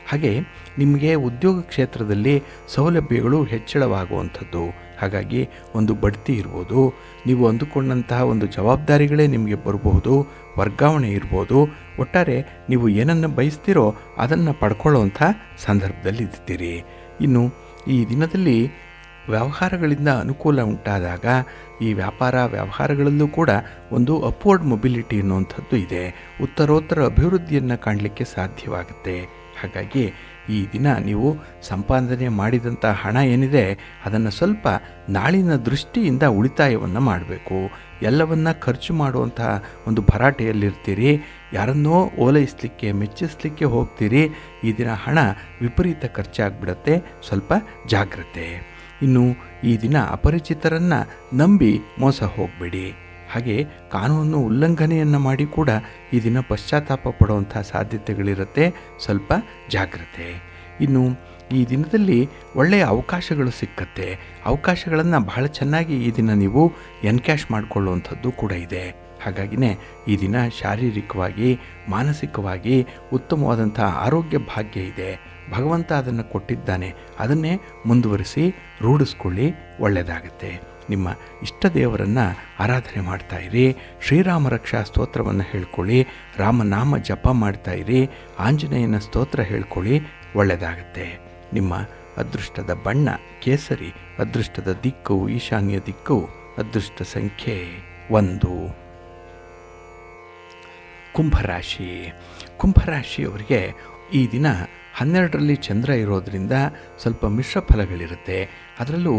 ಹಾಗೆ ನಿಮಗೆ ಉದ್ಯೋಗ ಕ್ಷೇತ್ರದಲ್ಲಿ ಸೌಲಭ್ಯಗಳು ಹೆಚ್ಚಳವಾಗುವಂಥದ್ದು. ಹಾಗಾಗಿ ಒಂದು ಬಡ್ತಿ ಇರ್ಬೋದು, ನೀವು ಅಂದುಕೊಂಡಂತಹ ಒಂದು ಜವಾಬ್ದಾರಿಗಳೇ ನಿಮಗೆ ಬರಬಹುದು, ವರ್ಗಾವಣೆ ಇರ್ಬೋದು. ಒಟ್ಟಾರೆ ನೀವು ಏನನ್ನು ಬಯಸ್ತೀರೋ ಅದನ್ನು ಪಡ್ಕೊಳ್ಳುವಂಥ ಸಂದರ್ಭದಲ್ಲಿ ಇರ್ತೀರಿ. ಇನ್ನು ಈ ದಿನದಲ್ಲಿ ವ್ಯವಹಾರಗಳಿಂದ ಅನುಕೂಲ ಉಂಟಾದಾಗ ಈ ವ್ಯಾಪಾರ ವ್ಯವಹಾರಗಳಲ್ಲೂ ಕೂಡ ಒಂದು ಅಪ್ವರ್ಡ್ ಮೊಬಿಲಿಟಿ ಅನ್ನುವಂಥದ್ದು ಇದೆ. ಉತ್ತರೋತ್ತರ ಅಭಿವೃದ್ಧಿಯನ್ನು ಕಾಣಲಿಕ್ಕೆ ಸಾಧ್ಯವಾಗುತ್ತೆ. ಹಾಗಾಗಿ ಈ ದಿನ ನೀವು ಸಂಪಾದನೆ ಮಾಡಿದಂಥ ಹಣ ಏನಿದೆ ಅದನ್ನು ಸ್ವಲ್ಪ ನಾಳಿನ ದೃಷ್ಟಿಯಿಂದ ಉಳಿತಾಯವನ್ನು ಮಾಡಬೇಕು. ಎಲ್ಲವನ್ನ ಖರ್ಚು ಮಾಡುವಂಥ ಒಂದು ಭರಾಟೆಯಲ್ಲಿರ್ತೀರಿ. ಯಾರನ್ನೋ ಓಲೈಸಲಿಕ್ಕೆ ಮೆಚ್ಚಿಸಲಿಕ್ಕೆ ಹೋಗ್ತೀರಿ. ಈ ದಿನ ಹಣ ವಿಪರೀತ ಖರ್ಚಾಗ್ಬಿಡತ್ತೆ. ಸ್ವಲ್ಪ ಜಾಗ್ರತೆ. ಇನ್ನು ಈ ದಿನ ಅಪರಿಚಿತರನ್ನು ನಂಬಿ ಮೋಸ ಹೋಗಬೇಡಿ. ಹಾಗೆ ಕಾನೂನು ಉಲ್ಲಂಘನೆಯನ್ನು ಮಾಡಿ ಕೂಡ ಈ ದಿನ ಪಶ್ಚಾತ್ತಾಪ ಪಡುವಂಥ ಸಾಧ್ಯತೆಗಳಿರುತ್ತೆ. ಸ್ವಲ್ಪ ಜಾಗ್ರತೆ. ಇನ್ನು ಈ ದಿನದಲ್ಲಿ ಒಳ್ಳೆಯ ಅವಕಾಶಗಳು ಸಿಕ್ಕತ್ತೆ. ಅವಕಾಶಗಳನ್ನು ಬಹಳ ಚೆನ್ನಾಗಿ ಈ ದಿನ ನೀವು ಎನ್ಕ್ಯಾಶ್ ಮಾಡಿಕೊಳ್ಳುವಂಥದ್ದು ಕೂಡ ಇದೆ. ಹಾಗಾಗಿನೇ ಈ ದಿನ ಶಾರೀರಿಕವಾಗಿ ಮಾನಸಿಕವಾಗಿ ಉತ್ತಮವಾದಂಥ ಆರೋಗ್ಯ ಭಾಗ್ಯ ಇದೆ. ಭಗವಂತ ಅದನ್ನು ಕೊಟ್ಟಿದ್ದಾನೆ. ಅದನ್ನೇ ಮುಂದುವರಿಸಿ ರೂಢಿಸ್ಕೊಳ್ಳಿ, ಒಳ್ಳೆಯದಾಗತ್ತೆ. ನಿಮ್ಮ ಇಷ್ಟ ದೇವರನ್ನು ಆರಾಧನೆ ಮಾಡ್ತಾಯಿರಿ. ಶ್ರೀರಾಮ ರಕ್ಷಾ ಸ್ತೋತ್ರವನ್ನು ಹೇಳ್ಕೊಳ್ಳಿ. ರಾಮನಾಮ ಜಪ ಮಾಡ್ತಾಯಿರಿ. ಆಂಜನೇಯನ ಸ್ತೋತ್ರ ಹೇಳ್ಕೊಳ್ಳಿ, ಒಳ್ಳೆಯದಾಗತ್ತೆ. ನಿಮ್ಮ ಅದೃಷ್ಟದ ಬಣ್ಣ ಕೇಸರಿ, ಅದೃಷ್ಟದ ದಿಕ್ಕು ಈಶಾನ್ಯ ದಿಕ್ಕು, ಅದೃಷ್ಟ ಸಂಖ್ಯೆ 1. ಕುಂಭರಾಶಿ. ಕುಂಭರಾಶಿಯವರಿಗೆ ಈ ದಿನ 12ರಲ್ಲಿ ಚಂದ್ರ ಇರೋದರಿಂದ ಸ್ವಲ್ಪ ಮಿಶ್ರ ಫಲಗಳಿರುತ್ತೆ. ಅದರಲ್ಲೂ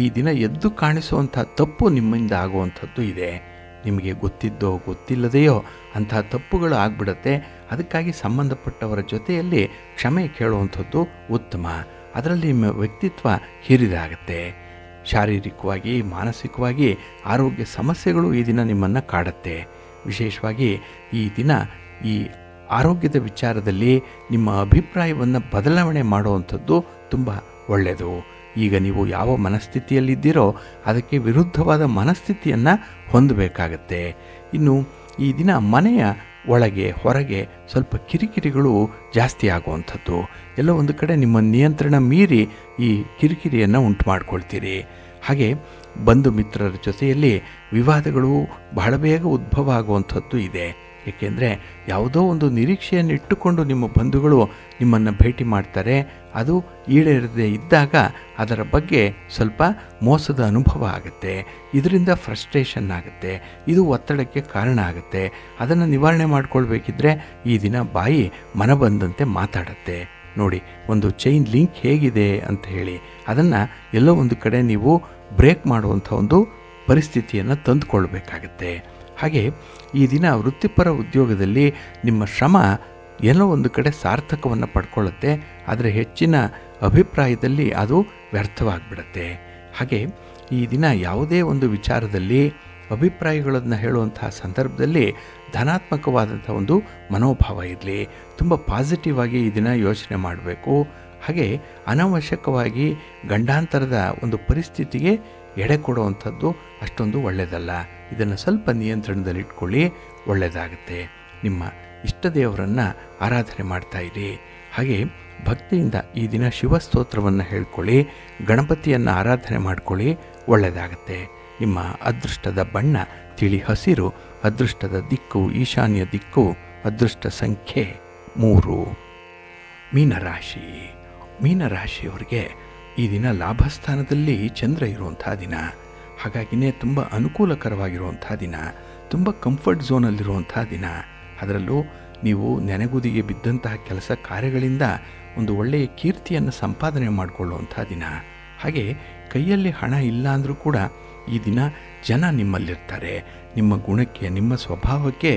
ಈ ದಿನ ಎದ್ದು ಕಾಣಿಸುವಂಥ ತಪ್ಪು ನಿಮ್ಮಿಂದ ಆಗುವಂಥದ್ದು ಇದೆ. ನಿಮಗೆ ಗೊತ್ತಿದ್ದೋ ಗೊತ್ತಿಲ್ಲದೆಯೋ ಅಂತಹ ತಪ್ಪುಗಳು ಆಗಿಬಿಡುತ್ತೆ. ಅದಕ್ಕಾಗಿ ಸಂಬಂಧಪಟ್ಟವರ ಜೊತೆಯಲ್ಲಿ ಕ್ಷಮೆ ಕೇಳುವಂಥದ್ದು ಉತ್ತಮ. ಅದರಲ್ಲಿ ನಿಮ್ಮ ವ್ಯಕ್ತಿತ್ವ ಹಿರಿದಾಗತ್ತೆ. ಶಾರೀರಿಕವಾಗಿ ಮಾನಸಿಕವಾಗಿ ಆರೋಗ್ಯ ಸಮಸ್ಯೆಗಳು ಈ ದಿನ ನಿಮ್ಮನ್ನು ಕಾಡುತ್ತೆ. ವಿಶೇಷವಾಗಿ ಈ ದಿನ ಈ ಆರೋಗ್ಯದ ವಿಚಾರದಲ್ಲಿ ನಿಮ್ಮ ಅಭಿಪ್ರಾಯವನ್ನು ಬದಲಾವಣೆ ಮಾಡುವಂಥದ್ದು ತುಂಬ ಒಳ್ಳೆಯದು. ಈಗ ನೀವು ಯಾವ ಮನಸ್ಥಿತಿಯಲ್ಲಿದ್ದೀರೋ ಅದಕ್ಕೆ ವಿರುದ್ಧವಾದ ಮನಸ್ಥಿತಿಯನ್ನು ಹೊಂದಬೇಕಾಗತ್ತೆ. ಇನ್ನು ಈ ದಿನ ಮನೆಯ ಒಳಗೆ ಹೊರಗೆ ಸ್ವಲ್ಪ ಕಿರಿಕಿರಿಗಳು ಜಾಸ್ತಿ ಆಗುವಂಥದ್ದು. ಎಲ್ಲೋ ಒಂದು ಕಡೆ ನಿಮ್ಮ ನಿಯಂತ್ರಣ ಮೀರಿ ಈ ಕಿರಿಕಿರಿಯನ್ನು ಉಂಟು ಮಾಡ್ಕೊಳ್ತೀರಿ. ಹಾಗೆ ಬಂಧು ಮಿತ್ರರ ಜೊತೆಯಲ್ಲಿ ವಿವಾದಗಳು ಬಹಳ ಬೇಗ ಉದ್ಭವ ಆಗುವಂಥದ್ದು ಇದೆ. ಏಕೆಂದರೆ ಯಾವುದೋ ಒಂದು ನಿರೀಕ್ಷೆಯನ್ನು ಇಟ್ಟುಕೊಂಡು ನಿಮ್ಮ ಬಂಧುಗಳು ನಿಮ್ಮನ್ನು ಭೇಟಿ ಮಾಡ್ತಾರೆ. ಅದು ಈಡೇರದೇ ಇದ್ದಾಗ ಅದರ ಬಗ್ಗೆ ಸ್ವಲ್ಪ ಮೋಸದ ಅನುಭವ ಆಗುತ್ತೆ. ಇದರಿಂದ ಫ್ರಸ್ಟ್ರೇಷನ್ ಆಗುತ್ತೆ. ಇದು ಒತ್ತಡಕ್ಕೆ ಕಾರಣ ಆಗುತ್ತೆ. ಅದನ್ನು ನಿವಾರಣೆ ಮಾಡ್ಕೊಳ್ಬೇಕಿದ್ರೆ ಈ ದಿನ ಬಾಯಿ ಮನ ಬಂದಂತೆ ಮಾತಾಡುತ್ತೆ. ನೋಡಿ, ಒಂದು ಚೈನ್ ಲಿಂಕ್ ಹೇಗಿದೆ ಅಂತ ಹೇಳಿ ಅದನ್ನು ಎಲ್ಲೋ ಒಂದು ಕಡೆ ನೀವು ಬ್ರೇಕ್ ಮಾಡುವಂಥ ಒಂದು ಪರಿಸ್ಥಿತಿಯನ್ನು ತಂದುಕೊಳ್ಬೇಕಾಗತ್ತೆ. ಹಾಗೆ ಈ ದಿನ ವೃತ್ತಿಪರ ಉದ್ಯೋಗದಲ್ಲಿ ನಿಮ್ಮ ಶ್ರಮ ಏನೋ ಒಂದು ಕಡೆ ಸಾರ್ಥಕವನ್ನು ಪಡ್ಕೊಳ್ಳುತ್ತೆ. ಆದರೆ ಹೆಚ್ಚಿನ ಅಭಿಪ್ರಾಯದಲ್ಲಿ ಅದು ವ್ಯರ್ಥವಾಗಿಬಿಡುತ್ತೆ. ಹಾಗೆ ಈ ದಿನ ಯಾವುದೇ ಒಂದು ವಿಚಾರದಲ್ಲಿ ಅಭಿಪ್ರಾಯಗಳನ್ನು ಹೇಳುವಂತಹ ಸಂದರ್ಭದಲ್ಲಿ ಧನಾತ್ಮಕವಾದಂಥ ಒಂದು ಮನೋಭಾವ ಇರಲಿ. ತುಂಬ ಪಾಸಿಟಿವ್ ಆಗಿ ಈ ದಿನ ಯೋಚನೆ ಮಾಡಬೇಕು. ಹಾಗೆ ಅನಾವಶ್ಯಕವಾಗಿ ಗಂಡಾಂತರದ ಒಂದು ಪರಿಸ್ಥಿತಿಗೆ ಎಡೆ ಕೊಡುವಂಥದ್ದು ಅಷ್ಟೊಂದು ಒಳ್ಳೆಯದಲ್ಲ. ಇದನ್ನು ಸ್ವಲ್ಪ ನಿಯಂತ್ರಣದಲ್ಲಿಟ್ಕೊಳ್ಳಿ, ಒಳ್ಳೆಯದಾಗುತ್ತೆ. ನಿಮ್ಮ ಇಷ್ಟ ದೇವರನ್ನು ಆರಾಧನೆ ಮಾಡ್ತಾಯಿರಿ. ಹಾಗೆ ಭಕ್ತಿಯಿಂದ ಈ ದಿನ ಶಿವಸ್ತೋತ್ರವನ್ನು ಹೇಳ್ಕೊಳ್ಳಿ, ಗಣಪತಿಯನ್ನು ಆರಾಧನೆ ಮಾಡ್ಕೊಳ್ಳಿ, ಒಳ್ಳೆಯದಾಗತ್ತೆ. ನಿಮ್ಮ ಅದೃಷ್ಟದ ಬಣ್ಣ ತಿಳಿ ಹಸಿರು, ಅದೃಷ್ಟದ ದಿಕ್ಕು ಈಶಾನ್ಯ ದಿಕ್ಕು, ಅದೃಷ್ಟ ಸಂಖ್ಯೆ 3. ಮೀನರಾಶಿ. ಮೀನರಾಶಿಯವರಿಗೆ ಈ ದಿನ ಲಾಭಸ್ಥಾನದಲ್ಲಿ ಚಂದ್ರ ಇರುವಂಥ ದಿನ. ಹಾಗಾಗಿನೇ ತುಂಬ ಅನುಕೂಲಕರವಾಗಿರುವಂಥ ದಿನ, ತುಂಬ ಕಂಫರ್ಟ್ ಝೋನಲ್ಲಿರುವಂಥ ದಿನ. ಅದರಲ್ಲೂ ನೀವು ನೆನೆಗುದಿಗೆ ಬಿದ್ದಂತಹ ಕೆಲಸ ಕಾರ್ಯಗಳಿಂದ ಒಂದು ಒಳ್ಳೆಯ ಕೀರ್ತಿಯನ್ನು ಸಂಪಾದನೆ ಮಾಡಿಕೊಳ್ಳುವಂಥ ದಿನ. ಹಾಗೆ ಕೈಯಲ್ಲಿ ಹಣ ಇಲ್ಲ ಅಂದರೂ ಕೂಡ ಈ ದಿನ ಜನ ನಿಮ್ಮಲ್ಲಿರ್ತಾರೆ. ನಿಮ್ಮ ಗುಣಕ್ಕೆ, ನಿಮ್ಮ ಸ್ವಭಾವಕ್ಕೆ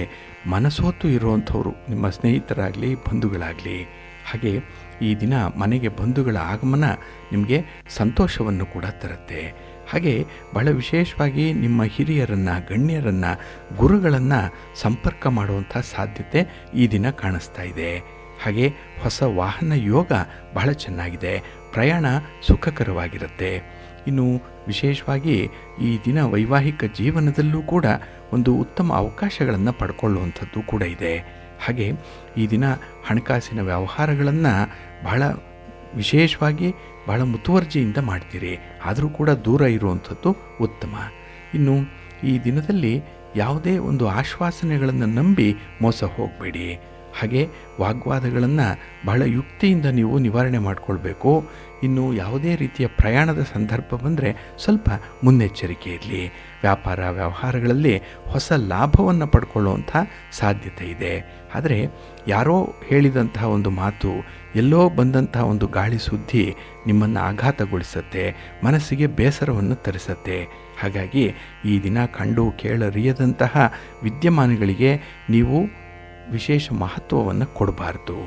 ಮನಸೋತು ಇರುವಂಥವ್ರು ನಿಮ್ಮ ಸ್ನೇಹಿತರಾಗಲಿ, ಬಂಧುಗಳಾಗಲಿ. ಹಾಗೆ ಈ ದಿನ ಮನೆಗೆ ಬಂಧುಗಳ ಆಗಮನ ನಿಮಗೆ ಸಂತೋಷವನ್ನು ಕೂಡ ತರುತ್ತೆ. ಹಾಗೆ ಬಹಳ ವಿಶೇಷವಾಗಿ ನಿಮ್ಮ ಹಿರಿಯರನ್ನು, ಗಣ್ಯರನ್ನು, ಗುರುಗಳನ್ನು ಸಂಪರ್ಕ ಮಾಡುವಂಥ ಸಾಧ್ಯತೆ ಈ ದಿನ ಕಾಣಿಸ್ತಾ ಇದೆ. ಹಾಗೆ ಹೊಸ ವಾಹನ ಯೋಗ ಬಹಳ ಚೆನ್ನಾಗಿದೆ. ಪ್ರಯಾಣ ಸುಖಕರವಾಗಿರುತ್ತೆ. ಇನ್ನು ವಿಶೇಷವಾಗಿ ಈ ದಿನ ವೈವಾಹಿಕ ಜೀವನದಲ್ಲೂ ಕೂಡ ಒಂದು ಉತ್ತಮ ಅವಕಾಶಗಳನ್ನು ಪಡ್ಕೊಳ್ಳುವಂಥದ್ದು ಕೂಡ ಇದೆ. ಹಾಗೆ ಈ ದಿನ ಹಣಕಾಸಿನ ವ್ಯವಹಾರಗಳನ್ನು ಬಹಳ ವಿಶೇಷವಾಗಿ ಬಹಳ ಮುತುವರ್ಜಿಯಿಂದ ಮಾಡ್ತೀರಿ. ಆದರೂ ಕೂಡ ದೂರ ಇರುವಂಥದ್ದು ಉತ್ತಮ. ಇನ್ನು ಈ ದಿನದಲ್ಲಿ ಯಾವುದೇ ಒಂದು ಆಶ್ವಾಸನೆಗಳನ್ನು ನಂಬಿ ಮೋಸ ಹೋಗಬೇಡಿ. ಹಾಗೆ ವಾಗ್ವಾದಗಳನ್ನು ಬಹಳ ಯುಕ್ತಿಯಿಂದ ನೀವು ನಿವಾರಣೆ ಮಾಡಿಕೊಳ್ಬೇಕು. ಇನ್ನು ಯಾವುದೇ ರೀತಿಯ ಪ್ರಯಾಣದ ಸಂದರ್ಭ ಬಂದರೆ ಸ್ವಲ್ಪ ಮುನ್ನೆಚ್ಚರಿಕೆ ಇರಲಿ. ವ್ಯಾಪಾರ ವ್ಯವಹಾರಗಳಲ್ಲಿ ಹೊಸ ಲಾಭವನ್ನು ಪಡ್ಕೊಳ್ಳುವಂಥ ಸಾಧ್ಯತೆ ಇದೆ. ಆದರೆ ಯಾರೋ ಹೇಳಿದಂತಹ ಒಂದು ಮಾತು, ಎಲ್ಲೋ ಬಂದಂತಹ ಒಂದು ಗಾಳಿ ಸುದ್ದಿ ನಿಮ್ಮನ್ನು ಆಘಾತಗೊಳಿಸುತ್ತೆ, ಮನಸ್ಸಿಗೆ ಬೇಸರವನ್ನು ತರಿಸುತ್ತೆ. ಹಾಗಾಗಿ ಈ ದಿನ ಕಂಡು ಕೇಳರಿಯದಂತಹ ವಿದ್ಯಮಾನಗಳಿಗೆ ನೀವು ವಿಶೇಷ ಮಹತ್ವವನ್ನು ಕೊಡಬಾರ್ದು.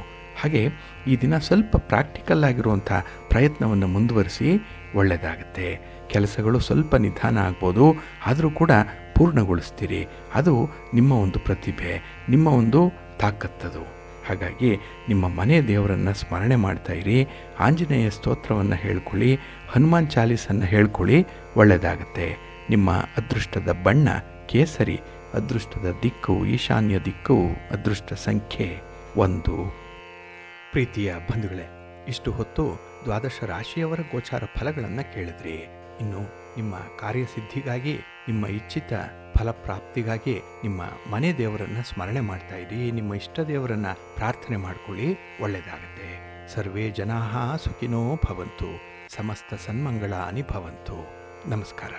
ಹಾಗೆ ಈ ದಿನ ಸ್ವಲ್ಪ ಪ್ರಾಕ್ಟಿಕಲ್ ಆಗಿರುವಂಥ ಪ್ರಯತ್ನವನ್ನು ಮುಂದುವರಿಸಿ, ಒಳ್ಳೆಯದಾಗುತ್ತೆ. ಕೆಲಸಗಳು ಸ್ವಲ್ಪ ನಿಧಾನ ಆಗ್ಬೋದು, ಆದರೂ ಕೂಡ ಪೂರ್ಣಗೊಳಿಸ್ತೀರಿ. ಅದು ನಿಮ್ಮ ಒಂದು ಪ್ರತಿಭೆ, ನಿಮ್ಮ ಒಂದು ತಾಕತ್ತದು. ಹಾಗಾಗಿ ನಿಮ್ಮ ಮನೆ ದೇವರನ್ನು ಸ್ಮರಣೆ ಮಾಡ್ತಾಯಿರಿ. ಆಂಜನೇಯ ಸ್ತೋತ್ರವನ್ನು ಹೇಳ್ಕೊಳ್ಳಿ, ಹನುಮಾನ್ ಚಾಲೀಸನ್ನು ಹೇಳ್ಕೊಳ್ಳಿ, ಒಳ್ಳೆಯದಾಗತ್ತೆ. ನಿಮ್ಮ ಅದೃಷ್ಟದ ಬಣ್ಣ ಕೇಸರಿ, ಅದೃಷ್ಟದ ದಿಕ್ಕು ಈಶಾನ್ಯ ದಿಕ್ಕು, ಅದೃಷ್ಟ ಸಂಖ್ಯೆ 1. ಪ್ರೀತಿಯ ಬಂಧುಗಳೇ, ಇಷ್ಟು ಹೊತ್ತು ದ್ವಾದಶ ರಾಶಿಯವರ ಗೋಚಾರ ಫಲಗಳನ್ನು ಕೇಳಿದ್ರಿ. ಇನ್ನು ನಿಮ್ಮ ಕಾರ್ಯಸಿದ್ಧಿಗಾಗಿ, ನಿಮ್ಮ ಇಚ್ಛಿತ ಫಲಪ್ರಾಪ್ತಿಗಾಗಿ ನಿಮ್ಮ ಮನೆ ದೇವರನ್ನು ಸ್ಮರಣೆ ಮಾಡ್ತಾ ಇರಿ. ನಿಮ್ಮ ಇಷ್ಟ ದೇವರನ್ನು ಪ್ರಾರ್ಥನೆ ಮಾಡ್ಕೊಳ್ಳಿ, ಒಳ್ಳೆಯದಾಗತ್ತೆ. ಸರ್ವೇ ಜನಾಃ ಸುಖಿನೋ ಭವಂತು, ಸಮಸ್ತ ಸನ್ಮಂಗಳಾನಿ ಭವಂತು. ನಮಸ್ಕಾರ.